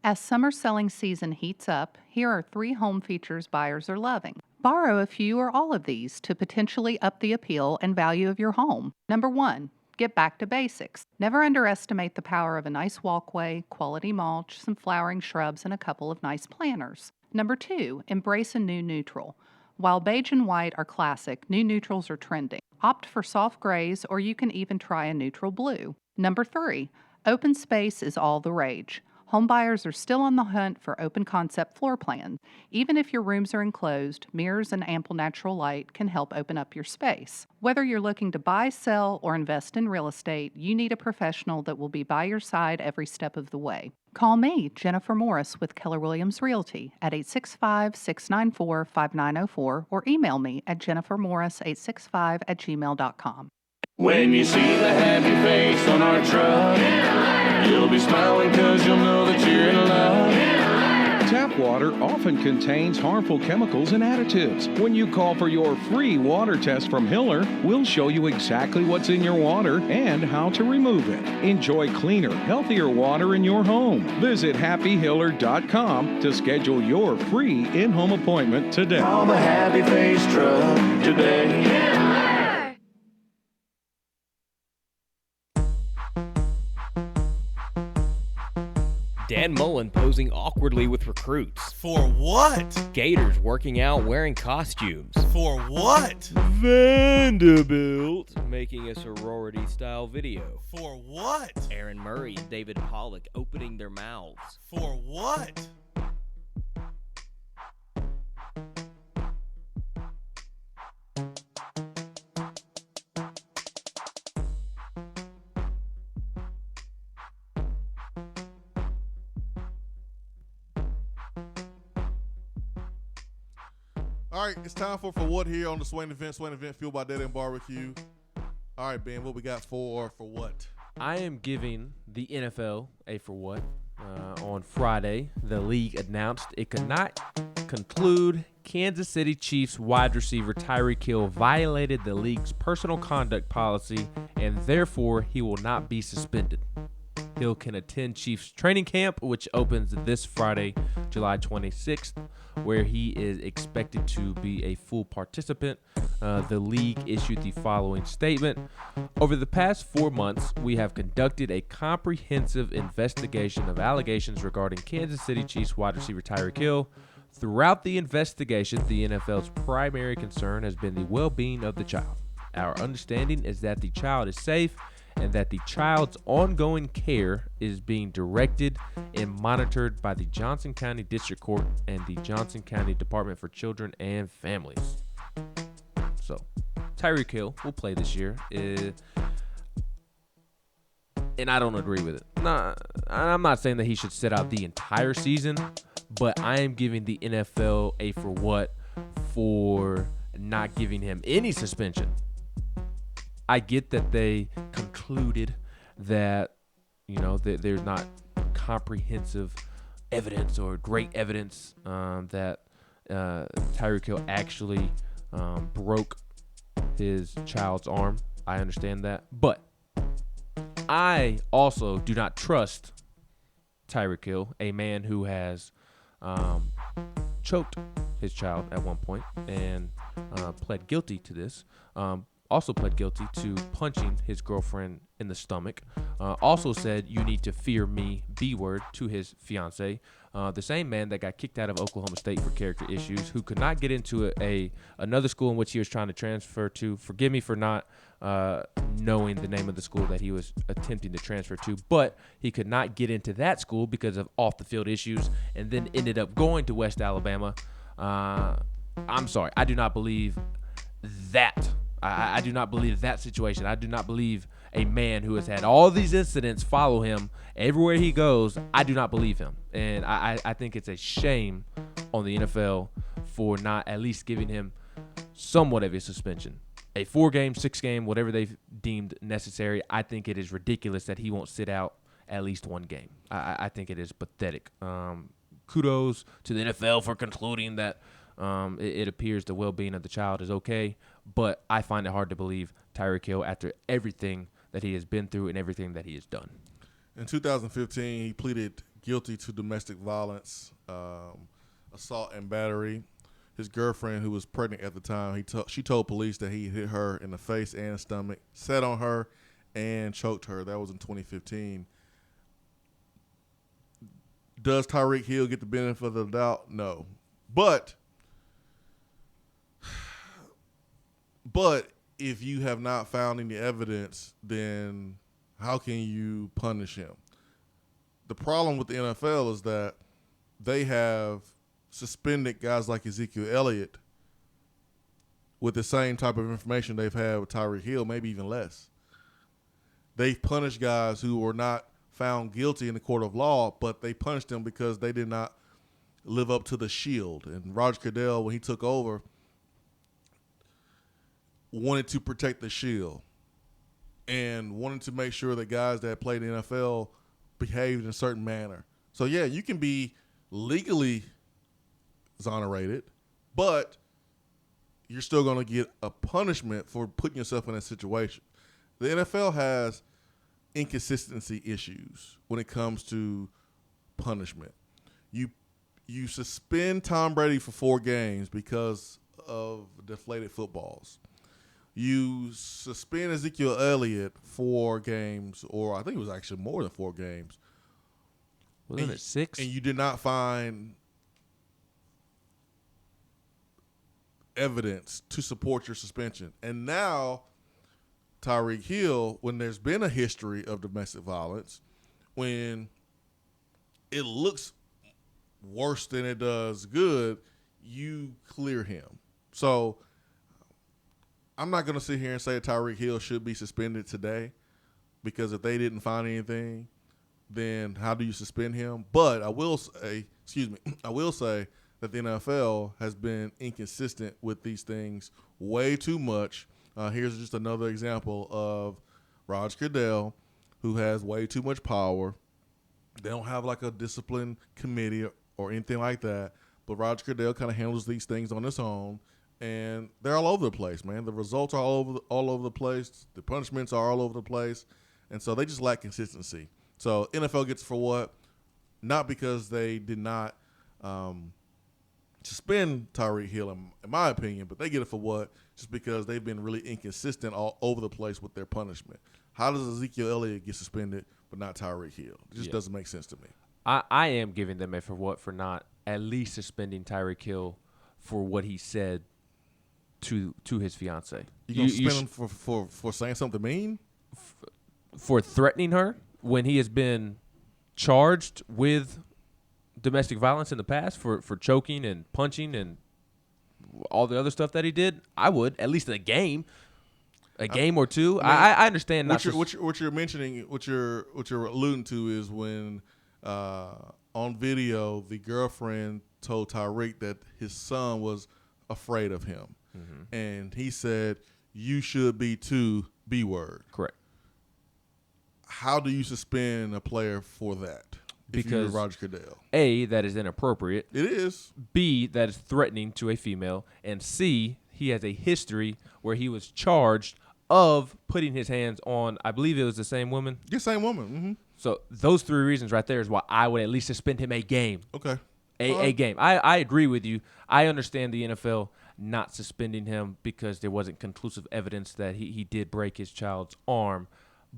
As summer selling season heats up, here are 3 home features buyers are loving. Borrow a few or all of these to potentially up the appeal and value of your home. Number 1, get back to basics. Never underestimate the power of a nice walkway, quality mulch, some flowering shrubs, and a couple of nice planters. Number 2, embrace a new neutral. While beige and white are classic, new neutrals are trending. Opt for soft grays, or you can even try a neutral blue. Number 3, open space is all the rage. Homebuyers are still on the hunt for open concept floor plans. Even if your rooms are enclosed, mirrors and ample natural light can help open up your space. Whether you're looking to buy, sell, or invest in real estate, you need a professional that will be by your side every step of the way. Call me, Jennifer Morris, with Keller Williams Realty at 865-694-5904 or email me at jennifermorris865@gmail.com. When you see the happy face on our truck, you'll be smiling because you'll know that you're in love. Tap water often contains harmful chemicals and additives. When you call for your free water test from Hiller, we'll show you exactly what's in your water and how to remove it. Enjoy cleaner, healthier water in your home. Visit happyhiller.com to schedule your free in-home appointment today. Call the Happy Face Truck today. Dan Mullen posing awkwardly with recruits. For what? Gators working out wearing costumes. For what? Vanderbilt making a sorority-style video. For what? Aaron Murray and David Pollock opening their mouths. For what? All right, it's time for what here on the Swain Event fueled by Dead End Barbecue. All right, Ben, what we got for what? I am giving the NFL a for what. On Friday, the league announced it could not conclude Kansas City Chiefs wide receiver Tyreek Hill violated the league's personal conduct policy, and therefore he will not be suspended. Hill can attend Chiefs training camp, which opens this Friday, July 26th, where he is expected to be a full participant. The league issued the following statement. Over the past 4 months, we have conducted a comprehensive investigation of allegations regarding Kansas City Chiefs wide receiver Tyreek Hill. Throughout the investigation, the NFL's primary concern has been the well-being of the child. Our understanding is that the child is safe and that the child's ongoing care is being directed and monitored by the Johnson County District Court and the Johnson County Department for Children and Families. So, Tyreek Hill will play this year, and I don't agree with it. Nah, I'm not saying that he should sit out the entire season, but I am giving the NFL a for what for not giving him any suspension. I get that they concluded that, that there's not comprehensive evidence or great evidence that Tyreek Hill actually broke his child's arm. I understand that. But I also do not trust Tyreek Hill, a man who has choked his child at one point and pled guilty to this. Also pled guilty to punching his girlfriend in the stomach. Also said, "You need to fear me," B-word, to his fiance. The same man that got kicked out of Oklahoma State for character issues, who could not get into another school in which he was trying to transfer to. Forgive me for not knowing the name of the school that he was attempting to transfer to, but he could not get into that school because of off-the-field issues, and then ended up going to West Alabama. I'm sorry. I do not believe that. I do not believe that situation. I do not believe a man who has had all these incidents follow him everywhere he goes. I do not believe him. And I think it's a shame on the NFL for not at least giving him somewhat of a suspension. A 4-game, 6-game, whatever they've deemed necessary. I think it is ridiculous that he won't sit out at least one game. I think it is pathetic. Kudos to the NFL for concluding that It appears the well-being of the child is okay, but I find it hard to believe Tyreek Hill after everything that he has been through and everything that he has done. In 2015, he pleaded guilty to domestic violence, assault and battery. His girlfriend, who was pregnant at the time, she told police that he hit her in the face and stomach, sat on her, and choked her. That was in 2015. Does Tyreek Hill get the benefit of the doubt? No. But if you have not found any evidence, then how can you punish him? The problem with the NFL is that they have suspended guys like Ezekiel Elliott with the same type of information they've had with Tyreek Hill, maybe even less. They've punished guys who were not found guilty in the court of law, but they punished them because they did not live up to the shield. And Roger Goodell, when he took over, wanted to protect the shield and wanted to make sure that guys that played in the NFL behaved in a certain manner. So, yeah, you can be legally exonerated, but you're still going to get a punishment for putting yourself in that situation. The NFL has inconsistency issues when it comes to punishment. You suspend Tom Brady for 4 games because of deflated footballs. You suspend Ezekiel Elliott 4 games, or I think it was actually more than 4 games. Wasn't it 6? And you did not find evidence to support your suspension. And now Tyreek Hill, when there's been a history of domestic violence, when it looks worse than it does good, you clear him. So I'm not going to sit here and say Tyreek Hill should be suspended today, because if they didn't find anything, then how do you suspend him? But I will say that the NFL has been inconsistent with these things way too much. Here's just another example of Roger Goodell, who has way too much power. They don't have like a discipline committee or anything like that, but Roger Goodell kind of handles these things on his own, and they're all over the place, man. The results are all over the place. The punishments are all over the place, and so they just lack consistency. So NFL gets for what? Not because they did not suspend Tyreek Hill, in my opinion, but they get it for what? Just because they've been really inconsistent all over the place with their punishment. How does Ezekiel Elliott get suspended but not Tyreek Hill? It just doesn't make sense to me. I am giving them a for what for not at least suspending Tyreek Hill for what he said to his fiance. You gonna suspend him for saying something mean? For threatening her when he has been charged with domestic violence in the past for choking and punching and all the other stuff that he did? I would, at least a game or two. I understand. What you're mentioning, what you're alluding to is when on video the girlfriend told Tyreek that his son was afraid of him, and he said, "You should be too." B word. Correct. How do you suspend a player for that? Because you're Roger Goodell. A, that is inappropriate. It is. B, that is threatening to a female. And C, he has a history where he was charged of putting his hands on, I believe it was the same woman. The same woman. Mm-hmm. So those 3 reasons right there is why I would at least suspend him a game. Okay. A game. I agree with you. I understand the NFL not suspending him because there wasn't conclusive evidence that he did break his child's arm.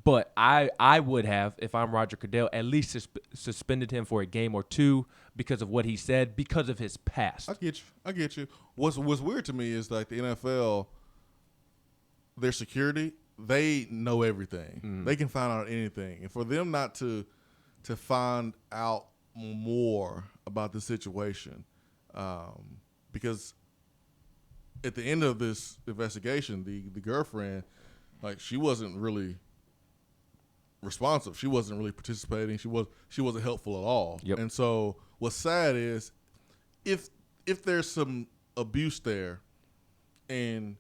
But I would have, if I'm Roger Goodell, at least suspended him for a game or 2 because of what he said, because of his past. I get you. What's weird to me is like the NFL, their security, they know everything. Mm. They can find out anything. And for them not to find out more about the situation, because at the end of this investigation, the girlfriend, like, she wasn't really responsive. She wasn't really participating. She wasn't helpful at all. Yep. And so what's sad is if there's some abuse there and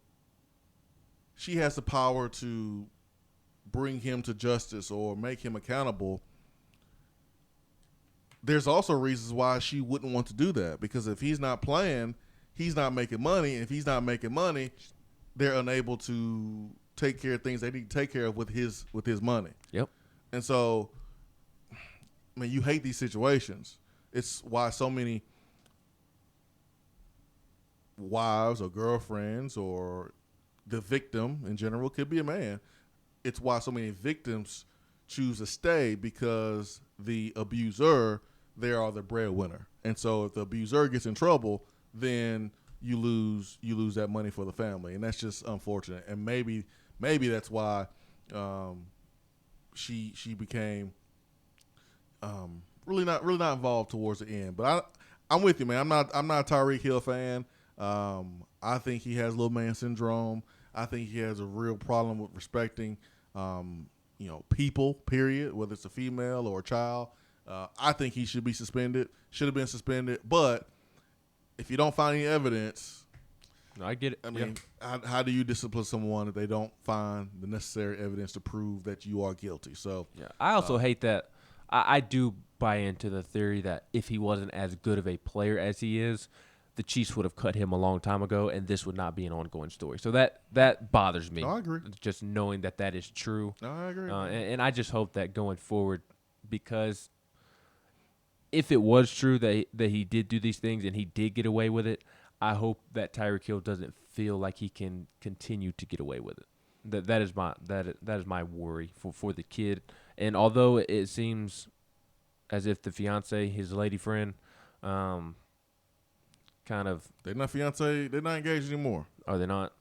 she has the power to bring him to justice or make him accountable, there's also reasons why she wouldn't want to do that, because if he's not playing, he's not making money. And if he's not making money, they're unable to take care of things they need to take care of with his money. Yep. And so, I mean, you hate these situations. It's why so many wives or girlfriends or the victim in general, could be a man. It's why so many victims choose to stay, because the abuser, they are the breadwinner. And so if the abuser gets in trouble, then you lose that money for the family. And that's just unfortunate. And maybe that's why she became really not involved towards the end. But I'm with you, man. I'm not a Tyreek Hill fan. I think he has little man syndrome. I think he has a real problem with respecting, people, period, whether it's a female or a child. I think he should be suspended, should have been suspended. But if you don't find any evidence, I get it. I mean, how do you discipline someone if they don't find the necessary evidence to prove that you are guilty? So yeah, I also hate that. I do buy into the theory that if he wasn't as good of a player as he is, the Chiefs would have cut him a long time ago, and this would not be an ongoing story. So that bothers me. No, I agree. Just knowing that is true. No, I agree. And I just hope that going forward, because if it was true that he did do these things and he did get away with it, I hope that Tyreek Hill doesn't feel like he can continue to get away with it. That is my worry for the kid. And although it seems as if the fiance, his lady friend, kind of, they're not fiance, they're not engaged anymore. Are they not?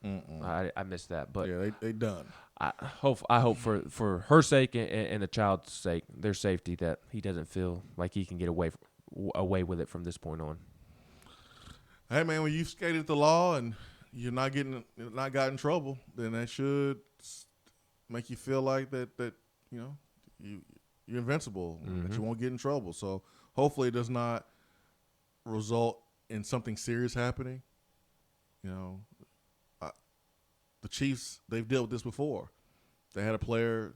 I missed that, but yeah, they done. I hope for her sake and the child's sake, their safety, that he doesn't feel like he can get away with it from this point on. Hey man, when you've skated the law and you're not got in trouble, then that should make you feel like that you're invincible, that you won't get in trouble. So hopefully it does not result in something serious happening. The Chiefs, they've dealt with this before. They had a player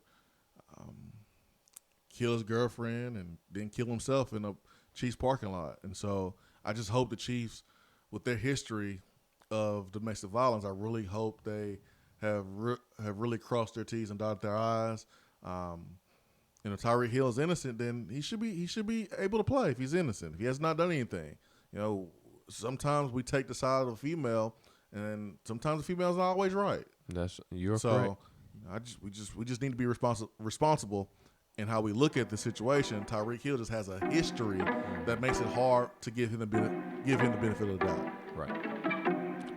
kill his girlfriend and then kill himself in a Chiefs parking lot. And so I just hope the Chiefs, with their history of domestic violence, I really hope they have really crossed their T's and dotted their I's. Tyreek Hill is innocent, then he should be able to play if he's innocent. If he has not done anything. Sometimes we take the side of a female, and sometimes the female's not always right. You're correct. We just need to be responsible in how we look at the situation. Tyreek Hill just has a history that makes it hard to give him the benefit of the doubt. Right.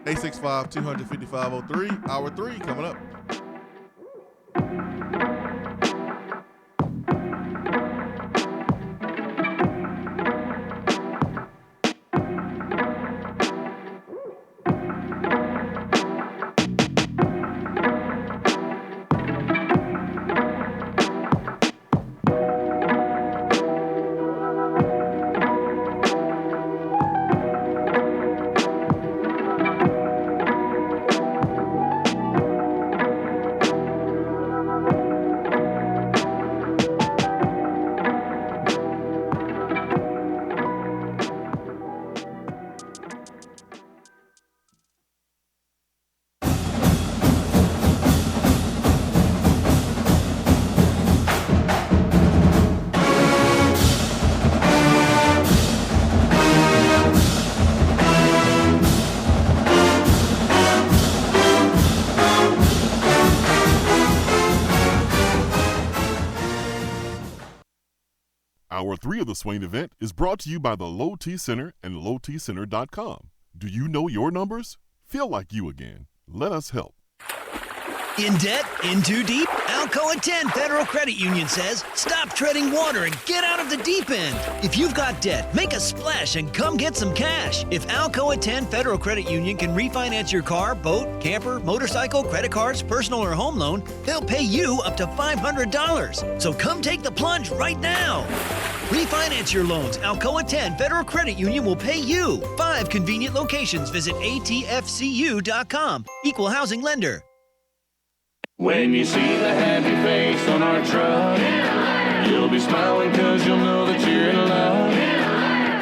865-200-5503. Hour 3 coming up. Hour 3 of the Swain event is brought to you by the Low T Center and lowtcenter.com. Do you know your numbers? Feel like you again. Let us help. In debt? In too deep? Alcoa 10 Federal Credit Union says, stop treading water and get out of the deep end. If you've got debt, make a splash and come get some cash. If Alcoa 10 Federal Credit Union can refinance your car, boat, camper, motorcycle, credit cards, personal or home loan, they'll pay you up to $500. So come take the plunge right now. Refinance your loans. Alcoa 10 Federal Credit Union will pay you. 5 convenient locations. Visit atfcu.com. Equal housing lender. When you see the happy face on our truck, you'll be smiling 'cause you'll know that you're in love.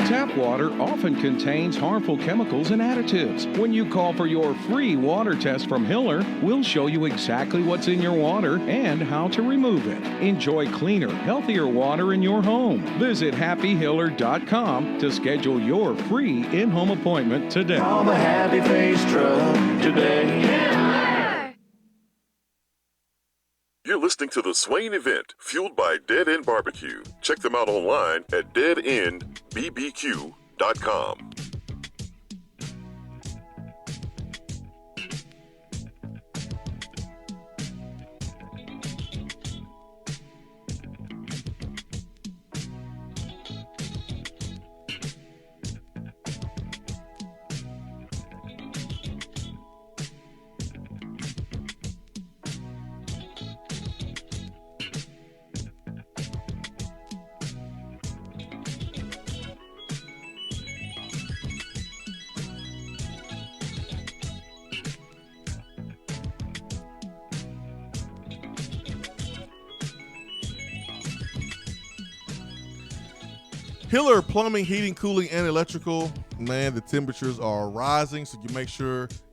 Tap Tap water often contains harmful chemicals and additives. When you call for your free water test from Hiller, we'll show you exactly what's in your water and how to remove it. Enjoy cleaner, healthier water in your home. Visit happyhiller.com to schedule your free in-home appointment today. Call the Happy Face Truck today. You're listening to the Swain event, fueled by Dead End Barbecue. Check them out online at deadendbbq.com. Hiller Plumbing, Heating, Cooling, and Electrical. Man, the temperatures are rising, so you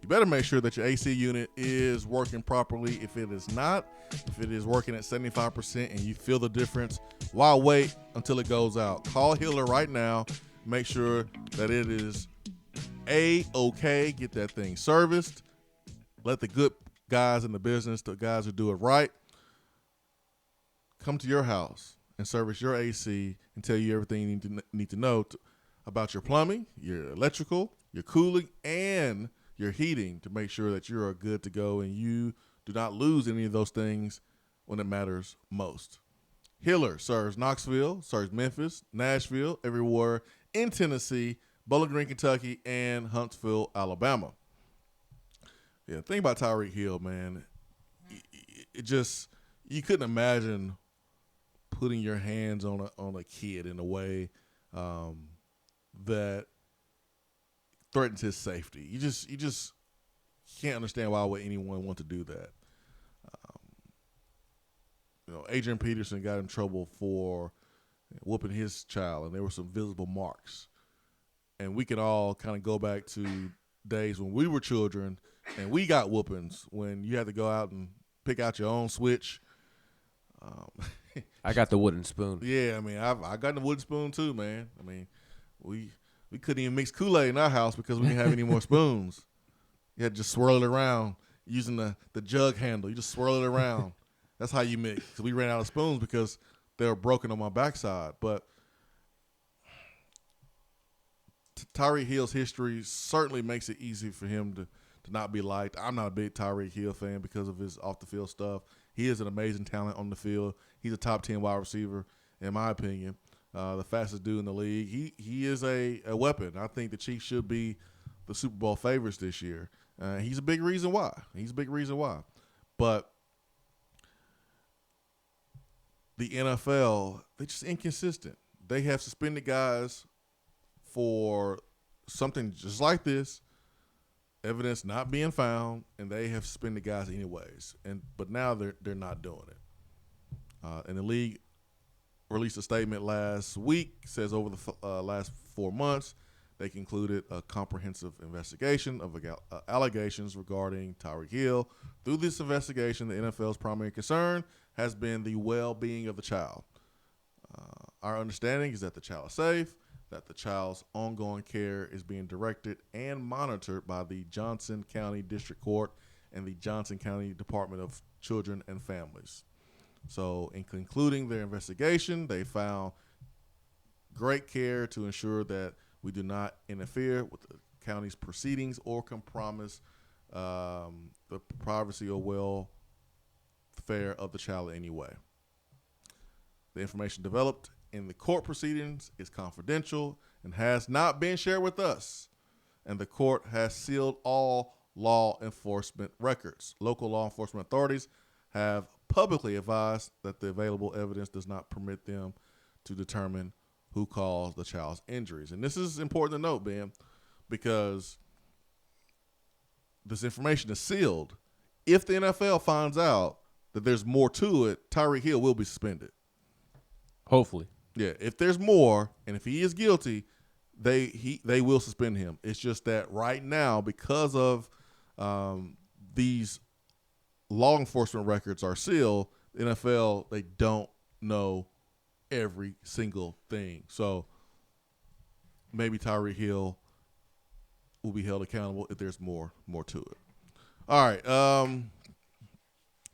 better make sure that your AC unit is working properly. If it is not, if it is working at 75% and you feel the difference, why wait until it goes out? Call Hiller right now. Make sure that it is A-okay. Get that thing serviced. Let the good guys in the business, the guys who do it right, come to your house and service your AC and tell you everything you need to know about your plumbing, your electrical, your cooling, and your heating to make sure that you are good to go and you do not lose any of those things when it matters most. Hiller serves Knoxville, serves Memphis, Nashville, everywhere in Tennessee, Bowling Green, Kentucky, and Huntsville, Alabama. Yeah, the thing about Tyreek Hill, man, it just, you couldn't imagine putting your hands on a kid in a way that threatens his safety. You just can't understand why would anyone want to do that. Adrian Peterson got in trouble for whooping his child, and there were some visible marks. And we can all kind of go back to days when we were children and we got whoopings when you had to go out and pick out your own switch. I got the wooden spoon. Yeah, I mean, I got the wooden spoon too, man. I mean, we couldn't even mix Kool-Aid in our house because we didn't have any more spoons. You had to just swirl it around using the jug handle. You just swirl it around. That's how you mix. So we ran out of spoons because they were broken on my backside. But Tyreek Hill's history certainly makes it easy for him to not be liked. I'm not a big Tyreek Hill fan because of his off-the-field stuff. He is an amazing talent on the field. He's a top 10 wide receiver, in my opinion, the fastest dude in the league. He is a weapon. I think the Chiefs should be the Super Bowl favorites this year. He's a big reason why. But the NFL, they're just inconsistent. They have suspended guys for something just like this, evidence not being found, and they have suspended guys anyways. But now they're not doing it. And the league released a statement last week, says over the last 4 months, they concluded a comprehensive investigation of allegations regarding Tyreek Hill. Through this investigation, the NFL's primary concern has been the well-being of the child. Our understanding is that the child is safe, that the child's ongoing care is being directed and monitored by the Johnson County District Court and the Johnson County Department of Children and Families. So in concluding their investigation, they found great care to ensure that we do not interfere with the county's proceedings or compromise the privacy or welfare of the child in any way. The information developed in the court proceedings is confidential and has not been shared with us, and the court has sealed all law enforcement records. Local law enforcement authorities have publicly advised that the available evidence does not permit them to determine who caused the child's injuries. And this is important to note, Ben, because this information is sealed. If the NFL finds out that there's more to it, Tyreek Hill will be suspended. Hopefully. Yeah, if there's more, and if he is guilty, they will suspend him. It's just that right now, because of these law enforcement records are sealed, the NFL, they don't know every single thing. So maybe Tyreek Hill will be held accountable if there's more to it. All right.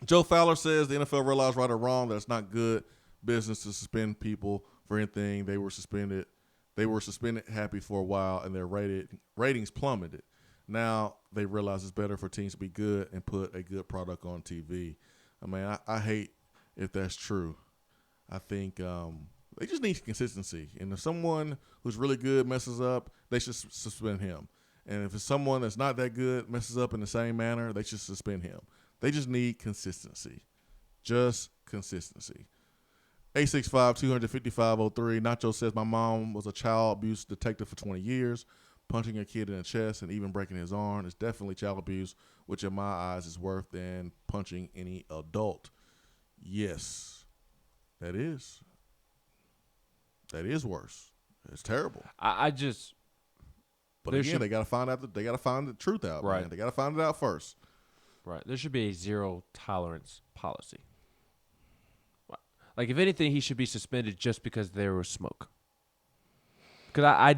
Joe Fowler says the NFL realized right or wrong that it's not good business to suspend people for anything. They were suspended happy for a while, and their ratings plummeted. Now they realize it's better for teams to be good and put a good product on TV. I mean, I hate if that's true. I think they just need consistency. And if someone who's really good messes up, they should suspend him. And if it's someone that's not that good messes up in the same manner, they should suspend him. They just need consistency. Just consistency. 865-255-03. Nacho says, my mom was a child abuse detective for 20 years. Punching a kid in the chest and even breaking his arm is definitely child abuse, which in my eyes is worse than punching any adult. Yes, that is. That is worse. It's terrible. But again, they got to find out. They got to find the truth out. Right. Man. They got to find it out first. Right. There should be a zero tolerance policy. Like, if anything, he should be suspended just because there was smoke. Because I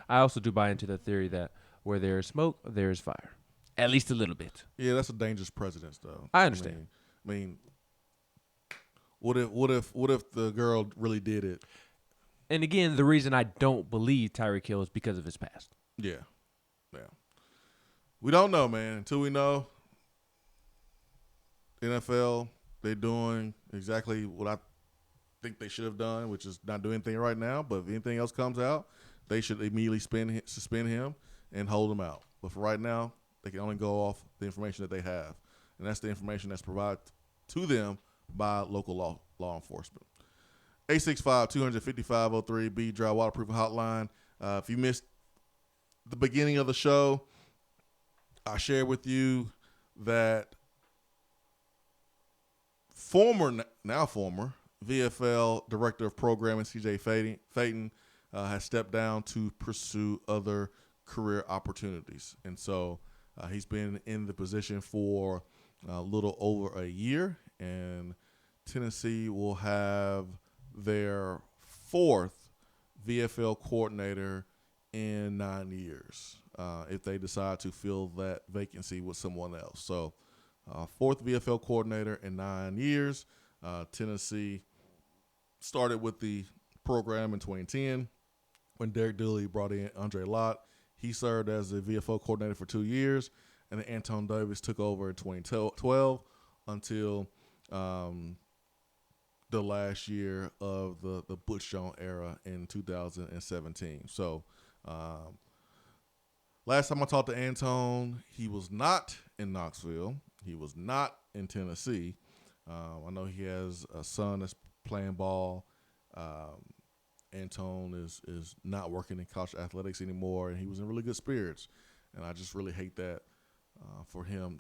also do buy into the theory that where there is smoke, there is fire. At least a little bit. Yeah, that's a dangerous precedent, though. I understand. I mean, what if the girl really did it? And again, the reason I don't believe Tyreek Hill is because of his past. Yeah. We don't know, man. Until we know, NFL, they're doing exactly what I think they should have done, which is not do anything right now. But if anything else comes out, they should immediately suspend him and hold him out. But for right now, they can only go off the information that they have, and that's the information that's provided to them by local law enforcement. 865-255-03 B Dry Waterproof Hotline. If you missed the beginning of the show, I shared with you that now former VFL Director of Programming CJ Phaeton has stepped down to pursue other career opportunities. And so he's been in the position for a little over a year, and Tennessee will have their fourth VFL coordinator in 9 years if they decide to fill that vacancy with someone else. So fourth VFL coordinator in 9 years. Tennessee started with the program in 2010 when Derek Dooley brought in Andre Lott. He served as the VFL coordinator for 2 years, and then Anton Davis took over in 2012 until the last year of the Butch Jones era in 2017. So last time I talked to Anton, he was not in Knoxville. He was not in Tennessee. I know he has a son that's playing ball. Anton is not working in college athletics anymore, and he was in really good spirits. And I just really hate that for him,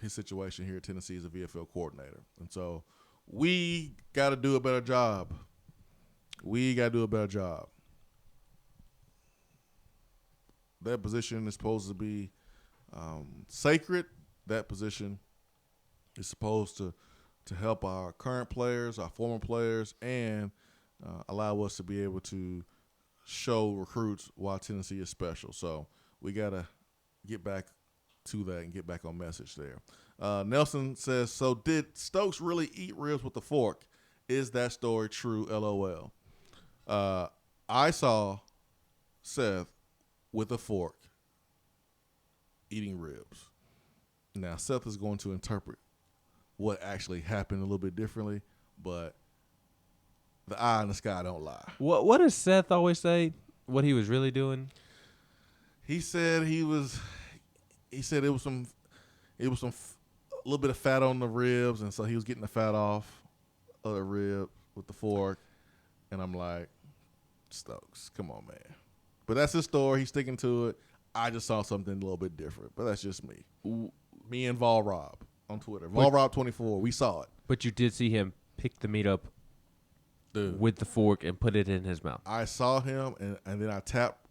his situation here at Tennessee as a VFL coordinator. And so we got to do a better job. That position is supposed to be sacred. That position is supposed to help our current players, our former players, and allow us to be able to show recruits why Tennessee is special. So we got to get back to that and get back on message there. Nelson says, so did Stokes really eat ribs with a fork? Is that story true? LOL. I saw Seth with a fork eating ribs. Now, Seth is going to interpret what actually happened a little bit differently, but the eye in the sky don't lie. What does Seth always say? What he was really doing? He said it was some a little bit of fat on the ribs, and so he was getting the fat off of the rib with the fork. And I'm like, Stokes, come on, man. But that's his story. He's sticking to it. I just saw something a little bit different, but that's just me. Me and Vol Rob on Twitter. Vol Rob 24. We saw it. But you did see him pick the meat up with the fork and put it in his mouth. I saw him, and then I tapped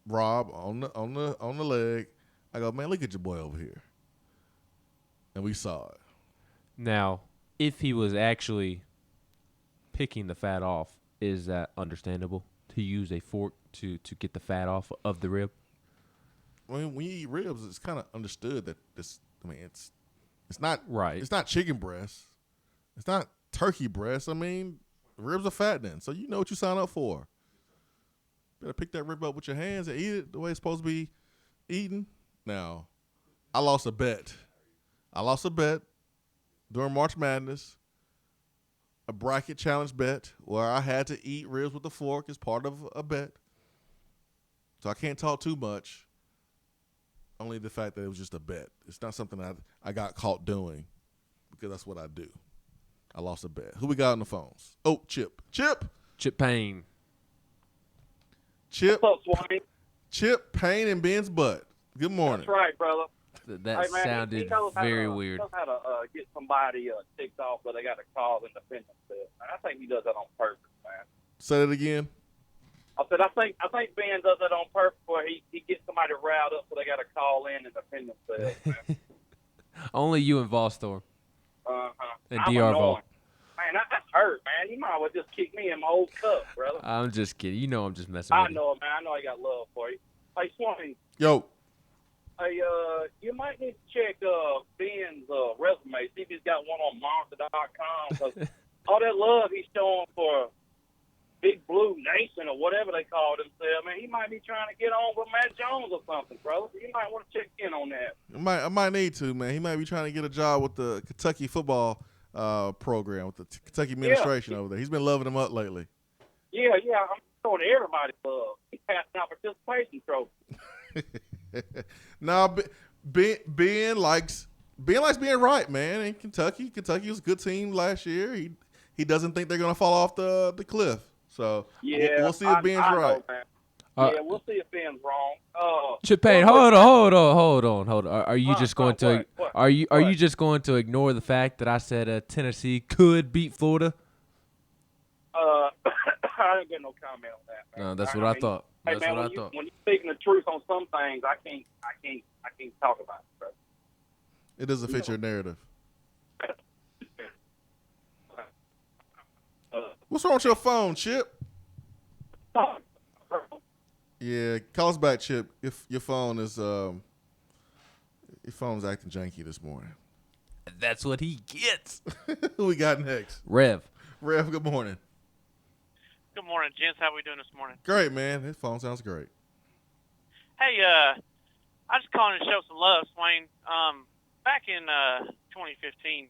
Rob on the leg. I go, man, look at your boy over here. And we saw it. Now, if he was actually picking the fat off, is that understandable to use a fork to get the fat off of the rib? I mean, when you eat ribs, it's kind of understood that this. I mean, it's not right. It's not chicken breast. It's not turkey breast. I mean, ribs are fattening, so you know what you sign up for. Better pick that rib up with your hands and eat it the way it's supposed to be eaten. Now, I lost a bet. During March Madness, a bracket challenge bet where I had to eat ribs with a fork as part of a bet. So I can't talk too much. Only the fact that it was just a bet. It's not something I got caught doing because that's what I do. I lost a bet. Who we got on the phones? Oh, Chip Payne. Chip. What's up, Swain? Chip Payne and Ben's butt. Good morning. That's right, brother. That hey, man, sounded he knows very how to, weird. He knows how to get somebody ticked off, but they got to call and defend themselves. Man, I think he does that on purpose, man. Say that again. I said I think Ben does that on purpose, where he gets somebody riled up, so they got to call in and defend themselves. Man. Only you and Volstorm. And I'm DR Vol. annoying. Man, that's hurt, man. You might as well just kick me in my old cup, brother. I'm just kidding. You know I'm just messing I with you. know it, man. I know I got love for you. Hey, Swain. Yo. Hey, you might need to check Ben's resume, see if he's got one on Monster.com, because all that love he's showing for Big Blue Nation or whatever they call themselves, man, he might be trying to get on with Matt Jones or something, brother. You might want to check in on that. I might need to, man. He might be trying to get a job with the Kentucky football program, with the Kentucky administration over there. He's been loving him up lately. Yeah, I'm showing everybody love. He's passing out participation trophies. No, Ben likes being right, man. In Kentucky was a good team last year. He doesn't think they're gonna fall off the cliff. So yeah, we'll see if Ben's right. Know, yeah, we'll see if Ben's wrong. Chip Payne, hold on. Are you just going to what? are you just going to ignore the fact that I said Tennessee could beat Florida? I didn't get no comment on that, man. No, that's what I thought. Hey, That's man, what I thought. When you're speaking the truth on some things, I can't talk about it, bro. It doesn't fit your narrative. What's wrong with your phone, Chip? Yeah, call us back, Chip. If your phone is your phone's acting janky this morning. That's what he gets. Who we got next? Rev, good morning. Good morning, gents. How we doing this morning? Great, man. His phone sounds great. Hey, I just calling to show some love, Swain. Back in 2015,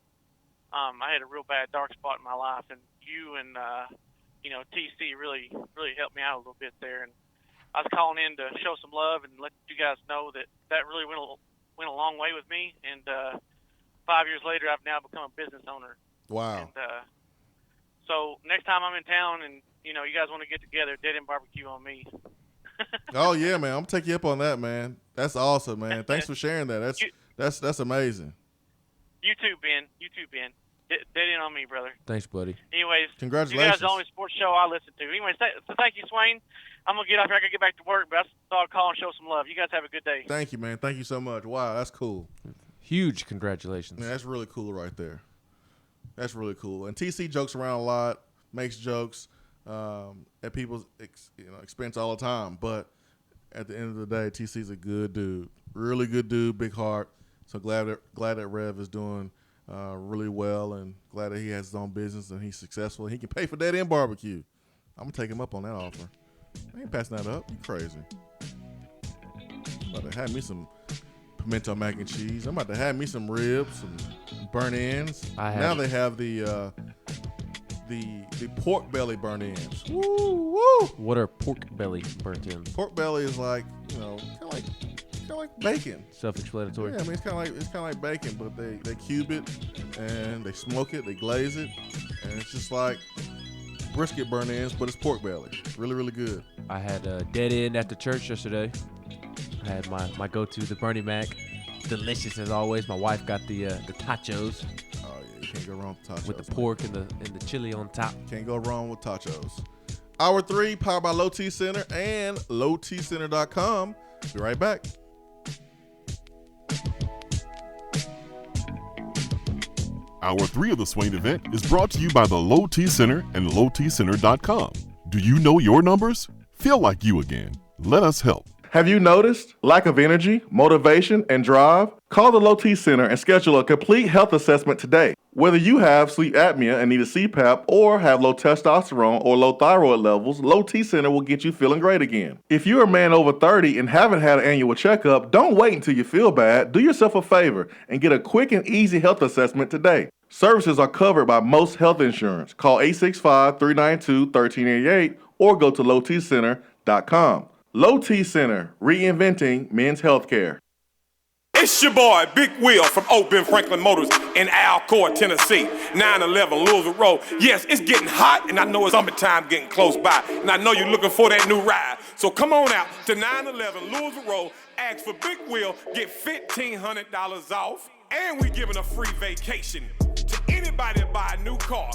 I had a real bad dark spot in my life, and you and TC really helped me out a little bit there. And I was calling in to show some love and let you guys know that really went a long way with me. And 5 years later, I've now become a business owner. Wow. And so next time I'm in town and you guys want to get together, Dead End Barbecue on me. Oh yeah, man. I'm gonna take you up on that, man. That's awesome, man. Thanks for sharing that. That's amazing. You too, Ben. Dead End on me, brother. Thanks, buddy. Anyways, congratulations. You guys are the only sports show I listen to. Anyways, so thank you, Swain. I'm gonna get off here. I gotta get back to work, but I thought I'd call and show some love. You guys have a good day. Thank you, man. Thank you so much. Wow, that's cool. Huge congratulations. Man, that's really cool right there. That's really cool. And TC jokes around a lot, makes jokes at people's expense all the time. But at the end of the day, TC's a good dude, really good dude, big heart. So glad that Rev is doing really well, and glad that he has his own business and he's successful. He can pay for Dead End Barbecue. I'm gonna take him up on that offer. I ain't passing that up. You crazy? About to have me some pimento mac and cheese. I'm about to have me some ribs, some burnt ends. Now they have the pork belly burnt ends. Woo woo! What are pork belly burnt ends? Pork belly is like kind of like bacon. Self-explanatory. Yeah, I mean it's kind of like bacon, but they cube it and they smoke it, they glaze it, and it's just like brisket burnt ends, but it's pork belly. Really, really good. I had a dead end at the church yesterday. I had my go-to, the Bernie Mac. Delicious as always. My wife got the tachos. Oh yeah, you can't go wrong with tachos. With the pork and the chili on top. Can't go wrong with tachos. Hour 3, powered by Low T Center and lowtcenter.com. Be right back. Hour 3 of the Swain event is brought to you by the Low T Center and lowtcenter.com. Do you know your numbers? Feel like you again. Let us help. Have you noticed lack of energy, motivation, and drive? Call the Low T Center and schedule a complete health assessment today. Whether you have sleep apnea and need a CPAP or have low testosterone or low thyroid levels, Low T Center will get you feeling great again. If you're a man over 30 and haven't had an annual checkup, don't wait until you feel bad. Do yourself a favor and get a quick and easy health assessment today. Services are covered by most health insurance. Call 865-392-1388 or go to lowtcenter.com. Low T Center, reinventing men's healthcare. It's your boy, Big Will from Old Ben Franklin Motors in Alcoa, Tennessee. 911 Louisville Road. Yes, it's getting hot, and I know it's summertime getting close by, and I know you're looking for that new ride. So come on out to 911 Louisville Road, ask for Big Will, get $1,500 off, and we're giving a free vacation to anybody that buy a new car.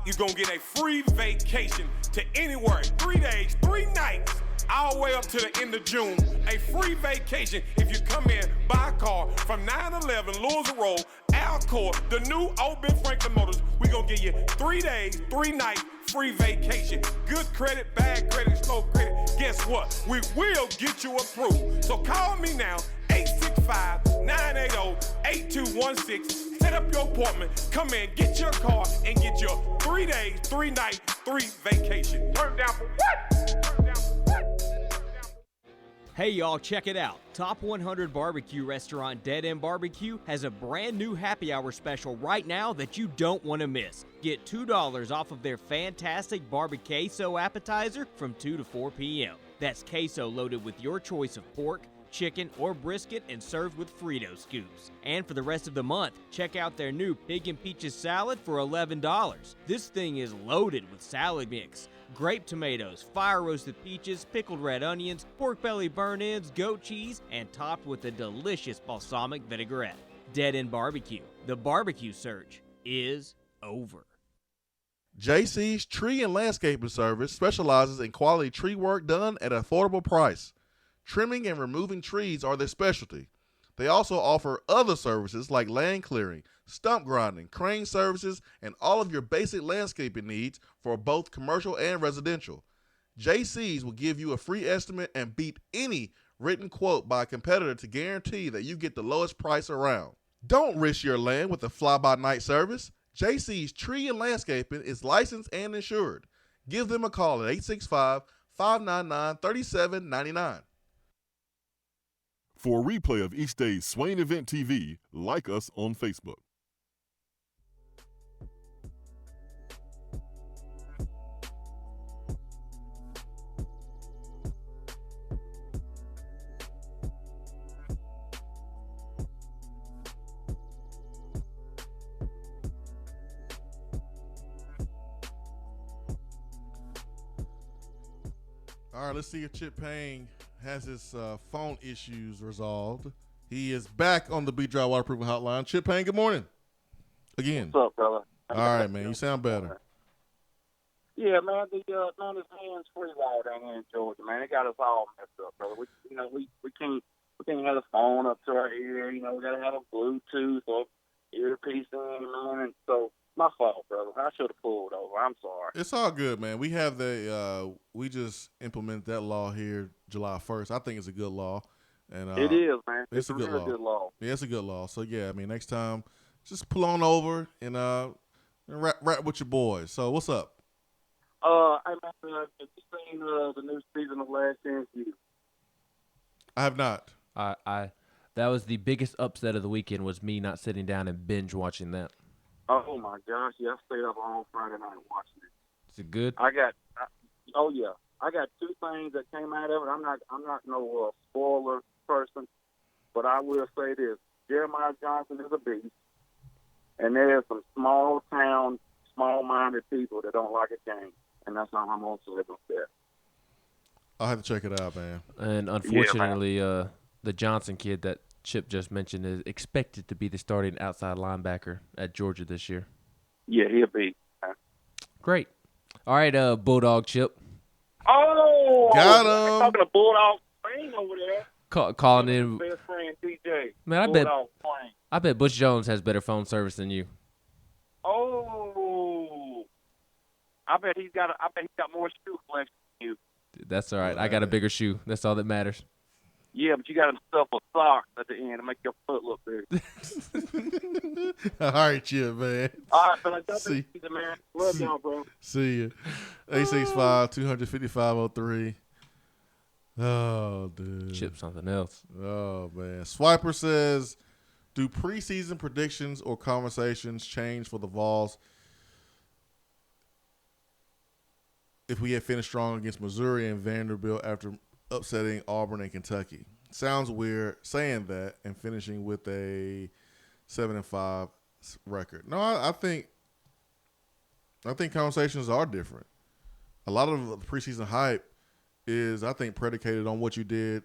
You're going to get a free vacation to anywhere, 3 days, 3 nights, all the way up to the end of June. A free vacation if you come in, buy a car from 911 Louisville Road, Alcoa, the new Old Ben Franklin Motors. We're going to give you 3 days, 3 nights, free vacation. Good credit, bad credit, slow credit. Guess what? We will get you approved. So call me now, 865-980-8216. Set up your appointment. Come in, get your car, and get your 3 days, 3 nights, 3 vacation. Turn down for what? Turn down for what? Hey y'all, check it out. Top 100 barbecue restaurant Dead End Barbecue has a brand new happy hour special right now that you don't want to miss. Get $2 off of their fantastic barbecue queso appetizer from 2 to 4 p.m. That's queso loaded with your choice of pork, chicken, or brisket and served with Frito scoops. And for the rest of the month, check out their new Pig and Peaches salad for $11. This thing is loaded with salad mix, grape tomatoes, fire-roasted peaches, pickled red onions, pork belly burn-ins, goat cheese, and topped with a delicious balsamic vinaigrette. Dead End Barbecue. The barbecue search is over. JC's Tree and Landscaping Service specializes in quality tree work done at an affordable price. Trimming and removing trees are their specialty. They also offer other services like land clearing, stump grinding, crane services, and all of your basic landscaping needs for both commercial and residential. JC's will give you a free estimate and beat any written quote by a competitor to guarantee that you get the lowest price around. Don't risk your land with a fly-by-night service. JC's Tree and Landscaping is licensed and insured. Give them a call at 865-599-3799. For a replay of each day's Swain Event TV, like us on Facebook. All right, let's see if Chip Payne has his phone issues resolved. He is back on the Beat Dry Waterproofing Hotline. Chip Payne, good morning. Again. What's up, brother? All right, man. You sound better. Yeah, man. The this hands-free law down here in Georgia, man, it got us all messed up, brother. We can't have the phone up to our ear. You know, we gotta have a Bluetooth or earpiece in, man. And so my fault, brother. I should have pulled over. I'm sorry. It's all good, man. We have we just implemented that law here July 1st. I think it's a good law. And it is, man. It's a good real law. good law. Yeah, it's a good law. So yeah, I mean, next time, just pull on over and rap with your boys. So what's up? Have you seen the new season of Last Chance U? I have not. I that was the biggest upset of the weekend, was me not sitting down and binge watching that. Oh my gosh, yeah, I stayed up all Friday night watching it. Is it good? I got 2 things that came out of it. I'm not no spoiler person, but I will say this: Jeremiah Johnson is a beast, and there's some small town, small-minded people that don't like a game, and that's how I'm also living there. I'll have to check it out, man. And unfortunately, the Johnson kid that Chip just mentioned is expected to be the starting outside linebacker at Georgia this year. Yeah, he'll be. Great. All right, Bulldog Chip. Oh, Got I'm him. talking to Bulldog Plain over there. Calling in. Best friend TJ. Man, Bulldog Plain. I bet Butch Jones has better phone service than you. Oh, I bet he's got more shoe collection than you. That's all right. I got a bigger shoe. That's all that matters. Yeah, but you got to stuff with socks at the end to make your foot look big. All right, yeah, man. All right, but that's See. it, man. Love y'all, bro. See you. 865-255-03. Oh, dude. Chip something else. Oh, man. Swiper says, do preseason predictions or conversations change for the Vols if we had finished strong against Missouri and Vanderbilt after upsetting Auburn and Kentucky? Sounds weird saying that and finishing with a 7-5 record. No, I think conversations are different. A lot of the preseason hype is, I think, predicated on what you did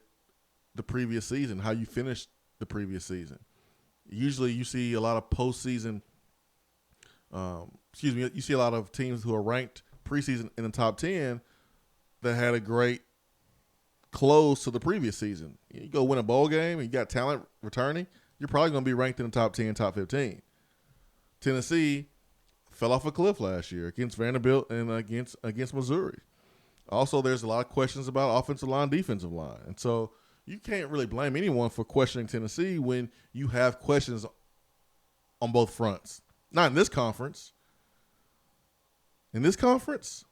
the previous season, how you finished the previous season. Usually you see a lot of postseason you see a lot of teams who are ranked preseason in the top 10 that had a great close to the previous season. You go win a bowl game and you got talent returning, you're probably going to be ranked in the top 10, top 15. Tennessee fell off a cliff last year against Vanderbilt and against Missouri. Also, there's a lot of questions about offensive line, defensive line. And so you can't really blame anyone for questioning Tennessee when you have questions on both fronts. Not in this conference. In this conference,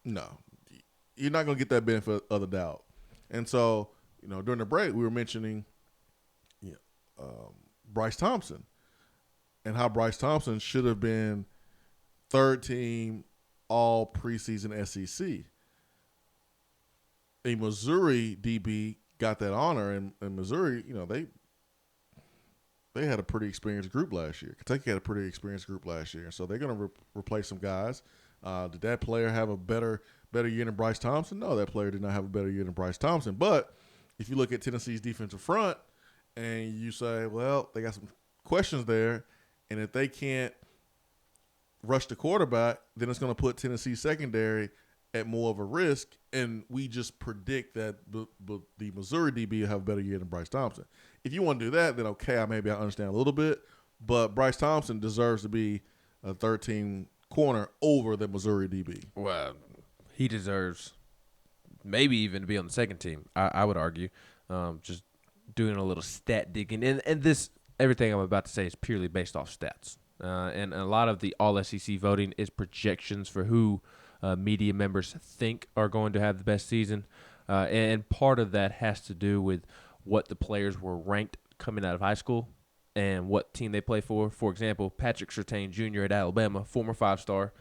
no. You're not going to get that benefit of the doubt. And so, during the break, we were mentioning Bryce Thompson and how Bryce Thompson should have been third team all preseason SEC. A Missouri DB got that honor, and Missouri, they had a pretty experienced group last year. Kentucky had a pretty experienced group last year, so they're going to replace some guys. Did that player have a better year than Bryce Thompson? No, that player did not have a better year than Bryce Thompson. But if you look at Tennessee's defensive front and you say, well, they got some questions there, and if they can't rush the quarterback, then it's going to put Tennessee's secondary at more of a risk, and we just predict that the Missouri DB will have a better year than Bryce Thompson. If you want to do that, then okay, maybe I understand a little bit, but Bryce Thompson deserves to be a 13 corner over the Missouri DB. Well, he deserves maybe even to be on the second team, I would argue. Just doing a little stat digging. And this, everything I'm about to say is purely based off stats. And a lot of the All-SEC voting is projections for who media members think are going to have the best season. And part of that has to do with what the players were ranked coming out of high school and what team they play for. For example, Patrick Surtain Jr. at Alabama, former 5-star,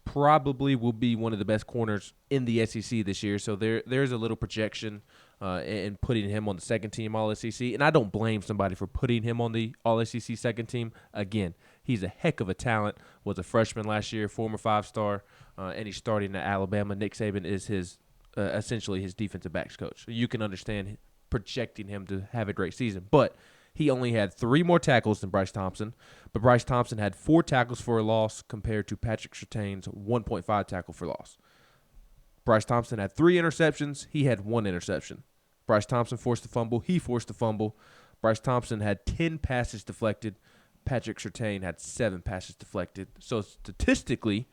probably will be one of the best corners in the SEC this year. So there's a little projection in putting him on the second team All-SEC. And I don't blame somebody for putting him on the All-SEC second team. Again, he's a heck of a talent, was a freshman last year, former 5-star, and he's starting at Alabama. Nick Saban is his essentially his defensive backs coach. So you can understand projecting him to have a great season. But he only had 3 more tackles than Bryce Thompson, but Bryce Thompson had 4 tackles for a loss compared to Patrick Surtain's 1.5 tackle for loss. Bryce Thompson had 3 interceptions. He had 1 interception. Bryce Thompson forced a fumble. He forced a fumble. Bryce Thompson had 10 passes deflected. Patrick Surtain had 7 passes deflected. So statistically,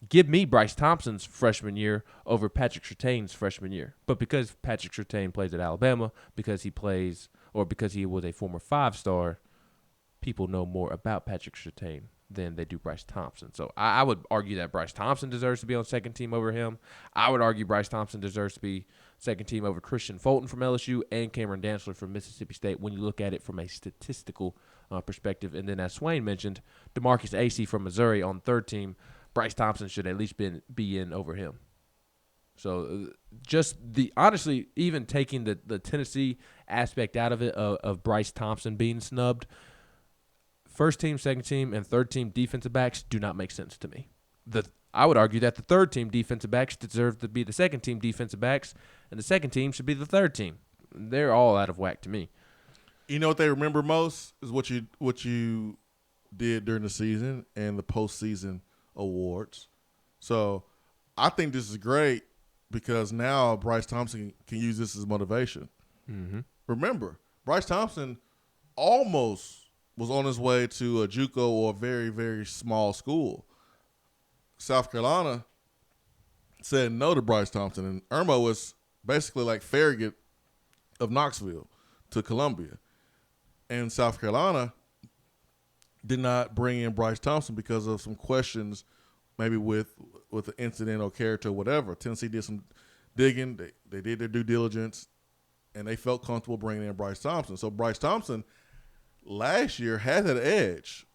give me Bryce Thompson's freshman year over Patrick Surtain's freshman year. But because Patrick Surtain plays at Alabama, because he was a former 5-star, people know more about Patrick Surtain than they do Bryce Thompson. So I would argue that Bryce Thompson deserves to be on second team over him. I would argue Bryce Thompson deserves to be second team over Christian Fulton from LSU and Cameron Dantzler from Mississippi State when you look at it from a statistical perspective. And then as Swain mentioned, DeMarcus Acey from Missouri on third team. Bryce Thompson should at least be in over him. So honestly, even taking the Tennessee aspect out of it, of Bryce Thompson being snubbed, first team, second team, and third team defensive backs do not make sense to me. I would argue that the third team defensive backs deserve to be the second team defensive backs, and the second team should be the third team. They're all out of whack to me. You know what they remember most is what you did during the season and the postseason awards. So I think this is great because now Bryce Thompson can use this as motivation. Mm-hmm. Remember, Bryce Thompson almost was on his way to a JUCO or a very, very small school. South Carolina said no to Bryce Thompson, and Irma was basically like Farragut of Knoxville to Columbia. And South Carolina did not bring in Bryce Thompson because of some questions, maybe with an incident or character or whatever. Tennessee did some digging. They did their due diligence, and they felt comfortable bringing in Bryce Thompson. So Bryce Thompson last year had that edge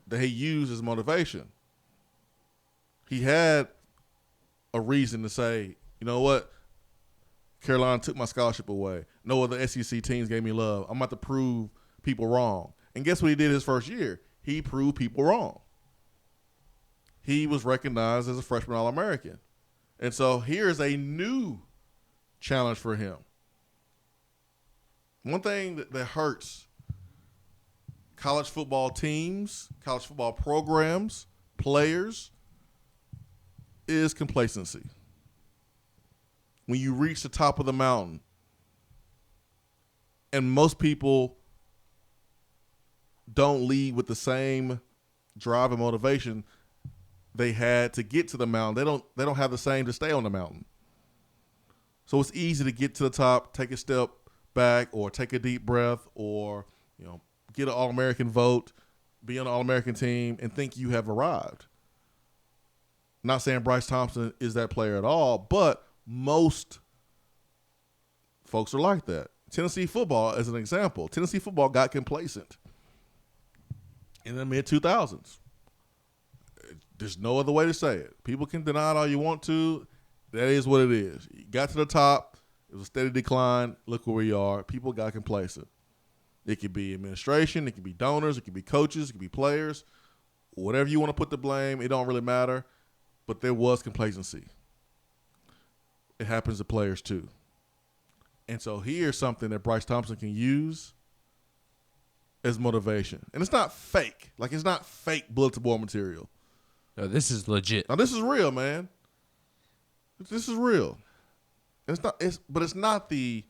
that he used as motivation. He had a reason to say, you know what, Carolina took my scholarship away. No other SEC teams gave me love. I'm about to prove people wrong. And guess what he did his first year? He proved people wrong. He was recognized as a freshman All-American. And so here's a new challenge for him. One thing that hurts college football teams, college football programs, players, is complacency. When you reach the top of the mountain, and most people don't lead with the same drive and motivation they had to get to the mountain. They don't have the same to stay on the mountain. So it's easy to get to the top, take a step back, or take a deep breath, or get an All-American vote, be on an All-American team, and think you have arrived. Not saying Bryce Thompson is that player at all, but most folks are like that. Tennessee football, as an example, Tennessee football got complacent in the mid-2000s. There's no other way to say it. People can deny it all you want to. That is what it is. You got to the top. It was a steady decline. Look where we are. People got complacent. It could be administration. It could be donors. It could be coaches. It could be players. Whatever you want to put the blame, it don't really matter. But there was complacency. It happens to players too. And so here's something that Bryce Thompson can use as motivation. And it's not fake. Like, it's not fake bulletin board material. No, this is legit. Now, this is real, man. This is real. It's not the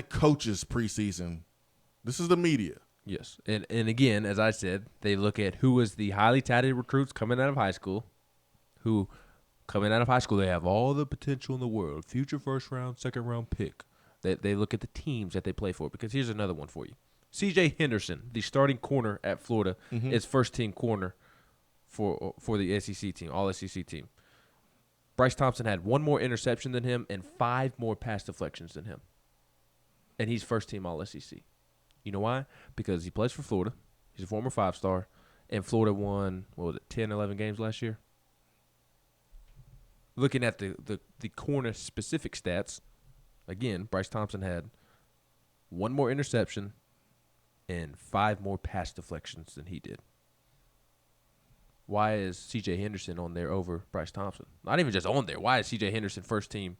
coaches preseason. This is the media. Yes. And again, as I said, they look at who is the highly touted recruits coming out of high school, who coming out of high school, they have all the potential in the world, future first round, second round pick. They look at the teams that they play for, because here's another one for you. C.J. Henderson, the starting corner at Florida, is first team corner for the SEC team, all SEC team. Bryce Thompson had one more interception than him and 5 more pass deflections than him. And he's first team all SEC. You know why? Because he plays for Florida. He's a former 5-star. And Florida won, 10, 11 games last year? Looking at the corner-specific stats, again, Bryce Thompson had 1 more interception and 5 more pass deflections than he did. Why is C.J. Henderson on there over Bryce Thompson? Not even just on there. Why is C.J. Henderson first team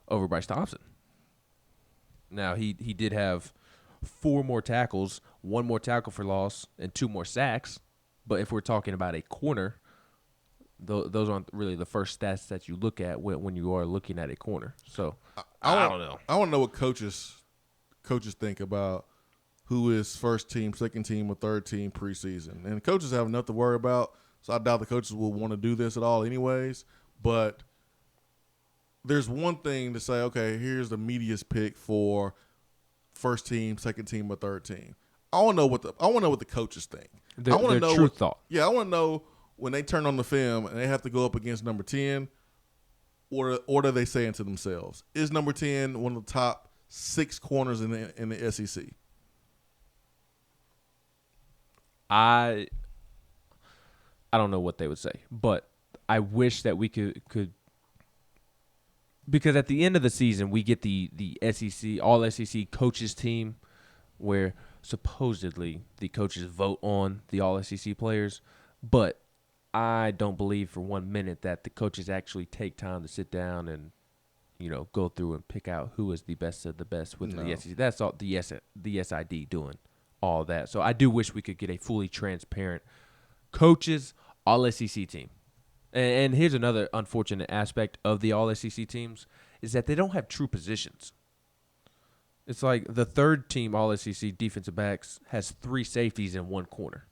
over Bryce Thompson? Now, he did have 4 more tackles, 1 more tackle for loss, and 2 more sacks. But if we're talking about a corner, those aren't really the first stats that you look at when you are looking at a corner. So I don't know. I want to know what coaches think about who is first team, second team, or third team preseason. And coaches have enough to worry about, so I doubt the coaches will want to do this at all anyways. But there's one thing to say, okay, here's the media's pick for first team, second team, or third team. I want to know what the coaches think. I want to know true thought. Yeah, I want to know when they turn on the film and they have to go up against number 10, what are they saying to themselves? Is number 10 one of the top 6 corners in the SEC? I don't know what they would say, but I wish that we could because at the end of the season we get the SEC all SEC coaches team where supposedly the coaches vote on the all SEC players, but I don't believe for 1 minute that the coaches actually take time to sit down and go through and pick out who is the best of the best within the SEC. That's all the SID doing all that. So I do wish we could get a fully transparent coaches all SEC team. And here's another unfortunate aspect of the All-SEC teams is that they don't have true positions. It's like the third team All-SEC defensive backs has 3 safeties in one corner.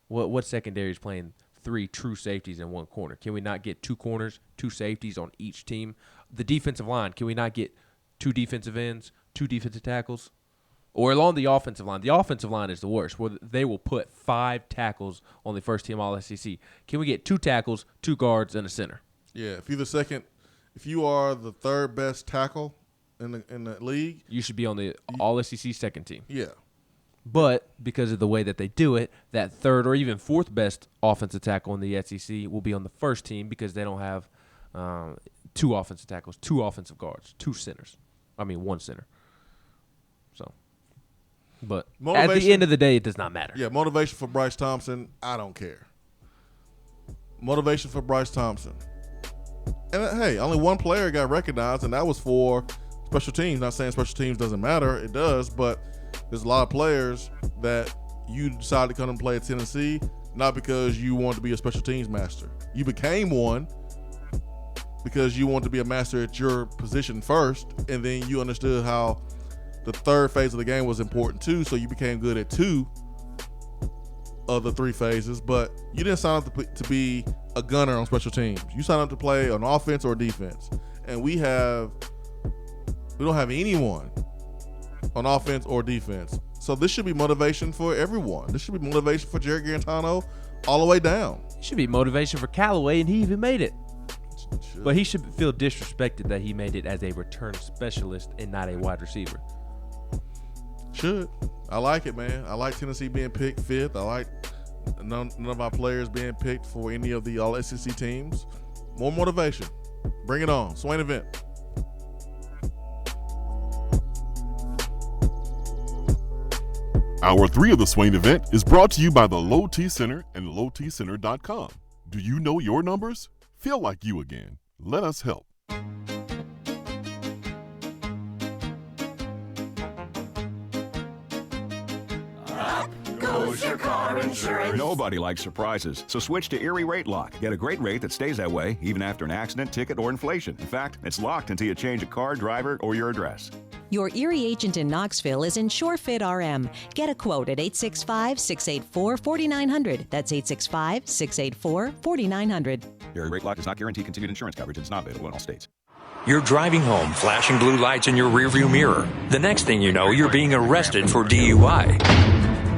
What secondary is playing 3 true safeties in one corner? Can we not get 2 corners, 2 safeties on each team? The defensive line, can we not get 2 defensive ends, 2 defensive tackles? Or along the offensive line. The offensive line is the worst, where they will put 5 tackles on the first team All-SEC. Can we get 2 tackles, 2 guards, and a center? Yeah, if you are the third best tackle in the league, you should be on the All-SEC second team. Yeah. But because of the way that they do it, that third or even fourth best offensive tackle in the SEC will be on the first team because they don't have 2 offensive tackles, 2 offensive guards, 2 centers. I mean, 1 center. So, but at the end of the day, it does not matter. Yeah, motivation for Bryce Thompson, I don't care. Motivation for Bryce Thompson. And hey, only 1 player got recognized, and that was for special teams. Not saying special teams doesn't matter. It does, but there's a lot of players that you decided to come and play at Tennessee, not because you wanted to be a special teams master. You became one because you wanted to be a master at your position first, and then you understood how the third phase of the game was important too, so you became good at 2 of the 3 phases, but you didn't sign up to be a gunner on special teams. You signed up to play on offense or defense, and we don't have anyone on offense or defense. So this should be motivation for everyone. This should be motivation for Jared Garantano all the way down. It should be motivation for Callaway, and he even made it. But he should feel disrespected that he made it as a return specialist and not a wide receiver. Should. I like it, man. I like Tennessee being picked 5th. I like none of our players being picked for any of the All-SEC teams. More motivation. Bring it on. Swain event. Hour 3 of the Swain event is brought to you by the Low T Center and lowtcenter.com. Do you know your numbers? Feel like you again. Let us help. Goes your car insurance. Nobody likes surprises, so switch to Erie Rate Lock. Get a great rate that stays that way even after an accident, ticket, or inflation. In fact, it's locked until you change a car, driver, or your address. Your Erie agent in Knoxville is InsureFit RM. Get a quote at 865-684-4900. That's 865-684-4900. Erie Rate Lock does not guarantee continued insurance coverage and is not available in all states. You're driving home, flashing blue lights in your rearview mirror. The next thing you know, you're being arrested for DUI.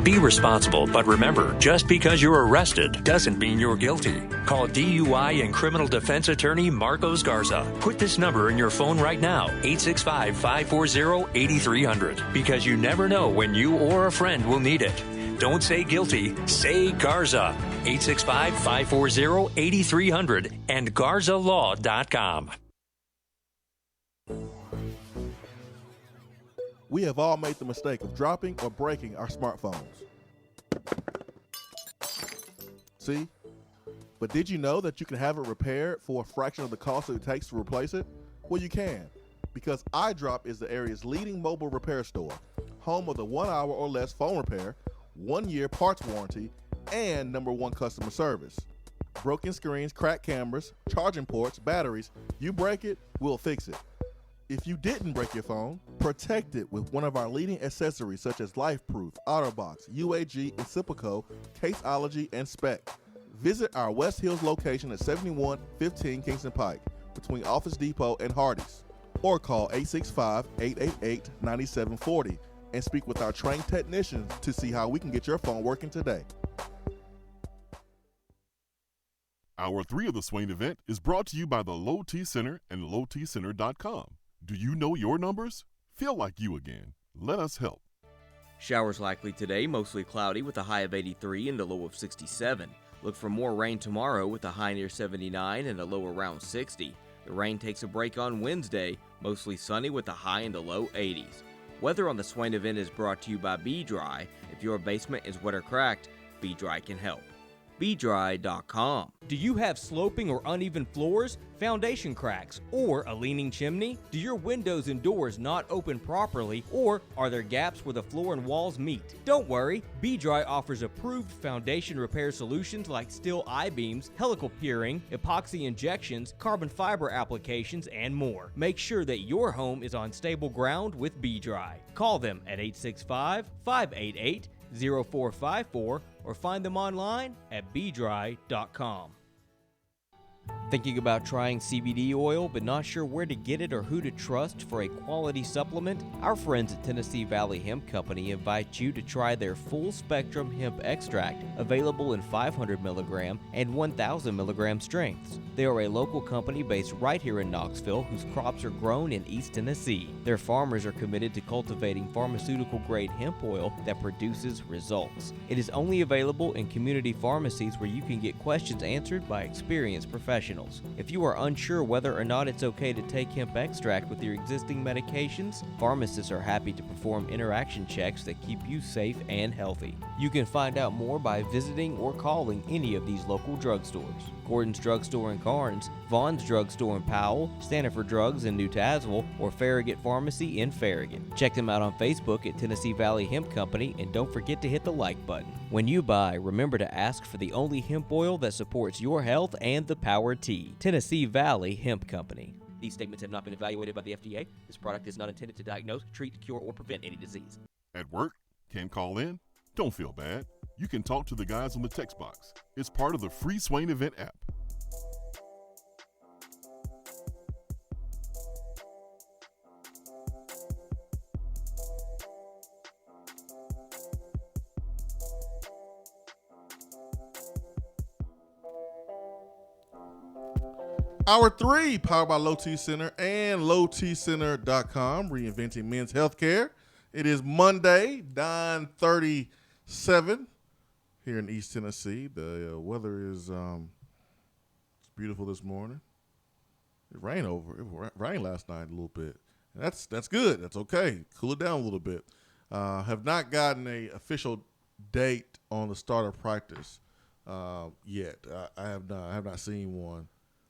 Be responsible, but remember, just because you're arrested doesn't mean you're guilty. Call DUI and criminal defense attorney Marcos Garza. Put this number in your phone right now, 865-540-8300, because you never know when you or a friend will need it. Don't say guilty, say Garza. 865-540-8300 and GarzaLaw.com. We have all made the mistake of dropping or breaking our smartphones. See? But did you know that you can have it repaired for a fraction of the cost that it takes to replace it? Well, you can, because iDrop is the area's leading mobile repair store, home of the 1 hour or less phone repair, 1-year parts warranty, and #1 customer service. Broken screens, cracked cameras, charging ports, batteries, you break it, we'll fix it. If you didn't break your phone, protect it with one of our leading accessories such as LifeProof, OtterBox, UAG, Incipico, Caseology, and Spec. Visit our West Hills location at 7115 Kingston Pike between Office Depot and Hardee's, or call 865-888-9740 and speak with our trained technicians to see how we can get your phone working today. Hour 3 of the Swain event is brought to you by the Low T Center and lowtcenter.com. Do you know your numbers? Feel like you again. Let us help. Showers likely today, mostly cloudy with a high of 83 and a low of 67. Look for more rain tomorrow with a high near 79 and a low around 60. The rain takes a break on Wednesday, mostly sunny with a high in the low 80s. Weather on the Swain event is brought to you by Be Dry. If your basement is wet or cracked, Be Dry can help. BeDry.com. Do you have sloping or uneven floors, foundation cracks, or a leaning chimney? Do your windows and doors not open properly, or are there gaps where the floor and walls meet? Don't worry, BeDry offers approved foundation repair solutions like steel I-beams, helical piering, epoxy injections, carbon fiber applications, and more. Make sure that your home is on stable ground with BeDry. Call them at 865-588-0454 or find them online at BeDry.com. Thinking about trying CBD oil but not sure where to get it or who to trust for a quality supplement? Our friends at Tennessee Valley Hemp Company invite you to try their full spectrum hemp extract, available in 500 milligram and 1,000 milligram strengths. They are a local company based right here in Knoxville whose crops are grown in East Tennessee. Their farmers are committed to cultivating pharmaceutical grade hemp oil that produces results. It is only available in community pharmacies where you can get questions answered by experienced professionals. If you are unsure whether or not it's okay to take hemp extract with your existing medications, pharmacists are happy to perform interaction checks that keep you safe and healthy. You can find out more by visiting or calling any of these local drugstores: Gordon's Drugstore in Carnes, Vaughn's Drugstore in Powell, Stanford Drugs in New Tazewell, or Farragut Pharmacy in Farragut. Check them out on Facebook at Tennessee Valley Hemp Company, and don't forget to hit the like button. When you buy, remember to ask for the only hemp oil that supports your health and the Power T. Tennessee Valley Hemp Company. These statements have not been evaluated by the FDA. This product is not intended to diagnose, treat, cure, or prevent any disease. At work? Can't call in? Don't feel bad. You can talk to the guys on the text box. It's part of the free Swain Event app. Hour 3, powered by Low T Center and lowtcenter.com, reinventing men's healthcare. It is Monday, 9:37 here in East Tennessee. The weather is it's beautiful this morning. It rained last night a little bit. And that's good. That's okay. Cool it down a little bit. Have not gotten a official date on the start of practice yet. I have not seen one.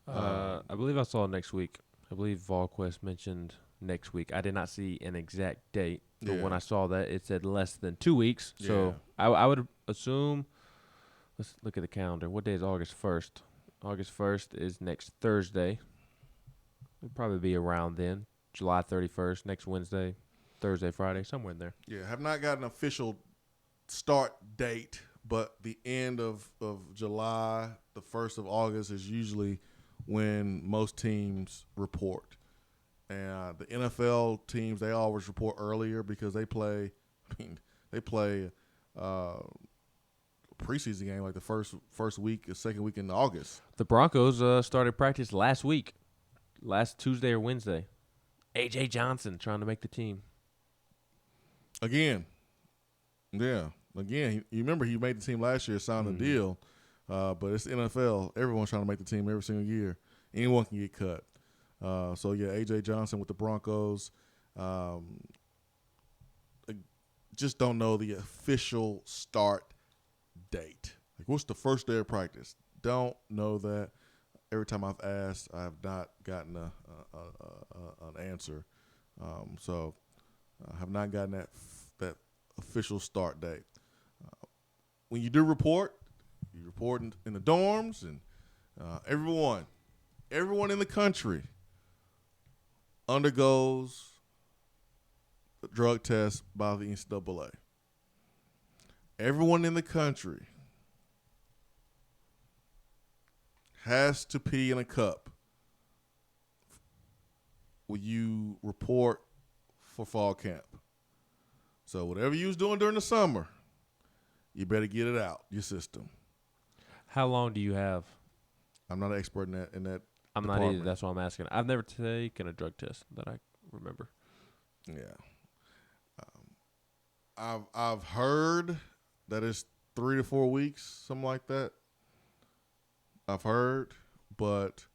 I believe I saw next week. I believe VolQuest mentioned next week. I did not see an exact date, but when I saw that, it said less than 2 weeks. So I would assume, let's look at the calendar. What day is August 1st? August 1st is next Thursday. It'll probably be around then. July 31st, next Wednesday, Thursday, Friday, somewhere in there. Yeah, have not got an official start date, but the end of July, the 1st of August is usually when most teams report. And the NFL teams, they always report earlier because they play a preseason game like the first week or second week in August. The Broncos started practice last week, last Tuesday or Wednesday. A.J. Johnson trying to make the team. Again. Yeah. Again, you remember he made the team last year, signed a deal. But it's the NFL. Everyone's trying to make the team every single year. Anyone can get cut. So, yeah, A.J. Johnson with the Broncos. Just don't know the official start date. Like, what's the first day of practice? Don't know that. Every time I've asked, I have not gotten an answer. So I have not gotten that official start date. When you do report, you report in the dorms, and everyone in the country undergoes a drug test by the NCAA. Everyone in the country has to pee in a cup when you report for fall camp. So whatever you was doing during the summer, you better get it out your system. How long do you have? I'm not an expert in that. I'm department. not either. That's why I'm asking. I've never taken a drug test that I remember. Yeah. I've heard that it's 3 to 4 weeks, something like that. I've heard, but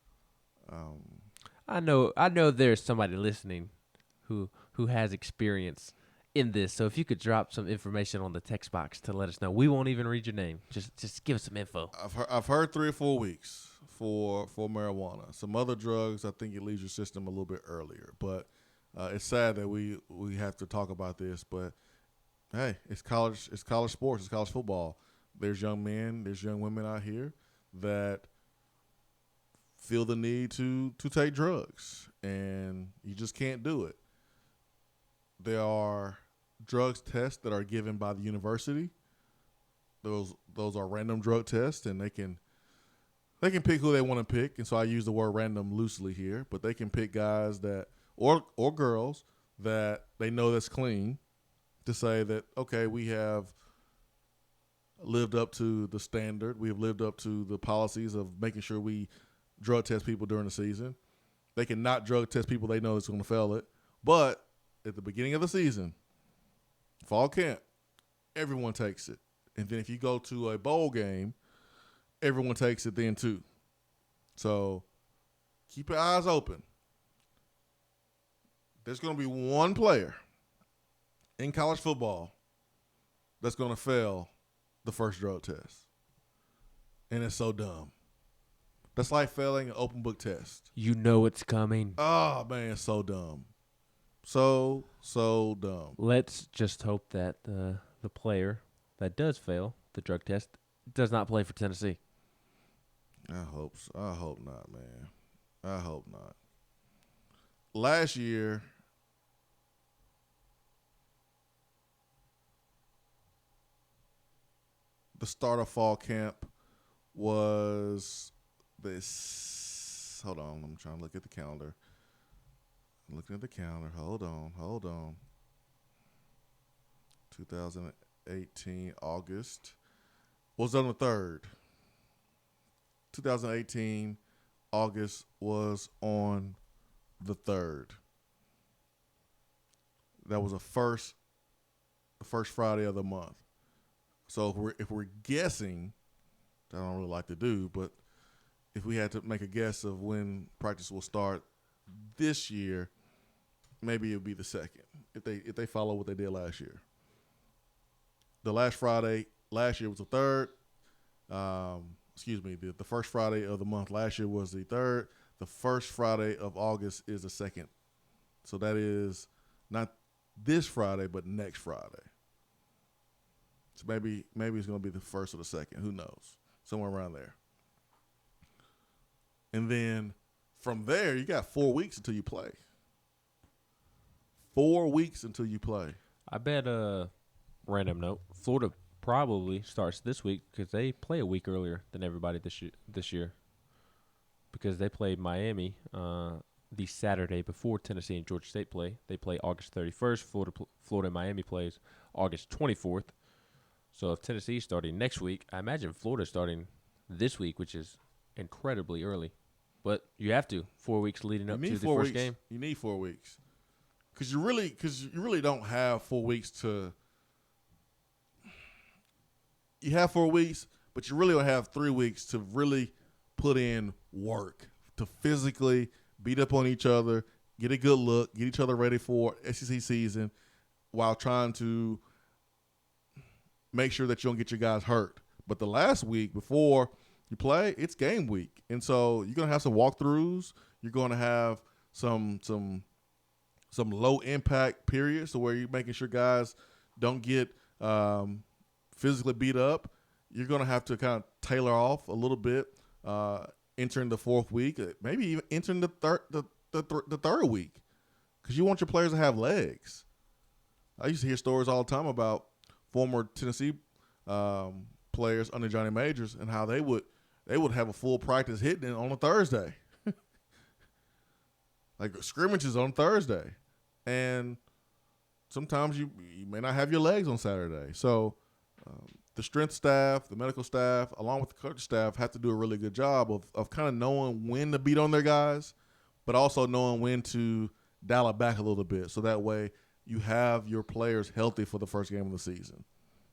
I know there's somebody listening who has experience in this. So if you could drop some information on the text box to let us know, we won't even read your name. Just give us some info. I've heard 3 or 4 weeks for marijuana. Some other drugs, I think it leaves your system a little bit earlier. But it's sad that we have to talk about this. But hey, it's college sports, it's college football. There's young men, there's young women out here that feel the need to take drugs, and you just can't do it. There are drugs tests that are given by the university. Those are random drug tests, and they can pick who they want to pick. And so I use the word random loosely here, but they can pick guys that or girls that they know that's clean to say that, okay, we have lived up to the standard. We have lived up to the policies of making sure we drug test people during the season. They can not drug test people they know that's going to fail it. But at the beginning of the season, fall camp, everyone takes it. And then if you go to a bowl game, everyone takes it then too. So keep your eyes open. There's going to be one player in college football that's going to fail the first drug test. And it's so dumb. That's like failing an open book test. You know it's coming. Oh, man, it's so dumb. So dumb. Let's just hope that the player that does fail the drug test does not play for Tennessee. I hope so. I hope not, man. I hope not. Last year, the start of fall camp was this. Hold on. I'm trying to look at the calendar. I'm looking at the calendar. Hold on. 2018, August. Was on the 3rd. 2018, August was on the 3rd. That was the first Friday of the month. So if we're guessing, I don't really like to do, but if we had to make a guess of when practice will start this year, maybe it would be the 2nd if they follow what they did last year. The last Friday last year was the 3rd. The first Friday of the month last year was the 3rd. The first Friday of August is the 2nd. So that is not this Friday, but next Friday. So maybe it's going to be the 1st or the 2nd. Who knows? Somewhere around there. And then from there, you got 4 weeks until you play. 4 weeks until you play. I bet random note, Florida probably starts this week because they play a week earlier than everybody this year. Because they played Miami the Saturday before Tennessee and Georgia State play. They play August 31st. Florida and Miami plays August 24th. So if Tennessee's starting next week, I imagine Florida's starting this week, which is incredibly early. But you have to 4 weeks leading up to the first game. You need 4 weeks because you really don't have 4 weeks to. You have 4 weeks, but you really don't have 3 weeks to really put in work to physically beat up on each other, get a good look, get each other ready for SEC season, while trying to make sure that you don't get your guys hurt. But the last week before you play, it's game week. And so you're going to have some walkthroughs. You're going to have some low impact periods to where you're making sure guys don't get physically beat up. You're going to have to kind of tailor off a little bit entering the 4th week, maybe even entering the third week, because you want your players to have legs. I used to hear stories all the time about former Tennessee players under Johnny Majors and how they would have a full practice hitting on a Thursday, like scrimmages on Thursday, and sometimes you may not have your legs on Saturday. So the strength staff, the medical staff, along with the coach staff, have to do a really good job of kind of knowing when to beat on their guys, but also knowing when to dial it back a little bit, so that way you have your players healthy for the first game of the season.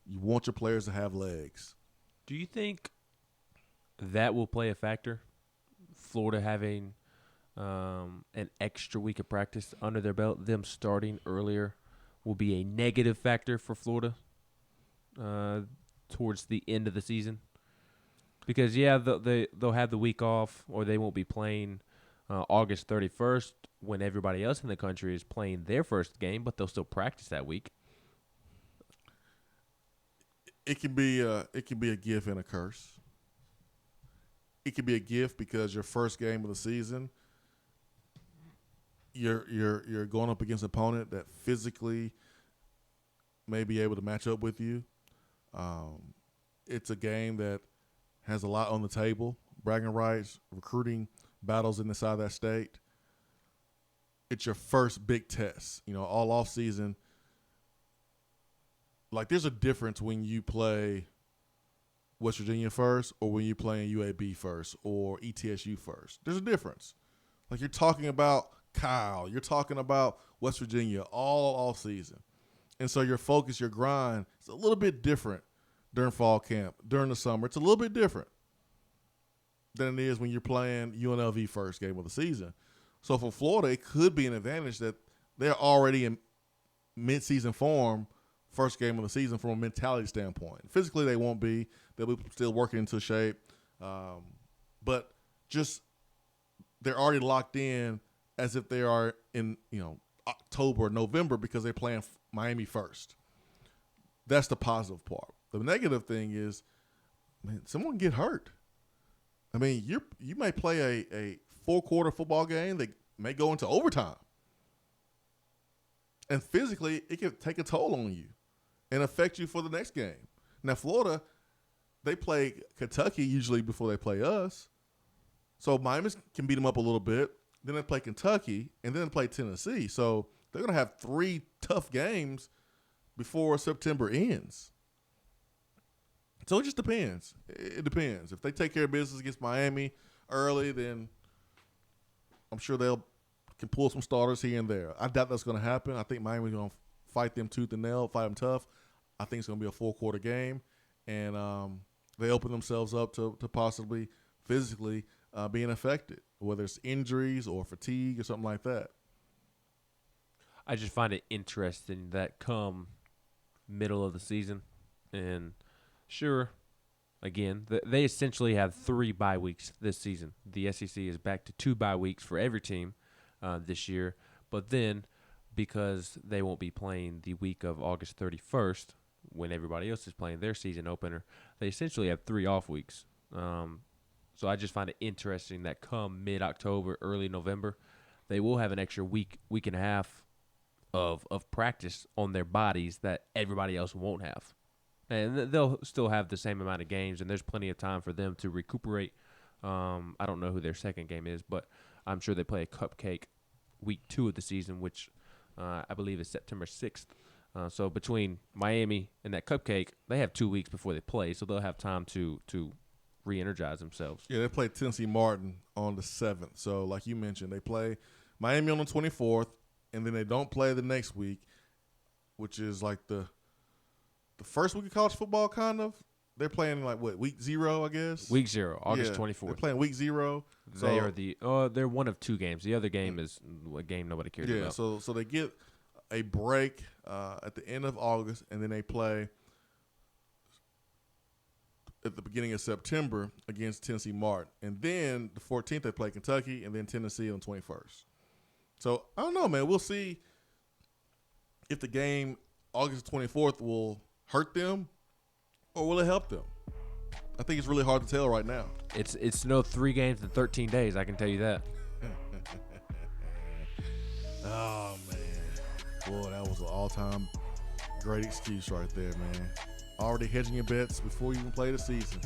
You want your players to have legs. Do you think that will play a factor? Florida having an extra week of practice under their belt, them starting earlier will be a negative factor for Florida towards the end of the season. Because, yeah, they'll have the week off, or they won't be playing August 31st when everybody else in the country is playing their first game, but they'll still practice that week. It can be a gift and a curse. It can be a gift because your first game of the season, you're going up against an opponent that physically may be able to match up with you. It's a game that has a lot on the table, bragging rights, recruiting battles inside that state. It's your first big test. All off season. Like, there's a difference when you play West Virginia first or when you play UAB first or ETSU first. There's a difference. Like, you're talking about Kyle. You're talking about West Virginia all off season. And so your focus, your grind, is a little bit different during fall camp, during the summer. It's a little bit different than it is when you're playing UNLV first game of the season. So for Florida, it could be an advantage that they're already in mid-season form first game of the season from a mentality standpoint. Physically, they won't be. They'll be still working into shape. But just they're already locked in as if they are in October or November because they're playing Miami first. That's the positive part. The negative thing is, man, someone get hurt. I mean, you may play a 4-quarter football game that may go into overtime. And physically, it can take a toll on you and affect you for the next game. Now, Florida, they play Kentucky usually before they play us. So Miami can beat them up a little bit. Then they play Kentucky, and then they play Tennessee. So they're going to have 3 tough games before September ends. So it just depends. It depends. If they take care of business against Miami early, then I'm sure can pull some starters here and there. I doubt that's going to happen. I think Miami's going to fight them tooth and nail, fight them tough. I think it's going to be a 4-quarter game, and they open themselves up to possibly physically being affected, whether it's injuries or fatigue or something like that. I just find it interesting that come middle of the season, and sure, again, they essentially have 3 bye weeks this season. The SEC is back to 2 bye weeks for every team this year, but then because they won't be playing the week of August 31st when everybody else is playing their season opener, they essentially have 3 off weeks. So I just find it interesting that come mid-October, early November, they will have an extra week and a half of practice on their bodies that everybody else won't have. And they'll still have the same amount of games, and there's plenty of time for them to recuperate. I don't know who their second game is, but I'm sure they play a cupcake week 2 of the season, which I believe is September 6th. So between Miami and that cupcake, they have 2 weeks before they play, so they'll have time to re-energize themselves. Yeah, they play Tennessee Martin on the 7th. So like you mentioned, they play Miami on the 24th, and then they don't play the next week, which is like the first week of college football, kind of. They're playing week 0, I guess? Week 0, August 24th. They're playing week 0. They are they're one of 2 games. The other game is a game nobody cares about. Yeah, so they get a break at the end of August, and then they play at the beginning of September against Tennessee Martin. And then the 14th, they play Kentucky, and then Tennessee on the 21st. So, I don't know, man. We'll see if the game August 24th will hurt them or will it help them. I think it's really hard to tell right now. It's no 3 games in 13 days, I can tell you that. Oh, man. Boy, that was an all-time great excuse right there, man. Already hedging your bets before you even play the season.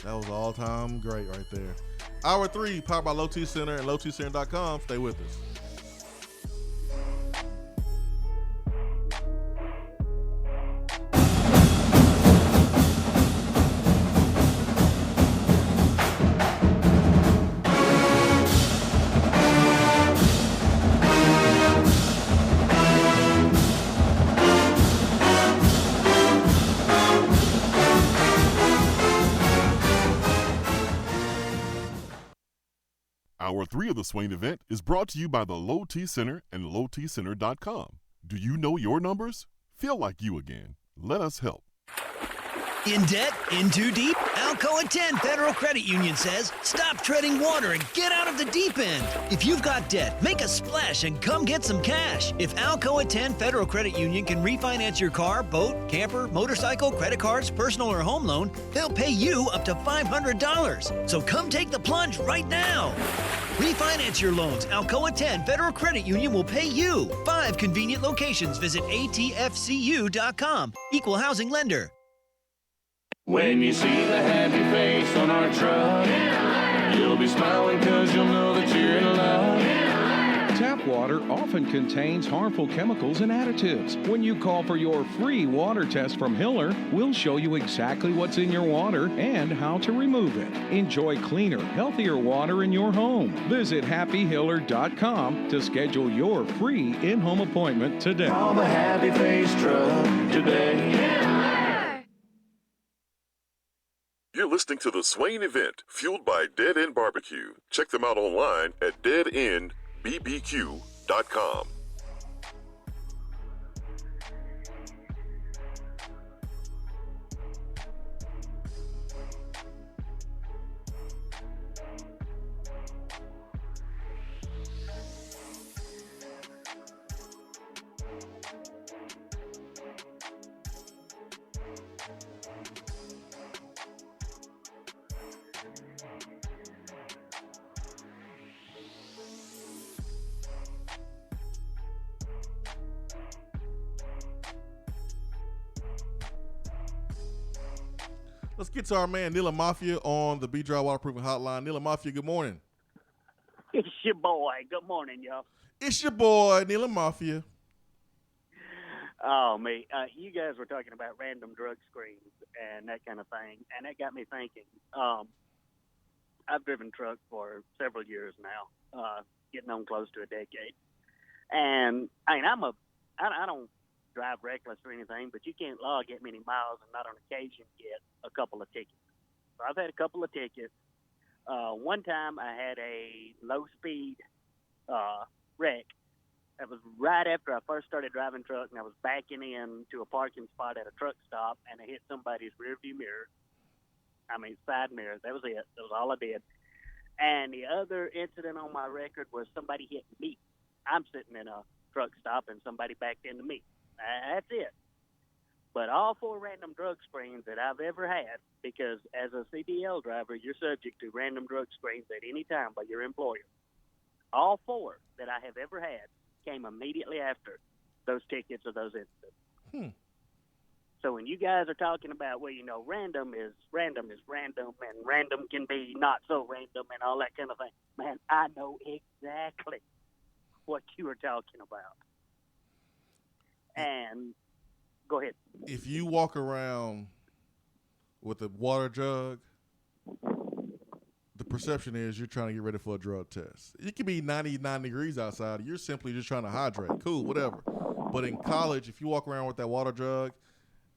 That was all-time great right there. Hour 3, powered by Low T Center and lowtcenter.com. Stay with us. Hour 3 of the Swain event is brought to you by the Low T Center and lowtcenter.com. Do you know your numbers? Feel like you again. Let us help. In debt? In too deep? Alcoa 10 Federal Credit Union says, stop treading water and get out of the deep end. If you've got debt, make a splash and come get some cash. If Alcoa 10 Federal Credit Union can refinance your car, boat, camper, motorcycle, credit cards, personal or home loan, they'll pay you up to $500. So come take the plunge right now. Refinance your loans. Alcoa 10 Federal Credit Union will pay you. 5 convenient locations. Visit atfcu.com. Equal housing lender. When you see the happy face on our truck, you'll be smiling because you'll know that you're in love. Tap water often contains harmful chemicals and additives. When you call for your free water test from Hiller, we'll show you exactly what's in your water and how to remove it. Enjoy cleaner, healthier water in your home. Visit happyhiller.com to schedule your free in-home appointment today. Call the happy face truck today. You're listening to the Swain event, fueled by Dead End Barbecue. Check them out online at deadendbbq.com. Let's get to our man, Nila Mafia, on the B-Dry Waterproofing Hotline. Nila Mafia, good morning. It's your boy. Good morning, y'all. It's your boy, Nila Mafia. Oh, me. You guys were talking about random drug screens and that kind of thing, and that got me thinking. I've driven truck for several years now, getting on close to a decade. And, I mean, I don't drive reckless or anything, but you can't log that many miles and not on occasion get a couple of tickets. So I've had a couple of tickets. One time I had a low-speed wreck. That was right after I first started driving truck, and I was backing in to a parking spot at a truck stop, and I hit somebody's rearview mirror. I mean, side mirror. That was it. That was all I did. And the other incident on my record was somebody hit me. I'm sitting in a truck stop, and somebody backed into me. That's it. But all 4 random drug screens that I've ever had, because as a CDL driver, you're subject to random drug screens at any time by your employer. All 4 that I have ever had came immediately after those tickets or those incidents. So when you guys are talking about, well, you know, random is random, and random can be not so random and all that kind of thing, man, I know exactly what you are talking about. And go ahead. If you walk around with a water jug, the perception is you're trying to get ready for a drug test. It could be 99 degrees outside. You're simply just trying to hydrate. Cool, whatever. But in college, if you walk around with that water jug,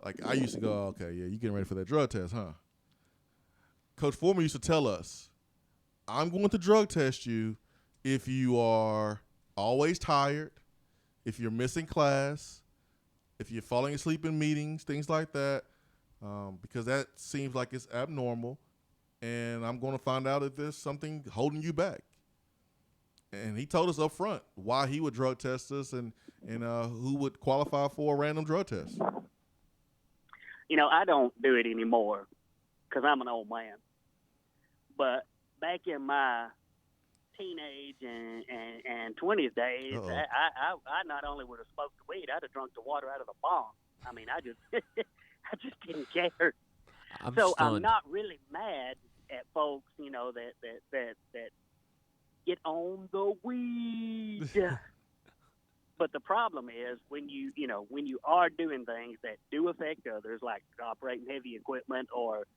like I used to go, okay, yeah, you getting ready for that drug test, huh? Coach Foreman used to tell us, I'm going to drug test you if you are always tired, if you're missing class, if you're falling asleep in meetings, things like that, because that seems like it's abnormal, and I'm going to find out if there's something holding you back. And he told us up front why he would drug test us and who would qualify for a random drug test. You know, I don't do it anymore because I'm an old man. But back in my teenage and 20s days, I not only would have smoked the weed, I'd have drunk the water out of the bong. I mean, I just didn't care. I'm not really mad at folks, you know, that get on the weed. But the problem is when you are doing things that do affect others, like operating heavy equipment, or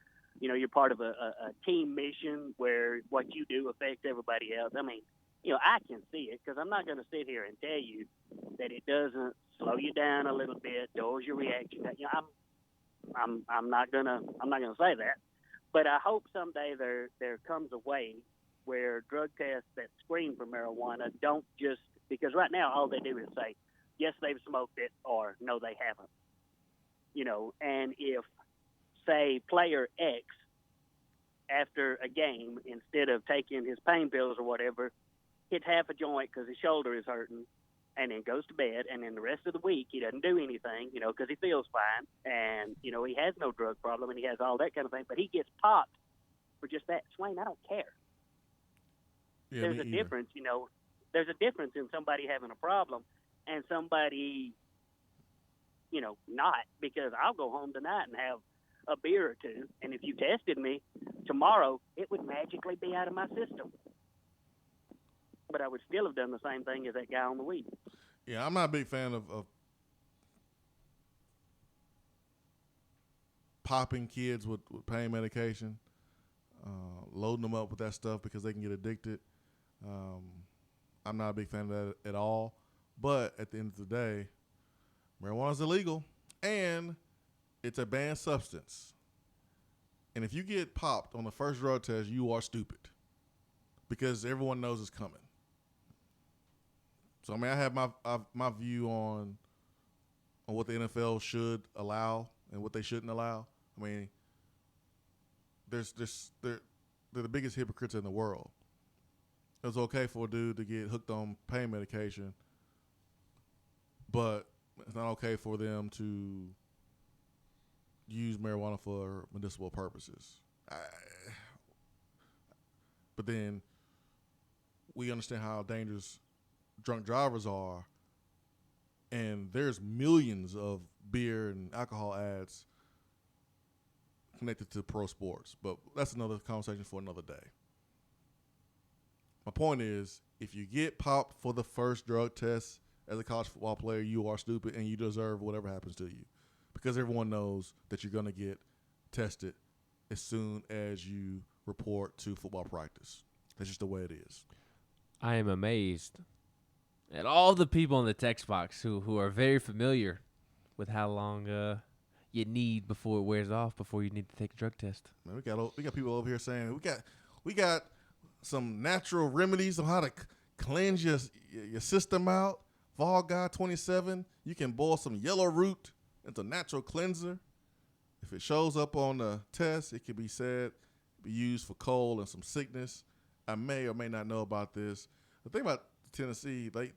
you know, you're part of a team mission where what you do affects everybody else. I mean, you know, I can see it because I'm not going to sit here and tell you that it doesn't slow you down a little bit, dulls your reaction. You know, I'm not gonna say that, but I hope someday there comes a way where drug tests that screen for marijuana don't just, because right now all they do is say yes, they've smoked it, or no, they haven't. And if, say, player X, after a game, instead of taking his pain pills or whatever, hits half a joint because his shoulder is hurting, and then goes to bed, and then the rest of the week he doesn't do anything, because he feels fine, and, he has no drug problem, and he has all that kind of thing, but he gets popped for just that. Swain, I don't care. Yeah, There's a difference, there's a difference in somebody having a problem and somebody, not, because I'll go home tonight and have a beer or two, and if you tested me tomorrow, it would magically be out of my system. But I would still have done the same thing as that guy on the weed. Yeah, I'm not a big fan of popping kids with pain medication, loading them up with that stuff because they can get addicted. I'm not a big fan of that at all. But at the end of the day, marijuana is illegal, and it's a banned substance. And if you get popped on the first drug test, you are stupid because everyone knows it's coming. So, I have my view on what the NFL should allow and what they shouldn't allow. They're the biggest hypocrites in the world. It was okay for a dude to get hooked on pain medication, but it's not okay for them to use marijuana for medicinal purposes. But then we understand how dangerous drunk drivers are, and there's millions of beer and alcohol ads connected to pro sports, but that's another conversation for another day. My point is, if you get popped for the first drug test as a college football player, you are stupid and you deserve whatever happens to you, because everyone knows that you're going to get tested as soon as you report to football practice. That's just the way it is. I am amazed at all the people in the text box who are very familiar with how long you need before it wears off, before you need to take a drug test. Man, we got people over here saying we got some natural remedies on how to cleanse your system out. Vol Guy 27, you can boil some yellow root into natural cleanser. If it shows up on the test, it can be used for cold and some sickness. I may or may not know about this. The thing about Tennessee, like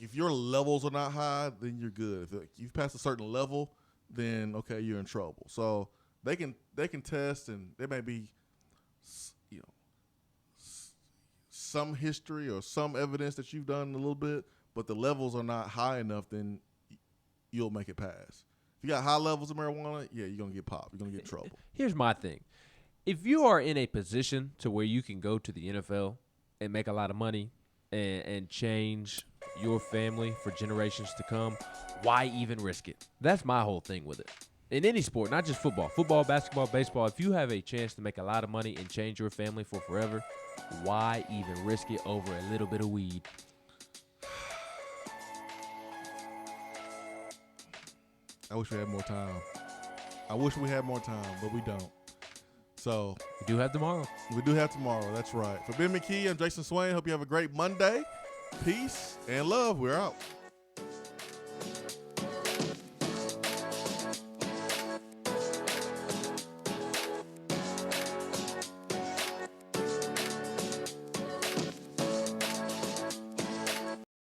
if your levels are not high, then you're good. If you've passed a certain level, then okay, you're in trouble. So they can test, and there may be some history or some evidence that you've done a little bit, but the levels are not high enough, then you'll make it pass. If you got high levels of marijuana, yeah, you're gonna get popped. You're gonna get in trouble. Here's my thing. If you are in a position to where you can go to the NFL and make a lot of money and change your family for generations to come, why even risk it? That's my whole thing with it. In any sport, not just football, basketball, baseball, if you have a chance to make a lot of money and change your family for forever, why even risk it over a little bit of weed? I wish we had more time. But we don't. So we do have tomorrow. That's right. For Ben McKee, I'm Jason Swain. Hope you have a great Monday. Peace and love. We're out.